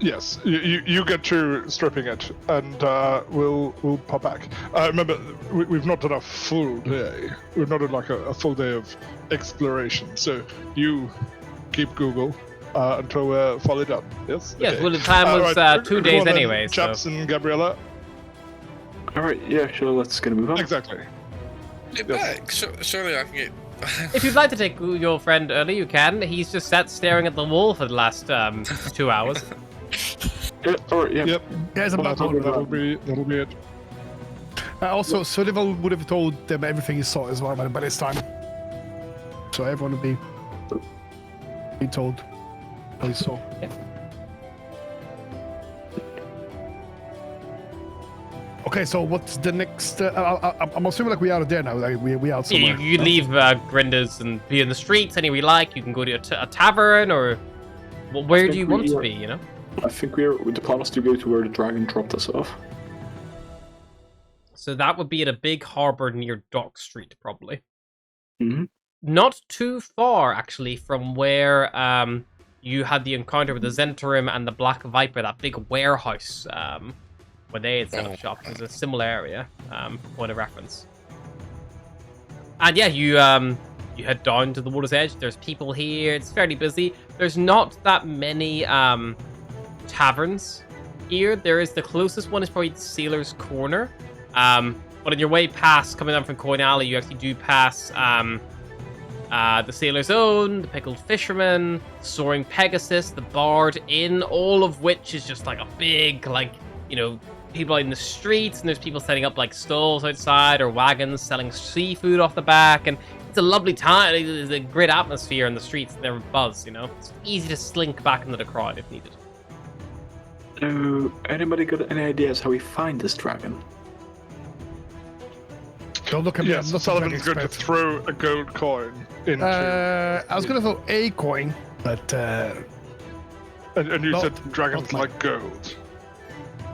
Yes, you get to stripping it, and we'll pop back. Remember, we've not done a full day. We've not done like a full day of exploration. So you keep Google until we're fully done. Yes. Yes, Okay. well, the time was right. 2 Go days on then, anyway, so... chaps and Gabriella. All right. Yeah, sure. Let's get a move on. Exactly. Get Yes. back. Surely I can get. If you'd like to take your friend early, you can. He's just sat staring at the wall for the last 2 hours. Yeah, all right. Yeah. Yep. Yeah, it's about That'll be it. Also, Sullivan would have told them everything he saw as well by this time. So everyone would be told what he saw. Okay, so what's the next? I'm assuming like we out of there now. Like we out Yeah, somewhere. you can leave Grinda's and be in the streets anywhere you like. You can go to a tavern, or where do you want to be, you know? I think the plan was to go to where the dragon dropped us off. So that would be at a big harbor near Dock Street, probably. Mm-hmm. Not too far, actually, from where you had the encounter with the Zentarim and the Black Viper, that big warehouse where they had set up shop. It was a similar area, point of reference. And yeah, you head down to the water's edge. There's people here. It's fairly busy. There's not that many taverns here. The closest one is probably the Sailor's Corner. But on your way past, coming down from Coin Alley, you actually do pass the Sailor's Own, the Pickled Fisherman, Soaring Pegasus, the Bard Inn, all of which is just like a big, people out in the streets, and there's people setting up like stalls outside or wagons selling seafood off the back, and it's a lovely time. There's a great atmosphere in the streets. They're buzz, you know. It's easy to slink back into the crowd if needed. Anybody got any ideas how we find this dragon? Don't look at me. Yes, I'm not Sullivan's very going to expert. throw a gold coin into. I was going to throw a coin, but and you not- said dragons not like gold.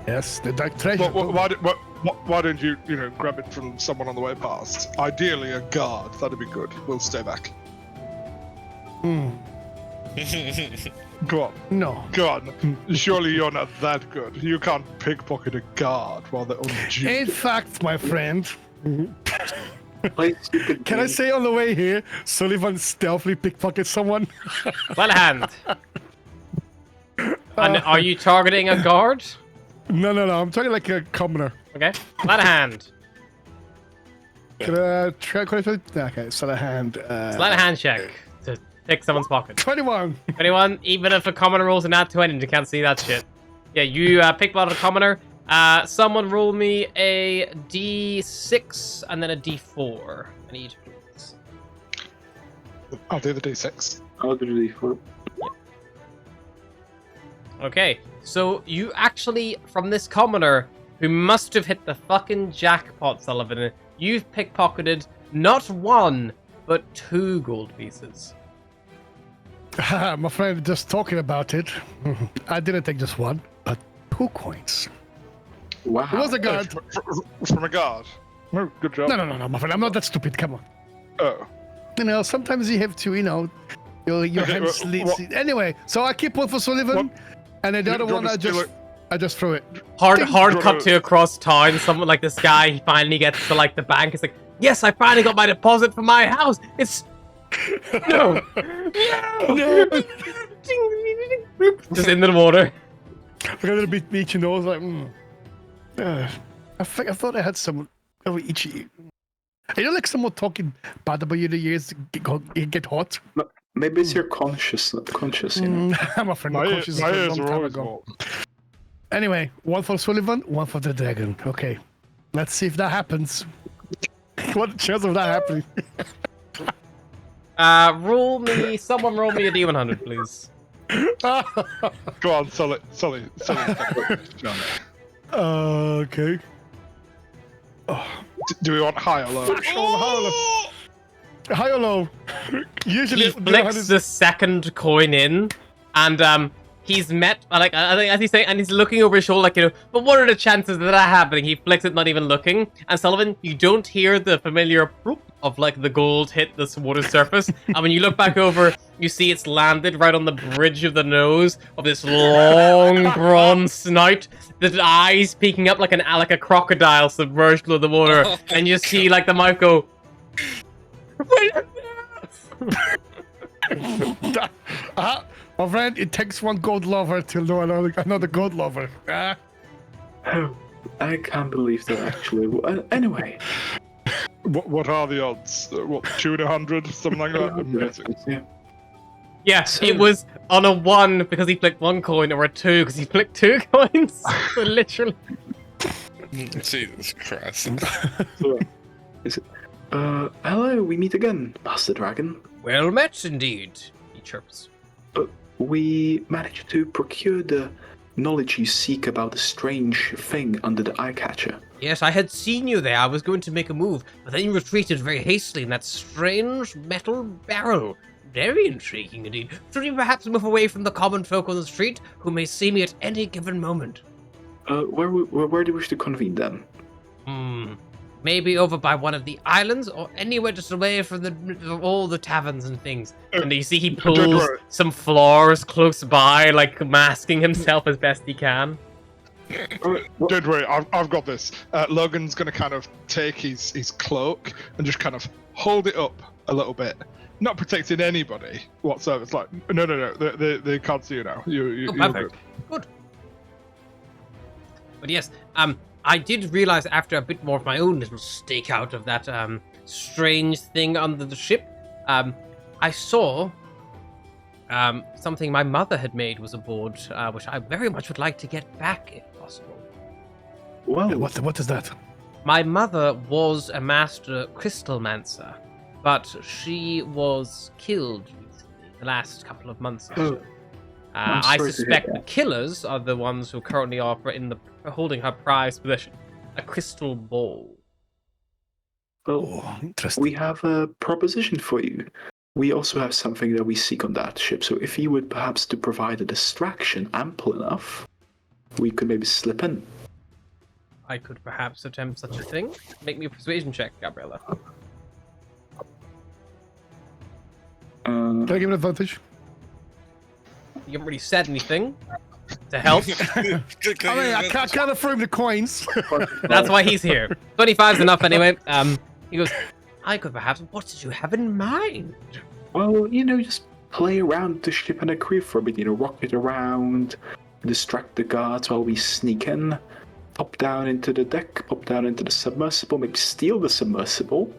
yes, the dark treasure. Why don't you grab it from someone on the way past? Ideally, a guard. That'd be good. We'll stay back. Go on. No. Go on. Surely you're not that good. You can't pickpocket a guard while they're on duty. In fact, my friend, Play stupid can I game. say on the way here, Sullivan stealthily pickpocket someone? Well hand. And are you targeting a guard? No. I'm talking like a commoner. Okay. Sleight of hand. Can I try? Okay, sleight of hand. Sleight of hand check to pick someone's pocket. 21. Anyone, even if a commoner rolls an nat 20, you can't see that shit. Yeah, you pickpocketed a commoner. Someone roll me a d6 and then a d4. I need please. I'll do the d6. I'll do the D4. Okay, so you actually, from this commoner, who must have hit the fucking jackpot, Sullivan, you've pickpocketed not one, but 2 gold pieces. My friend, just talking about it. I didn't take just one, but 2 coins. Wow. It was a guard. From a guard. Oh, good job. No, my friend. I'm not that stupid. Come on. Oh. Sometimes you have to, your Okay, hands what- Anyway, so I keep one for Sullivan, and then the other Do you one want to steal I just throw it. Hard Ding. cut to across town. Someone like this guy, he finally gets to like the bank. It's like, yes, I finally got my deposit for my house. It's no. No. Just into the water. Like a little bit beach, I was like, I thought I had someone over each. Like someone talking bad about you the years get hot. Maybe it's your conscious, you know. I'm a friend. My conscious ears a are long time always ago. warm. Anyway, one for Sullivan, one for the dragon. Okay, let's see if that happens. What the chance of that happening? Someone roll me a D100, please. Go on, Sully. Okay. Do we want high or low? High or low? Usually, He flicks the second coin in, and he's met I think as he's saying, and he's looking over his shoulder like, but what are the chances of that happening? He flicks it, not even looking. And Sullivan, you don't hear the familiar bloop of like the gold hit the water surface, and when you look back over, you see it's landed right on the bridge of the nose of this long bronze snout, the eyes peeking up like a crocodile submerged below the water, and you see like the mouth go. My friend, it takes one gold lover to know another gold lover. Oh, I can't believe that actually. Anyway. What are the odds? 2 in 100? Something like that? Amazing. Yeah. Yes, it was on a 1 because he flicked 1 coin, or a 2 because he flicked 2 coins. So literally. Jesus Christ. So, is it, hello, we meet again, Master Dragon. Well met indeed, he chirps. We managed to procure the knowledge you seek about the strange thing under the eye catcher. Yes, I had seen you there. I was going to make a move, but then you retreated very hastily in that strange metal barrel. Very intriguing indeed. Should we perhaps move away from the common folk on the street, who may see me at any given moment? Where do you wish to convene then? Maybe over by one of the islands, or anywhere just away from all the taverns and things. And you see he pulls worry. some floors close by, like masking himself as best he can. Don't worry, I've got this. Logan's gonna kind of take his cloak and just kind of hold it up a little bit. Not protecting anybody whatsoever. It's like, no, they can't see you now. You're Perfect. Good. But yes, I did realize after a bit more of my own little stakeout of that strange thing under the ship, I saw something my mother had made was aboard, which I very much would like to get back if possible. Well, What is that? My mother was a master crystalmancer, but she was killed recently, the last couple of months or so. I'm I sorry to hear suspect the that. killers are the ones who currently are holding her prized possession, a crystal ball. Well, Oh, interesting. we have a proposition for you. We also have something that we seek on that ship. So if you would perhaps to provide a distraction ample enough, we could maybe slip in. I could perhaps attempt such a thing. Make me a persuasion check, Gabriella. Can I give an advantage? You haven't really said anything to help. I can't affirm the coins. That's why he's here. 25's enough anyway. He goes, I could perhaps. What did you have in mind? Well, just play around the ship and the crew for a bit. Rock it around, distract the guards while we sneak in, pop down into the deck, pop down into the submersible, maybe steal the submersible.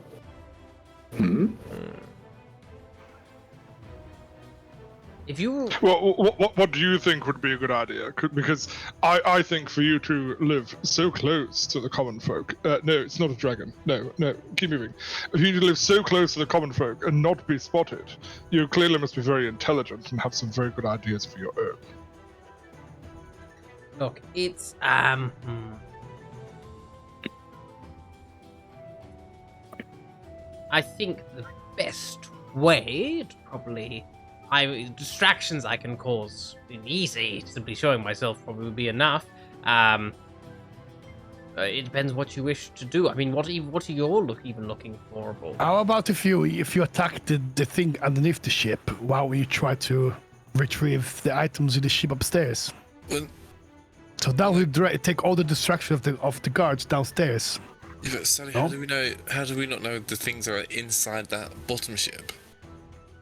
If you Well, what do you think would be a good idea? Because I think for you to live so close to the common folk. No, it's not a dragon. No, keep moving. For you to live so close to the common folk and not be spotted, you clearly must be very intelligent and have some very good ideas for your own. look, it's I think the best way to probably distractions I can cause easy. Simply showing myself probably would be enough. It depends what you wish to do. I mean, what are you even looking for, Bull? How about if you attack the thing underneath the ship while you try to retrieve the items in the ship upstairs? Well, So that will take all the distraction of the guards downstairs. yeah, but Sally, No? how do we not know the things are inside that bottom ship?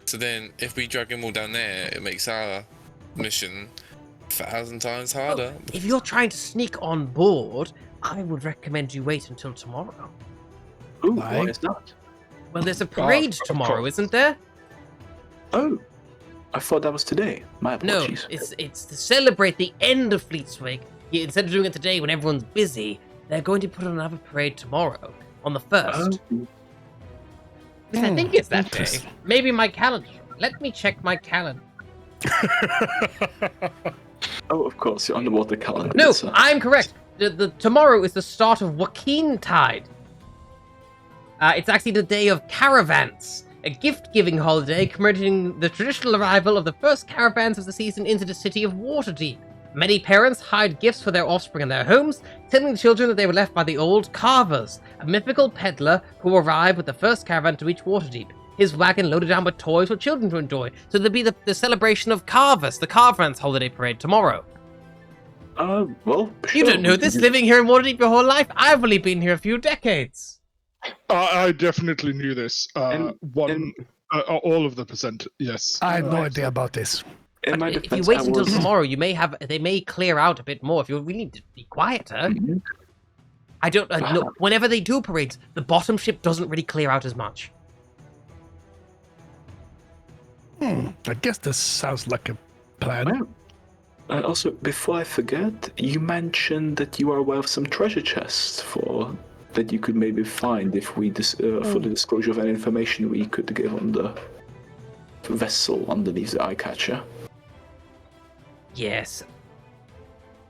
So then, if we drag them all down there, it makes our mission 1,000 times harder. If you're trying to sneak on board, I would recommend you wait until tomorrow. Ooh, Why? why is that? Well, there's a parade of tomorrow, course. isn't there? Oh, I thought that was today. My No, apologies. it's to celebrate the end of Fleetswake. Instead of doing it today when everyone's busy, they're going to put on another parade tomorrow, on the 1st. Oh, I think it's that day. Interesting. Maybe my calendar. Let me check my calendar. of course, you're underwater calendar. No, sir. I'm correct. The tomorrow is the start of Joaquin Tide. It's actually the day of caravans, a gift-giving holiday commemorating the traditional arrival of the first caravans of the season into the city of Waterdeep. Many parents hide gifts for their offspring in their homes, telling the children that they were left by the old Carvers, a mythical peddler who arrived with the first caravan to reach Waterdeep. His wagon loaded down with toys for children to enjoy. So there'll be the celebration of Carvers, the Carvans holiday parade tomorrow. Well, You sure, don't know we this, can- living here in Waterdeep your whole life? I've only been here a few decades. I definitely knew this. And- All of the percent, yes. I have no idea about this. In my If you defense, wait I until was- tomorrow, they may clear out a bit more if you really need to be quieter. Mhm. I don't know. Whenever they do parades, the bottom ship doesn't really clear out as much. I guess this sounds like a plan. Well, also, before I forget, you mentioned that you are aware of some treasure chests that you could maybe find if we for the disclosure of any information we could give on the vessel underneath the eye catcher. Yes.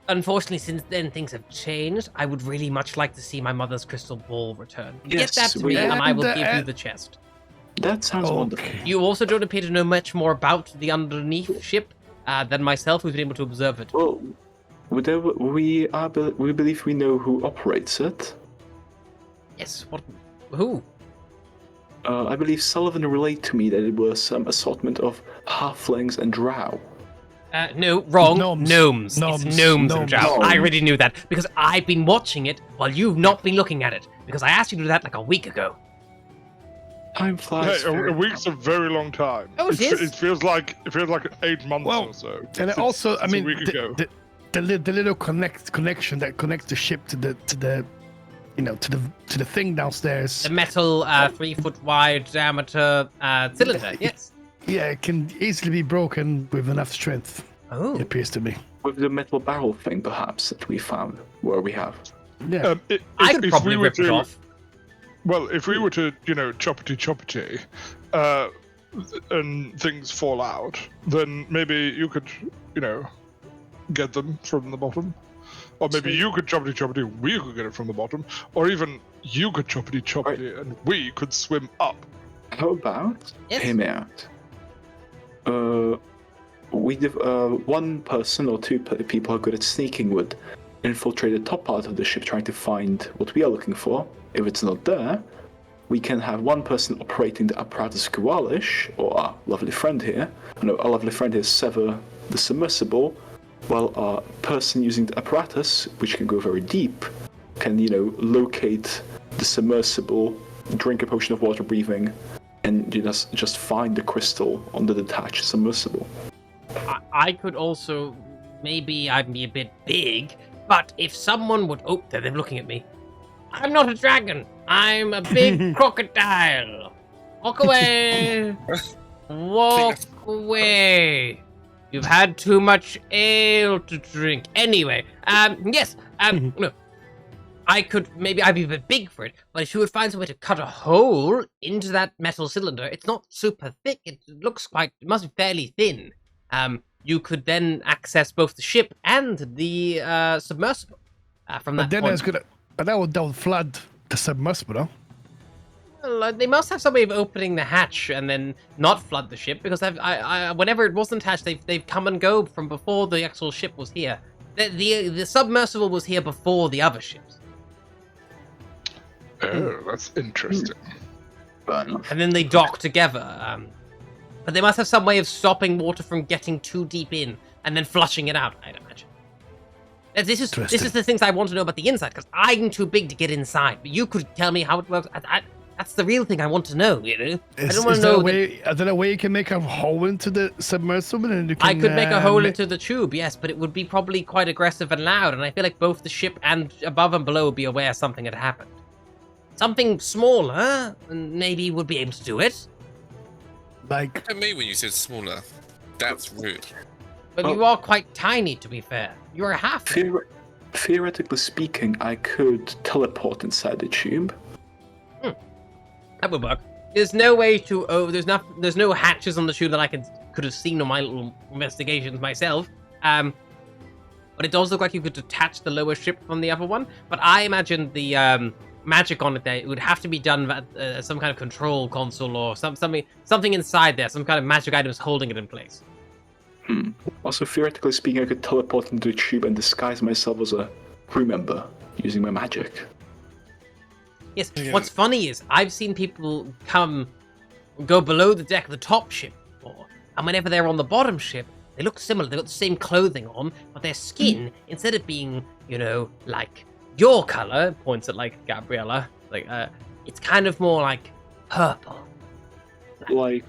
Unfortunately, since then things have changed. I would really much like to see my mother's crystal ball return. Yes, Get that to we- me, and I will And, give you the chest. That sounds wonderful. Okay. You also don't appear to know much more about the underneath ship than myself, who's been able to observe it. Well, we believe we know who operates it. Yes. What? Who? I believe Sullivan relayed to me that it was some assortment of halflings and drow. No, wrong. Gnomes. Gnomes. Gnomes. It's gnomes and Gnomes. drow. I Gnomes. already knew that because I've been watching it while you've not been looking at it. Because I asked you to do that like a week ago. Time flies. Hey, very a week's a very long time. Oh, it is? It feels like 8 months Well, or so. And It's- also, I it's mean, a week ago. the little connection that connects the ship to the thing downstairs. The metal 3 foot wide diameter cylinder. Yes. Yeah, it can easily be broken with enough strength. Oh. It appears to me. With the metal barrel thing, perhaps, that we found, where we have. Yeah. I could if probably we were rip it to- off. Well, if we were to, choppity, and things fall out, then maybe you could, get them from the bottom. Or maybe you could choppity, we could get it from the bottom. Or even you could choppity, and we could swim up. How about Yes. hear me out? One person or two people who are good at sneaking would infiltrate the top part of the ship, trying to find what we are looking for. If it's not there, we can have one person operating the apparatus Kualish, or our lovely friend here. No, our lovely friend here sever the submersible, while our person using the apparatus, which can go very deep, can locate the submersible, drink a potion of water breathing, and just find the crystal on the detached submersible. I could also, maybe I'd be a bit big, but if someone would, they're looking at me. I'm not a dragon. I'm a big crocodile. Walk away. Walk away. You've had too much ale to drink. Anyway, yes, no. I'd be a bit big for it, but if you would find some way to cut a hole into that metal cylinder, it's not super thick. It must be fairly thin. You could then access both the ship and the submersible from that point. But that would flood the submersible, no? Well, they must have some way of opening the hatch and then not flood the ship, because whenever it wasn't hatched, they've come and go from before the actual ship was here. The submersible was here before the other ships. Oh, that's interesting. And then they dock together. But they must have some way of stopping water from getting too deep in and then flushing it out, I'd imagine. This is the things I want to know about the inside, because I'm too big to get inside. But you could tell me how it works. That's the real thing I want to know, I don't want to know. Is there a way you can make a hole into the submersible? And you can, I could make a hole into the tube, yes, but it would be probably quite aggressive and loud, and I feel like both the ship and above and below would be aware something had happened. Something smaller, and maybe would be able to do it. Look at me when you said smaller. That's rude. But you are quite tiny, to be fair. You're a half. Theoretically speaking, I could teleport inside the tube. That would work. There's no way to. There's no hatches on the tube that I could have seen on my little investigations myself. But it does look like you could detach the lower ship from the other one. But I imagine the magic on it there, it would have to be done at some kind of control console or something inside there, some kind of magic items holding it in place. Also, theoretically speaking, I could teleport into the tube and disguise myself as a crew member using my magic. Yes, what's funny is I've seen people go below the deck of the top ship before, and whenever they're on the bottom ship, they look similar. They've got the same clothing on, but their skin, instead of being, like your color, points at like Gabriella, it's kind of more like purple. Like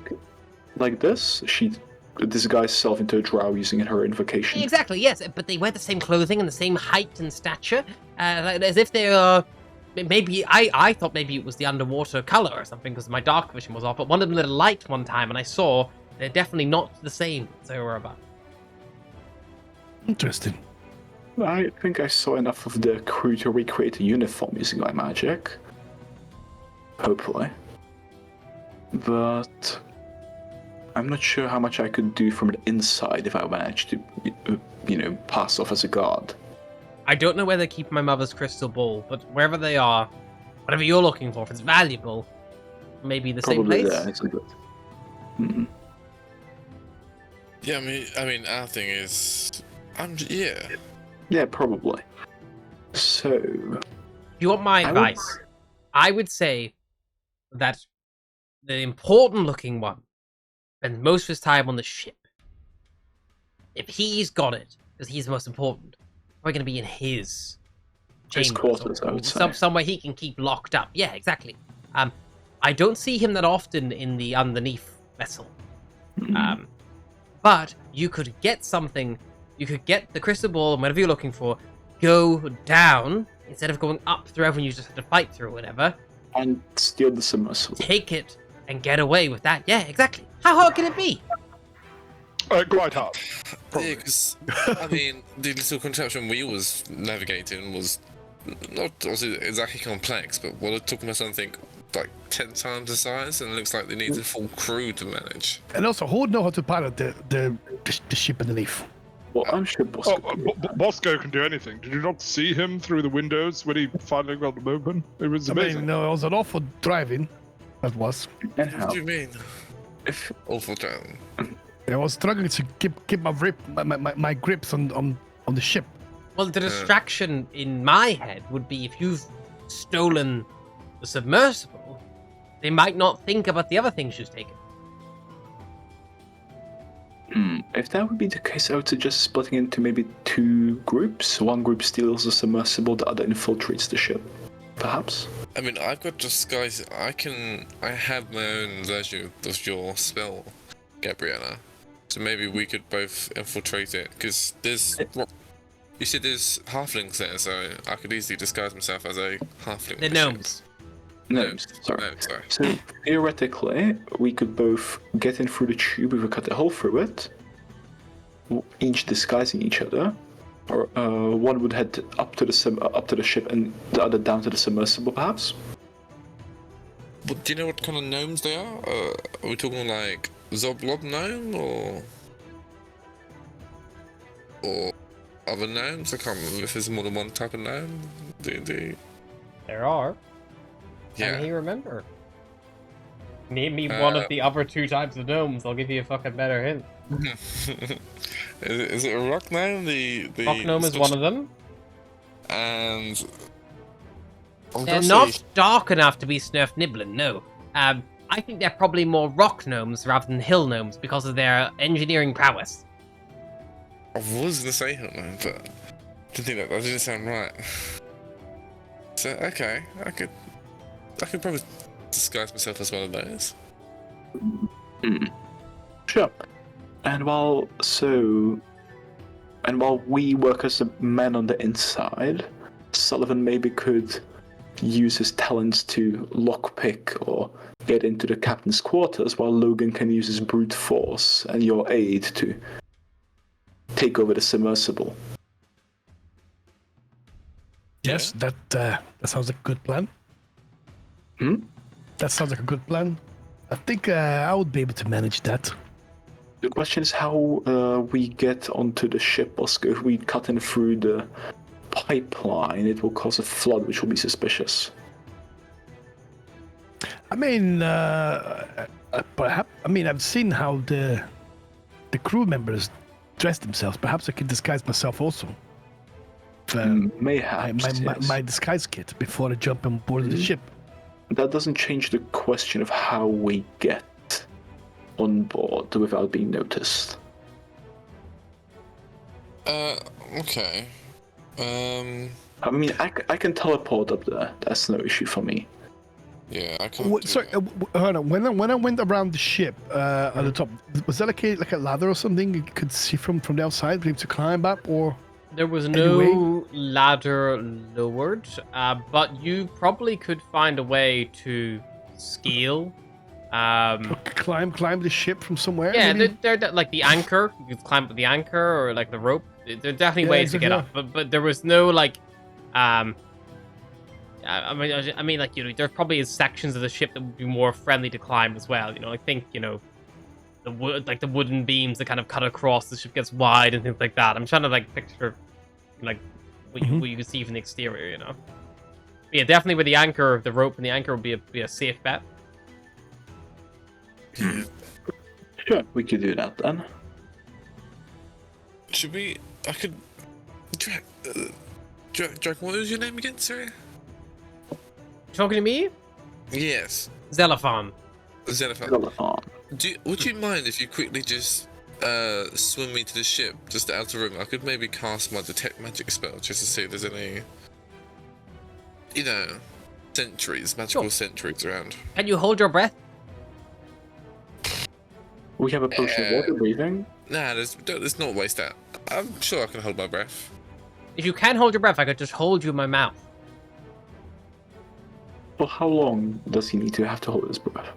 this? She disguised herself into a drow using her invocation. Exactly, yes, but they wear the same clothing and the same height and stature, as if they are. Maybe I thought maybe it was the underwater color or something because my dark vision was off. But one of them lit a light one time, and I saw they're definitely not the same as they were about. Interesting. I think I saw enough of the crew to recreate a uniform using my magic. Hopefully. But I'm not sure how much I could do from the inside if I managed to, pass off as a guard. I don't know where they keep my mother's crystal ball, but wherever they are, whatever you're looking for, if it's valuable, maybe the same place. There, isn't it? Mm-hmm. Yeah, I mean, our thing is, Yeah, probably. So, If you want my advice, I would say that the important-looking one spends most of his time on the ship. If he's got it, because he's the most important, probably going to be in his quarters, I would say. Somewhere he can keep locked up. Yeah, exactly. I don't see him that often in the underneath vessel. Mm-hmm. But you could get something. You could get the crystal ball and whatever you're looking for, go down instead of going up through everyone you just had to fight through, whatever. And steal the submersible. Take it and get away with that. Yeah, exactly. How hard can it be? Quite hard. Yeah, because I mean, the little contraption we was navigating was not obviously exactly complex, but we're talking about something like 10 times the size, and it looks like they need a full crew to manage. And also, who would know how to pilot the ship underneath? Well, I'm sure Bosco. Bosco can do anything. Did you not see him through the windows when he finally got them open? It was amazing. I mean, no, it was an awful driving. That was. Anyhow, What do you mean? if Awful driving. I was struggling to keep my grips on the ship. Well, the distraction in my head would be if you've stolen the submersible, they might not think about the other things you've taken. if that would be the case, I would suggest splitting into maybe 2 groups. One group steals the submersible, the other infiltrates the ship. Perhaps. I mean, I've got disguise. I have my own version of your spell, Gabriella. So maybe we could both infiltrate it, because there's. You said there's halflings there, so I could easily disguise myself as a halfling. The gnomes. Gnomes, sorry. No, sorry. So theoretically, we could both get in through the tube if we cut a hole through it, each disguising each other, or one would head up to the ship and the other down to the submersible, perhaps. But do you know what kind of gnomes they are? Are we talking like Zoblob gnome or other gnomes? I can't remember if there's more than one type of gnome. D&D. There are. Yeah. Can he remember? Name me one of the other 2 types of gnomes. I'll give you a fucking better hint. Is it a rock gnome? The Rock gnome is one of them. And I'm They're gonna not say- dark enough to be Snurf Niblin, no. I think they're probably more rock gnomes rather than hill gnomes because of their engineering prowess. I was gonna say hill gnome, but I didn't think that didn't sound right. So okay, I could probably disguise myself as one of those. Sure. And while we work as the men on the inside, Sullivan maybe could use his talents to lockpick or get into the captain's quarters, while Logan can use his brute force and your aid to take over the submersible. Yes, that sounds like a good plan. That sounds like a good plan. I think I would be able to manage that. The question is how we get onto the ship, Bosco. If we cut in through the pipeline, it will cause a flood, which will be suspicious. I mean, perhaps. I mean, I've seen how the crew members dress themselves. Perhaps I can disguise myself also. Mayhaps. My disguise kit before I jump on board the ship. That doesn't change the question of how we get on board without being noticed. Okay. I mean, I can teleport up there. That's no issue for me. Yeah, I can't. Do Sorry, that. hold on. When I went around the ship on the top, was that like a ladder or something you could see from the outside, be able to climb up, or? There was Anyway. no ladder lowered, but you probably could find a way to scale. Climb the ship from somewhere? Yeah, maybe? they're like the anchor. You could climb up the anchor or like the rope. There are definitely Yeah, ways to get exactly. up, but there was no like, I mean, like, you know, there probably is sections of the ship that would be more friendly to climb as well. You know, I think, you know, the wooden beams that kind of cut across the ship gets wide and things like that. I'm trying to like picture like what you can see from the exterior. You know, but yeah, definitely with the anchor, the rope and the anchor would be a safe bet. Sure, we could do that then. Should we? I could. Drake, what was your name again, sorry? Talking to me, Yes, Xenophon. Xenophon. Telephone. Would you mind if you quickly just swim me to the ship, just out of the room? I could maybe cast my detect magic spell just to see if there's any, you know, magical Sure. sentries around. Can you hold your breath? We have a potion of water breathing. Nah, there's not waste that. I'm sure I can hold my breath. If you can hold your breath, I could just hold you in my mouth. Well, how long does he need to have to hold his breath?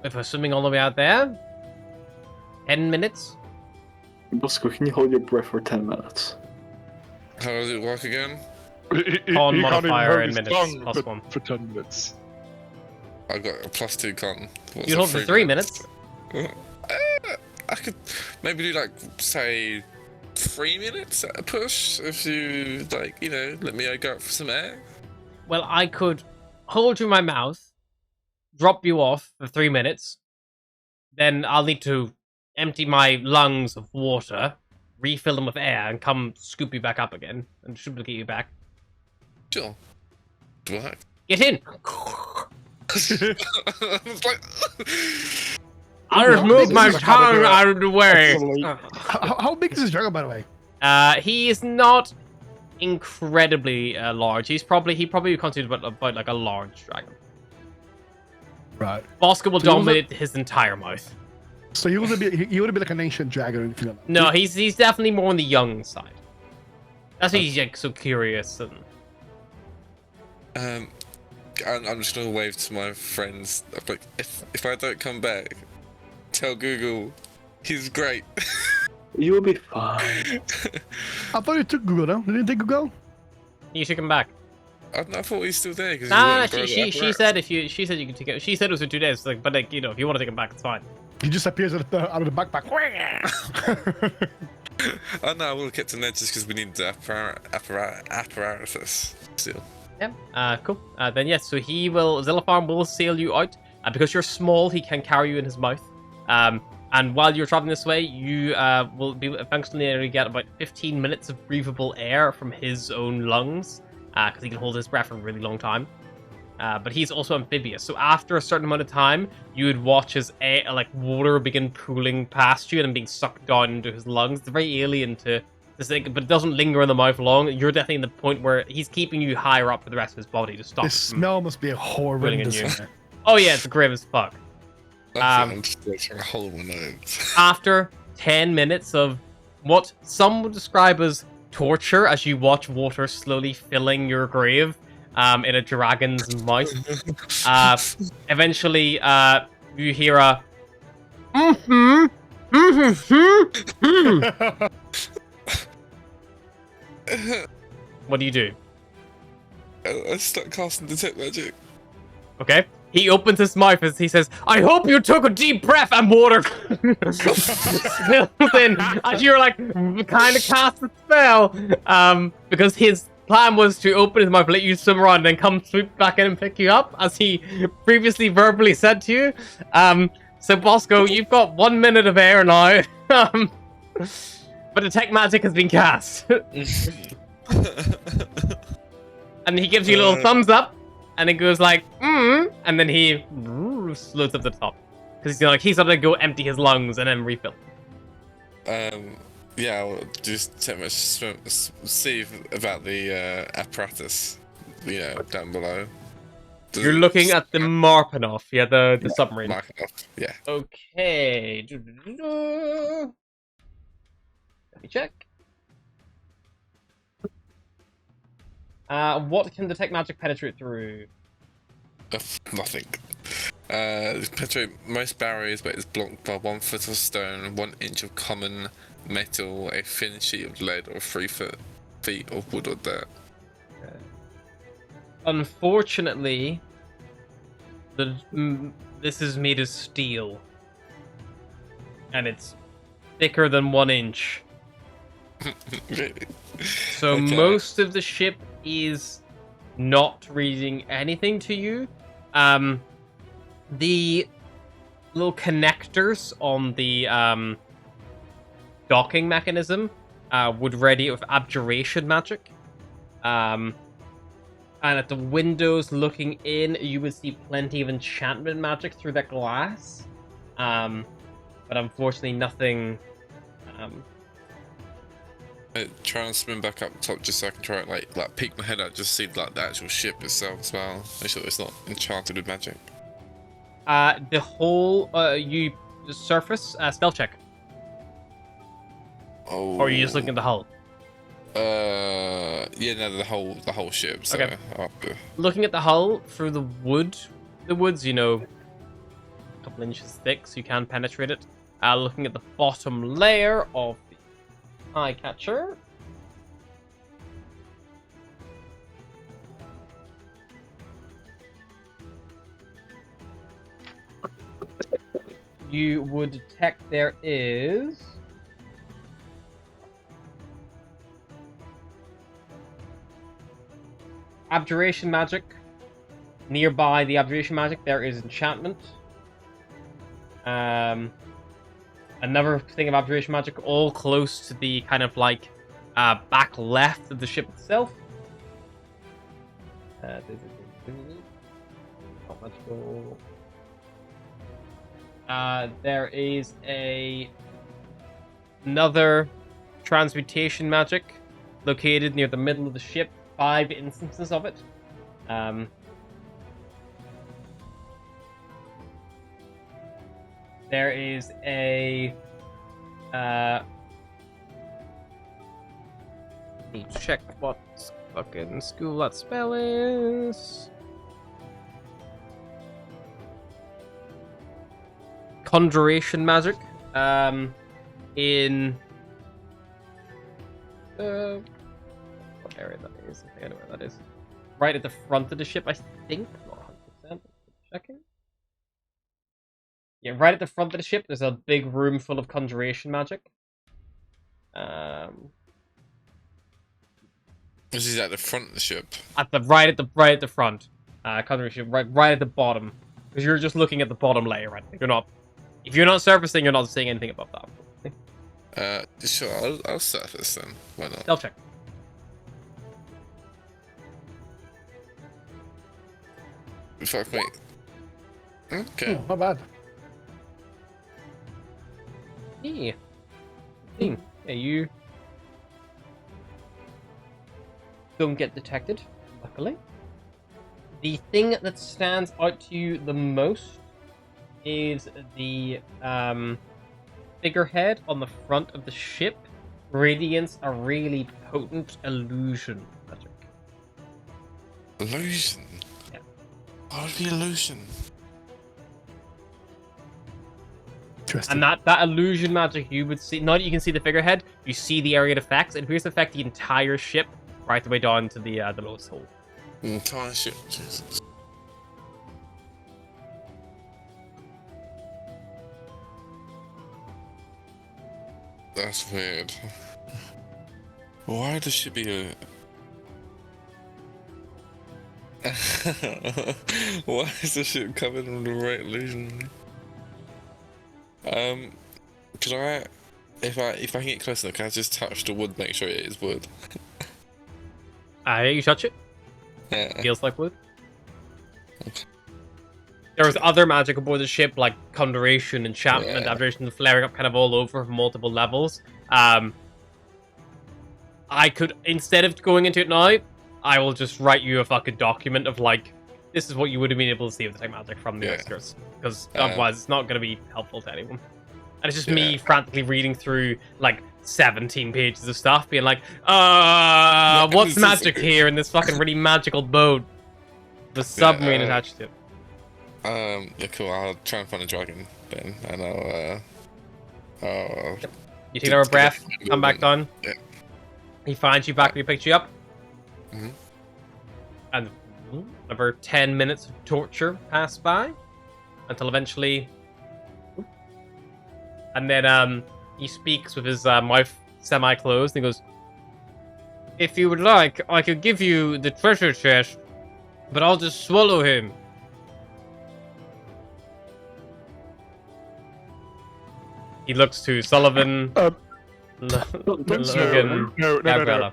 If we're swimming all the way out there, 10 minutes. Bosco, can you hold your breath for 10 minutes? How does it work again? Con he can't even modifier hold in his minutes, tongue plus 1. for 10 minutes. I got a +2 con. What's You it, hold for 3 minutes. I could maybe do like, say, 3 minutes at a push if you like, let me go out for some air. Well, I could hold you in my mouth, drop you off for 3 minutes, then I'll need to empty my lungs of water, refill them with air, and come scoop you back up again, and duplicate you back. Sure. What? Get in! It's like, I just moved my tongue out of the way! How big is this dragon, by the way? He is not incredibly large. He probably constitutes about like a large dragon. Right. Bosco will So he was dominate his entire mouth. So he would be like an ancient dragon or anything like that. No, he's definitely more on the young side. That's why he's like so curious and. I'm just gonna wave to my friends. I'm like, if I don't come back, tell Google he's great. You'll be fine. I thought you took Google, no? You didn't take Google? You should come back. I thought he's still there because Nah, she said she said you could take it. She said it was for 2 days. Like, but like if you want to take him back, it's fine. He just appears out of the backpack. Oh no, I would have kept him there just because we need the apparatus still. Yeah. Cool. Then yes. So Zillifarm will sail you out. Because you're small, he can carry you in his mouth. And while you're traveling this way, you will be eventually able to get about 15 minutes of breathable air from his own lungs. Because he can hold his breath for a really long time. But he's also amphibious, so after a certain amount of time, you would watch his water begin pooling past you and then being sucked down into his lungs. It's very alien to this thing, but it doesn't linger in the mouth long. You're definitely in the point where he's keeping you higher up for the rest of his body to stop. The smell must be horrendous. Oh yeah, it's grim as fuck. I'm just trying to hold my nose. After 10 minutes of what some would describe as torture as you watch water slowly filling your grave, in a dragon's mouth. Eventually, you hear a What do you do? I start casting detect magic. Okay. He opens his mouth as he says, "I hope you took a deep breath," and water spills in as you're like kind of cast the spell. Because his plan was to open his mouth, let you swim around, and then come swoop back in and pick you up, as he previously verbally said to you. So Bosco, you've got 1 minute of air now. But detect magic has been cast. And he gives you a little thumbs up, and it goes like, and then he floats up the top. Because he's going to go empty his lungs and then refill. Yeah, I'll just take my see about the apparatus, down below. You're looking at the Marpanoff, the submarine. Marpanoff, yeah. Okay. Let me check. What can detect magic penetrate through? Nothing. Penetrate most barriers, but it's blocked by 1 foot of stone, 1 inch of common metal, a thin sheet of lead, or 3 feet of wood or dirt. Okay. Unfortunately, this is made of steel, and it's thicker than 1 inch. Really? So Okay. most of the ship is not reading anything to you. The little connectors on the docking mechanism would ready it with abjuration magic. And at the windows looking in, you would see plenty of enchantment magic through that glass. But unfortunately, nothing. Try and spin back up top just so I can try it, like peek my head out, just see the actual ship itself as well. Make sure it's not enchanted with magic. The whole the surface stealth check, Oh. or are you just looking at the hull? Yeah, no, the whole ship. So, Okay. Looking at the hull through the woods, a couple inches thick, so you can penetrate it. Looking at the bottom layer of the eye catcher, you would detect there is abjuration magic. Nearby the abjuration magic, there is enchantment. Another thing of abjuration magic, all close to the kind of like back left of the ship itself. Not magical. There is another transmutation magic located near the middle of the ship. 5 instances of it. There is a need to check what fucking school that spell is. Conjuration magic. In what area that is? I don't know where that is. Right at the front of the ship, I think. Not 100%. Checking. Yeah, right at the front of the ship, there's a big room full of conjuration magic. This is at the front of the ship. Right at the front. Conjuration right at the bottom. Because you're just looking at the bottom layer, right? If you're not surfacing, you're not seeing anything above that. Sure, I'll surface then. Why not? I'll check. Fuck me. Okay. Not bad. Yeah. Yeah, you don't get detected, luckily. The thing that stands out to you the most is the figurehead on the front of the ship radiates a really potent illusion magic. Illusion? Yeah. What would be illusion? And that illusion magic you would see, now that you can see the figurehead, you see the area it affects. It appears to affect the entire ship, right the way down to the lowest hole. The entire ship, Jesus. That's weird. Why does she be a... Why is the ship covered in the right illusion? Could I, if I can get close enough, can I just touch the wood, make sure it is wood? You touch it. Yeah. Feels like wood. Okay. There was other magic aboard the ship, like conjuration, enchantment, Yeah. abjuration, flaring up kind of all over from multiple levels. I could, instead of going into it now, I will just write you a fucking document of like, this is what you would have been able to see with the type magic from the outskirts, because otherwise it's not going to be helpful to anyone. And it's just me frantically reading through like 17 pages of stuff, being like, what's magic here in this fucking really magical boat? The submarine attached to it. Yeah, cool. I'll try and find a dragon then, and I'll. You take another breath, come back down. Yeah. He finds you back and he picks you up. Mm-hmm. And another 10 minutes of torture pass by until eventually. And then he speaks with his mouth semi-closed and he goes, "If you would like, I could give you the treasure chest, but I'll just swallow him." He looks to Sullivan, Logan, Gabriella.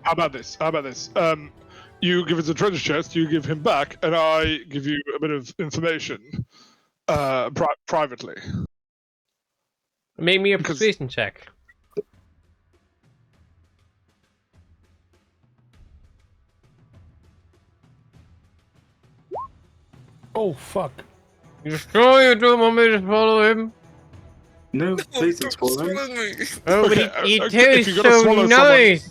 How about this? You give us a treasure chest, you give him back, and I give you a bit of information privately. Make me a persuasion check. Oh, fuck. You sure you don't want me to follow him? No, please don't swallow him. Oh, but Okay, he okay, if tastes you're gonna so swallow nice!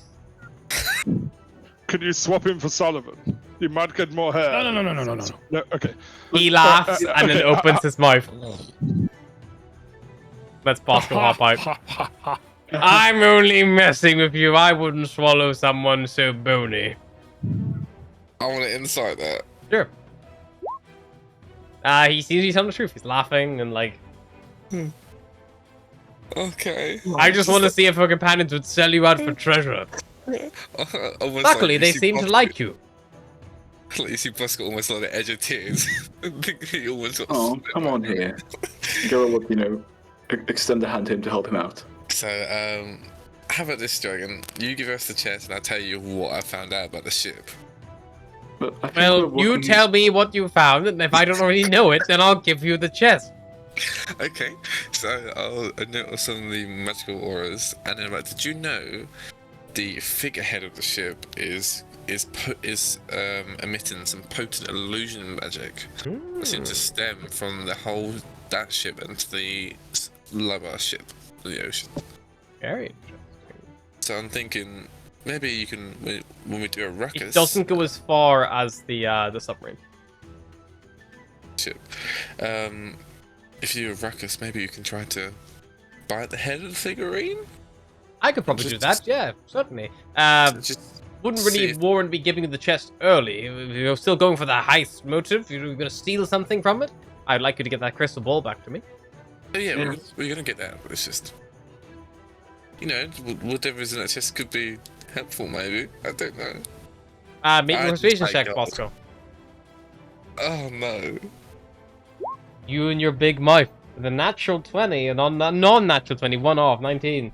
Can you swap him for Sullivan? You might get more hair. No. No, okay. He laughs and then opens his mouth. Let's Bosco hop out. I'm only messing with you. I wouldn't swallow someone so bony. I want to insight that. Sure. He seems to be telling the truth. He's laughing and like. Okay. I just want to see if her companions would sell you out for treasure. Almost Luckily, like they you see seem to Bosco- like you. Like you see Bosco almost on the edge of tears. He almost got Oh, slipped come back. on here. Go would, extend a hand to him to help him out. So, how about this, Dragon? You give us the chance, and I'll tell you what I found out about the ship. But I think Well, we're you working- tell me what you found, and if I don't already know it, then I'll give you the chest. Okay, so I'll note some of the magical auras, and then did you know the figurehead of the ship is emitting some potent illusion magic that seems to stem from that ship and to the lower ship of the ocean. Very interesting. So I'm thinking maybe you can when we do a ruckus It doesn't go as far as the submarine. ship. If you do a ruckus, maybe you can try to bite the head of the figurine. I could probably do Just- that, yeah, certainly. Just Wouldn't see really if- warrant me giving you the chest early. If you're still going for the heist motive, you're going to steal something from it, I'd like you to get that crystal ball back to me. Oh, yeah, Yeah. we're gonna get that. It's just, whatever's in that chest could be helpful. Maybe I don't know. Make I a persuasion just check, like Bosco. Oh no! You and your big mouth. With a natural 20 and on a non-natural 20, 1 off, 19.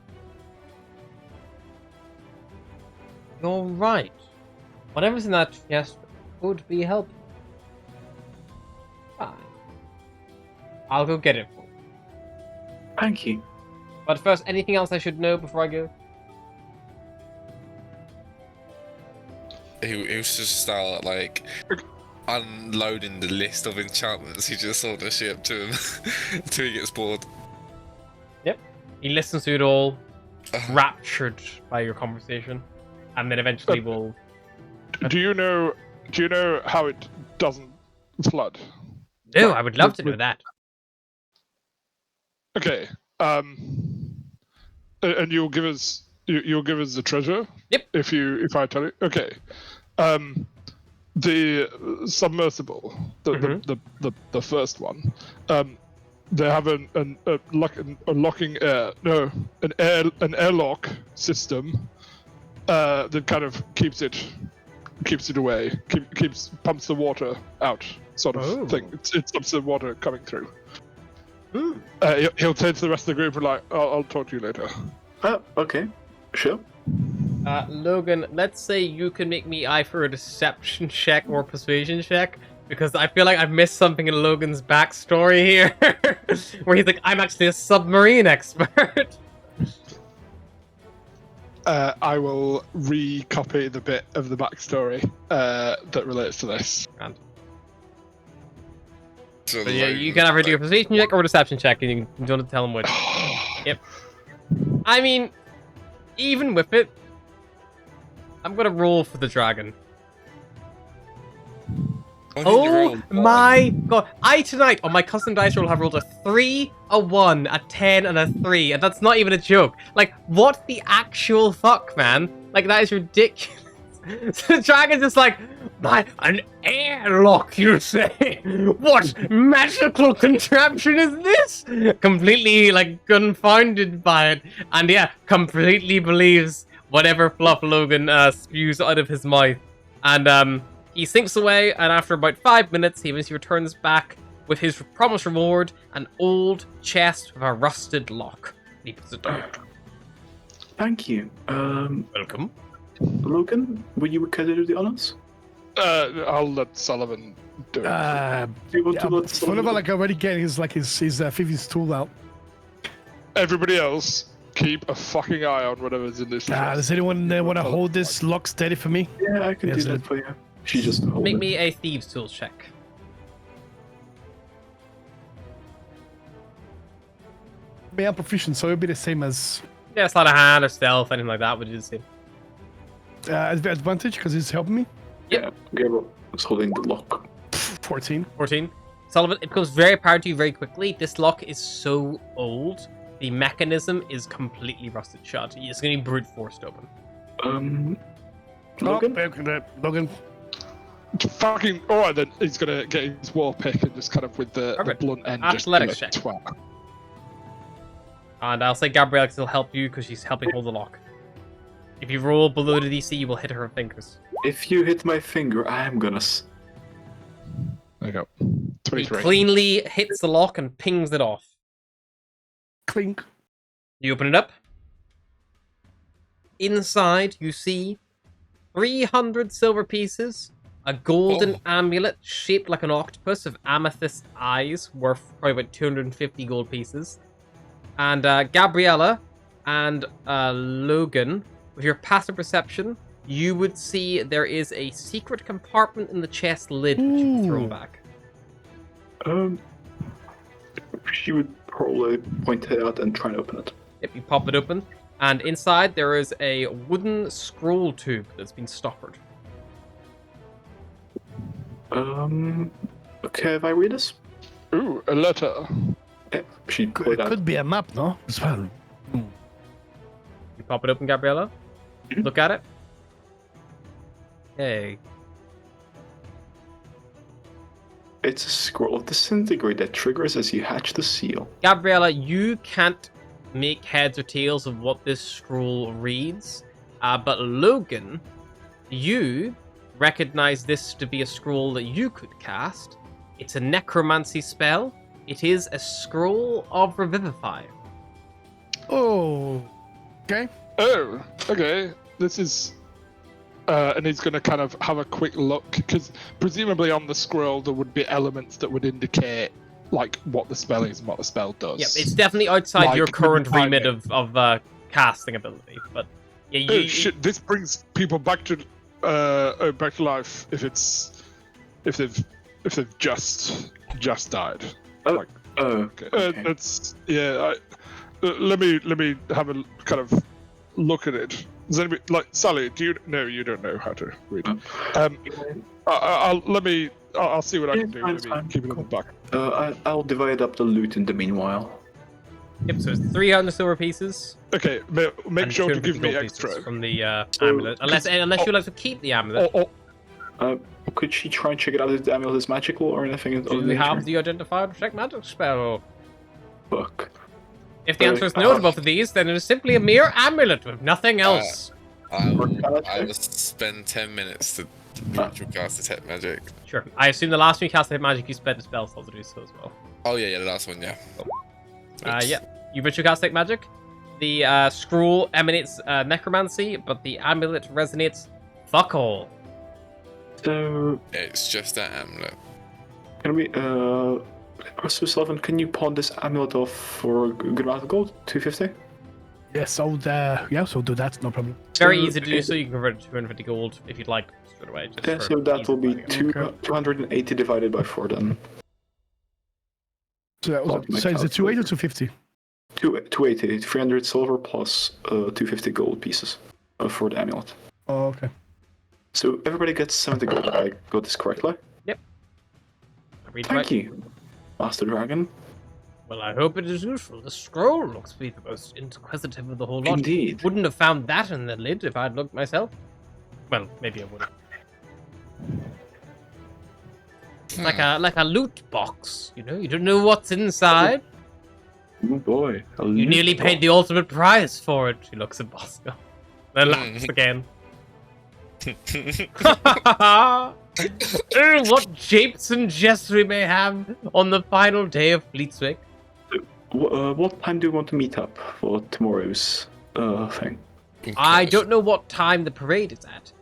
You're right. Whatever's in that chest could be helpful. Fine. I'll go get it for you. Thank you. But first, anything else I should know before I go? He was just start like unloading the list of enchantments he just saw the ship to him until he gets bored. Yep. He listens to it all, Uh, raptured by your conversation, and then eventually will. Do you know how it doesn't flood? No, I would love to know that. Okay. And you'll give us the treasure. Yep. If I tell you. Okay. The submersible, the first one. They have an airlock system that kind of keeps it away, pumps the water out, sort of Oh. thing. It stops the water coming through. Hmm. He'll turn to the rest of the group and like, I'll talk to you later. Oh, okay. Sure. Logan, let's say you can make me either a deception check or persuasion check, because I feel like I've missed something in Logan's backstory here, where he's like, I'm actually a submarine expert. I will recopy the bit of the backstory that relates to this. so So yeah, like- you can either do a persuasion check or a deception check, and you don't tell him which. Yep. I mean, even with it, I'm gonna roll for the dragon. Why didn't you Oh roll? my god. I tonight on my custom dice roll have rolled a 3, a 1, a 10, and a 3, and that's not even a joke. Like, what the actual fuck, man? Like, that is ridiculous. So the dragon's just like, an airlock, you say? What magical contraption is this? Completely, like, confounded by it. And yeah, completely believes whatever fluff Logan spews out of his mouth. And he sinks away, and after about 5 minutes, he eventually returns back with his promised reward, an old chest with a rusted lock. He puts it down. Thank you. Welcome. Logan, will you care to do the honors? I'll let Sullivan do it. Do you want to let Whenever like already getting his Fifi's tool out. Everybody else, keep a fucking eye on whatever's in this. chest. Does anyone want to hold this lock steady for me? Yeah, I can Yes, do that sir. for you. She just hold Make it. me a thieves' tools check. I mean, I'm proficient, so it'll be the same as Yeah, sleight of hand or stealth, anything like that would do the same. advantage because it's helping me. Yeah, Gabriel was holding the lock. 14. 14. Sullivan, it becomes very apparent to you very quickly. This lock is so old, the mechanism is completely rusted shut. It's going to be brute forced open. Logan? Logan. Fucking alright then. He's gonna get his war pick and just kind of with the Perfect. blunt end Athletics just check. twat. And I'll say Gabrielle can still help you because she's helping hold the lock. If you roll below the DC, you will hit her fingers. If you hit my finger, I am gonna. There you go. He 23. cleanly hits the lock and pings it off. Clink. You open it up. Inside, you see 300 silver pieces, a golden amulet shaped like an octopus of amethyst eyes, worth probably about 250 gold pieces. And Gabriella and Logan, with your passive perception, you would see there is a secret compartment in the chest lid which you can throw Ooh. back. She would probably point it out and try and open it. Yep, you pop it open, and inside there is a wooden scroll tube that's been stoppered. Okay, if I read this? Ooh, a letter. Yeah, she It pulled it out. could be a map, no? As well. You pop it open, Gabriella. Mhm. Look at it. Hey. It's a scroll of disintegrate that triggers as you hatch the seal. Gabriella, you can't make heads or tails of what this scroll reads, but Logan, you recognize this to be a scroll that you could cast. It's a necromancy spell. It is a scroll of revivify. Oh. Okay. Oh, okay. This is. And he's going to kind of have a quick look, because presumably on the scroll there would be elements that would indicate like what the spell is and what the spell does. Yep, it's definitely outside Like, your current revivify remit it. of casting ability, but yeah, Oh you, shit! This brings people back to life if they've just died. Oh, Like, okay. That's yeah. Let me have a kind of look at it. Does anybody like Sally? Do you know? You don't know how to read. I'll see what I Yeah, can do. fine, Maybe fine. keep it in the back. I'll divide up the loot in the meanwhile. Yep, so it's 300 silver pieces. Okay, make and sure to 250 give me gold pieces extra. from the amulet, unless you'd like to keep the amulet. Could she try and check it out if the amulet is magical or anything of Do the you have nature? the identified check magic spell? Fuck. If the answer is no to both of these, then it is simply a mere amulet with nothing else. I will Arcana check? spend 10 minutes to natural cast detect magic. Sure. I assume the last time you cast hit magic, you spent a spell slot to do so as well. Oh yeah, the last one, yeah. Yeah. You ritual cast detect magic. The scroll emanates necromancy, but the amulet resonates fuck all. So, It's just that amulet. can we, Professor Sullivan, can you pawn this amulet off for a good amount of gold? 250? Yes, I'll do that, no problem. Very So, easy to do so. You can convert it to 250 gold if you'd like straight away. Just Yeah, for so that ease will of be planning. 280 divided by 4 then. So, Oh, my so is it 280 or 250? 280, 300 silver plus 250 gold pieces for the amulet. Oh, okay. So everybody gets 70 gold. I got this correctly? Read Thank right. you, Master Dragon. Well, I hope it is useful. The scroll looks to be the most inquisitive of the whole lot. Indeed. Wouldn't have found that in the lid if I'd looked myself. Well, maybe I would have. It's like a loot box, you know? You don't know what's inside. Oh boy. You nearly paid the ultimate price for it. She looks at Bosco. Then laughs again. Oh, what japes and jests we may have on the final day of Fleetswake. What time do you want to meet up for tomorrow's thing? I don't know what time the parade is at.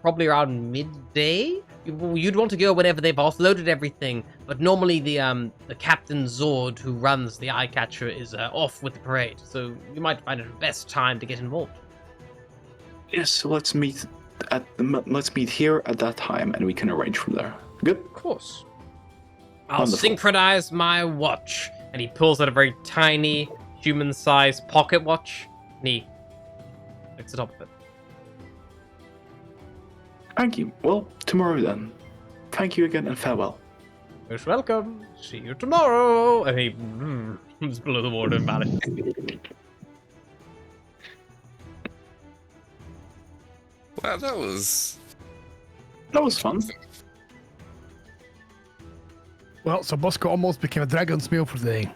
Probably around midday. You'd want to go whenever they've offloaded everything, but normally the Captain Zord who runs the Eye Catcher is off with the parade, so you might find it the best time to get involved. Yes, so let's meet here at that time, and we can arrange from there. Good. Of course. I'll Wonderful. synchronize my watch, and he pulls out a very tiny, human-sized pocket watch, and he picks it up with it. Thank you. Well, tomorrow then. Thank you again, and farewell. Most welcome. See you tomorrow. And he just below the water and vanishes. Wow, that was That was fun. Well, so Bosco almost became a dragon's meal for the day.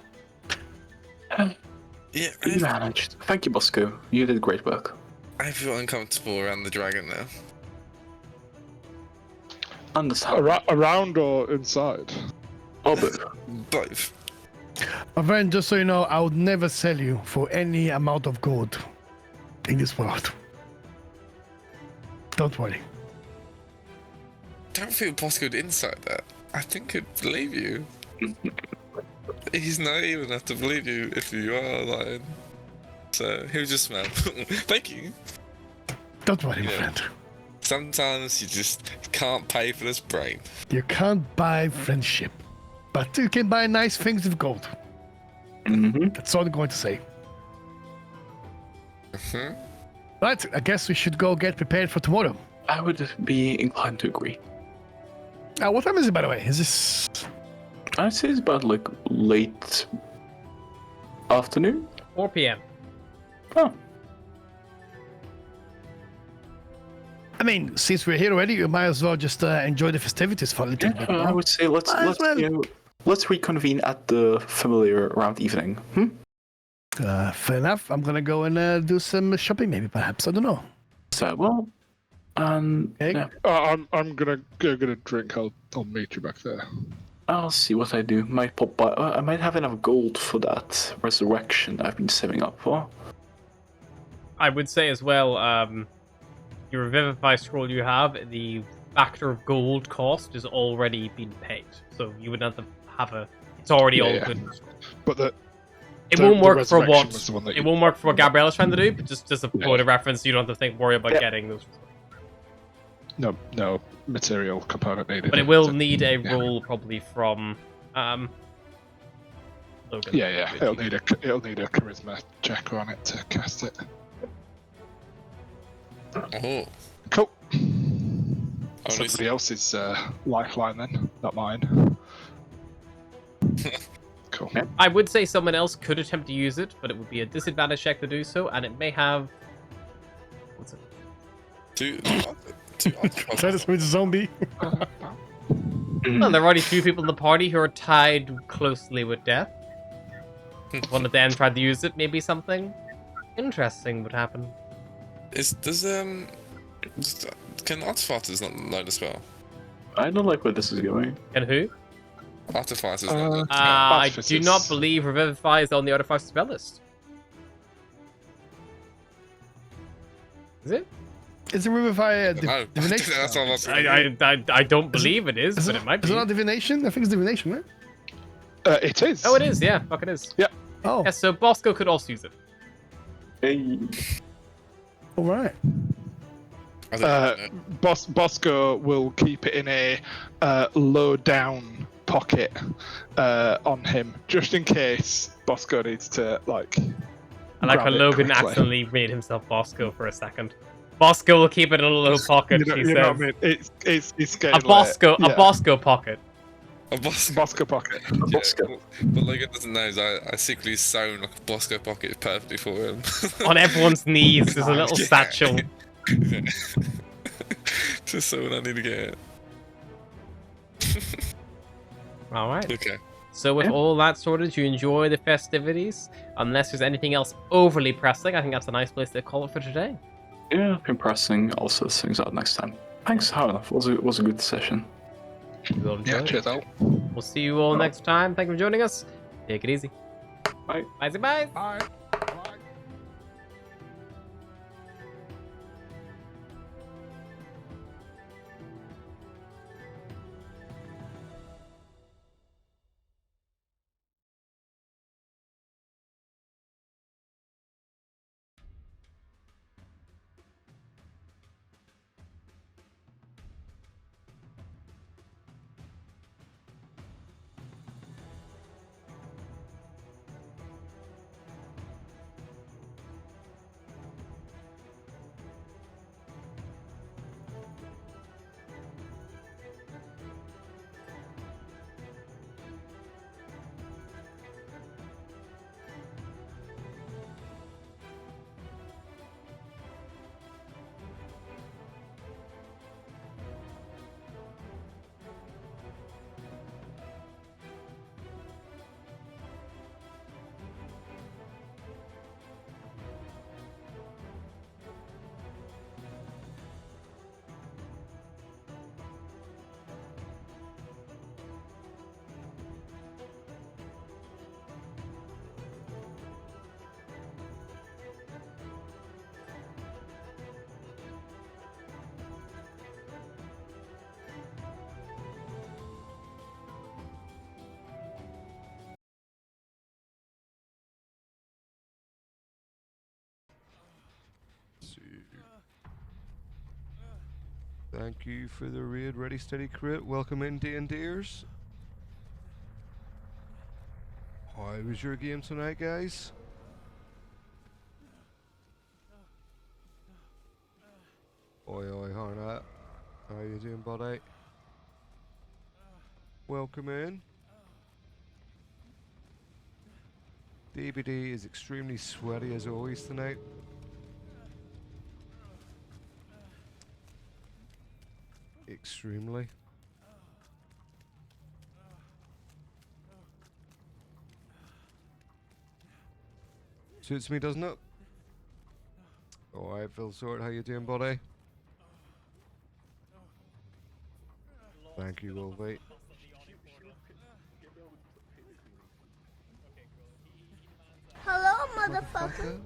Yeah, You managed. Thank you, Bosco. You did great work. I feel uncomfortable around the dragon now. Understand. Around or inside? Oh, but Both. My friend, just so you know, I would never sell you for any amount of gold in this world. Don't worry. Don't feel Bosco'd inside that. I think he'd believe you. He's naive enough to believe you if you are lying. So he'll just smile. Thank you. Don't worry, my Yeah. friend. Sometimes you just can't pay for this brain. You can't buy friendship, but you can buy nice things with gold. mm-hmm. That's all I'm going to say. Mhm. Right, I guess we should go get prepared for tomorrow. I would be inclined to agree. What time is it, by the way? Is this... I'd say it's about like late afternoon. 4 p.m. Oh, I mean, since we're here already, you might as well just enjoy the festivities for a little yeah. bit. I no? would say let's Might as well. let's reconvene at the familiar around evening. Fair enough. I'm gonna go and do some shopping, maybe, perhaps. I don't know. So well, Okay. yeah, I'm gonna go get a drink. I'll meet you back there. I'll see what I do. Might pop by. I might have enough gold for that resurrection I've been saving up for. I would say as well, your Revivify scroll you have, the factor of gold cost is already been paid. So you would not have a... It's already all Yeah. good. But It the- won't the work for resurrection what... was the one that It you- won't work for what Gabriella's trying to do, but just as a Yeah. point of reference, you don't have to worry about Yeah. getting those. No material component needed. But it will So- need a yeah. roll probably from Logan. Yeah. It'll need a charisma checker on it to cast it. Oh. Cool. Only Somebody else's lifeline then, not mine. Cool. Yeah. I would say someone else could attempt to use it, but it would be a disadvantage check to do so, and it may have... What's it? two Try to switch zombie. Well, there are already 2 people in the party who are tied closely with death. If one of them tried to use it, maybe something interesting would happen. Can Artificers not know the spell? I don't like where this is going. And who? Artificers not know the spell. I do Artificers. not believe Revivify is on the Artificer spell list. Is it? Is it Revivify No, divination? that's all I'm saying. I don't believe it is, but it might Is be. it not divination? I think it's divination, right? It is. Oh, it is, yeah. Fuck, it is. Oh, Yeah, so Bosco could also use it. Hey, all right. I don't know. Bosco will keep it in a low down pocket on him, just in case Bosco needs to like. I like how grab it Logan quickly. accidentally made himself Bosco for a second. Bosco will keep it in a little pocket, You know, he you says. know what I mean? It's A getting Bosco, late. a Bosco pocket. A Bosco. Bosco pocket. Bosco. What Logan doesn't know is I secretly sewn like a Bosco pocket perfectly for him. On everyone's knees, there's a little Yeah. satchel. Just so when I need to get it. Alright. Okay. So with Yeah. all that sorted, you enjoy the festivities. Unless there's anything else overly pressing, I think that's a nice place to call it for today. yeah, impressing. I'll sort things out next time. Thanks, Howard. Was a good session. We'll enjoy Yeah, it. cheers out. We'll see you all next time. Thank you for joining us. Take it easy. Bye. Bye. Bye. Bye. Thank you for the raid. Ready, steady, crit. Welcome in, D&Ders. How was your game tonight, guys? Oi, oi, Harnett. How you doing, buddy? Welcome in. DBD is extremely sweaty as always tonight. Extremely. Suits me, doesn't it? Alright, Phil Sort, how you doing, buddy? Thank you, Wolvie. Hello, motherfucker.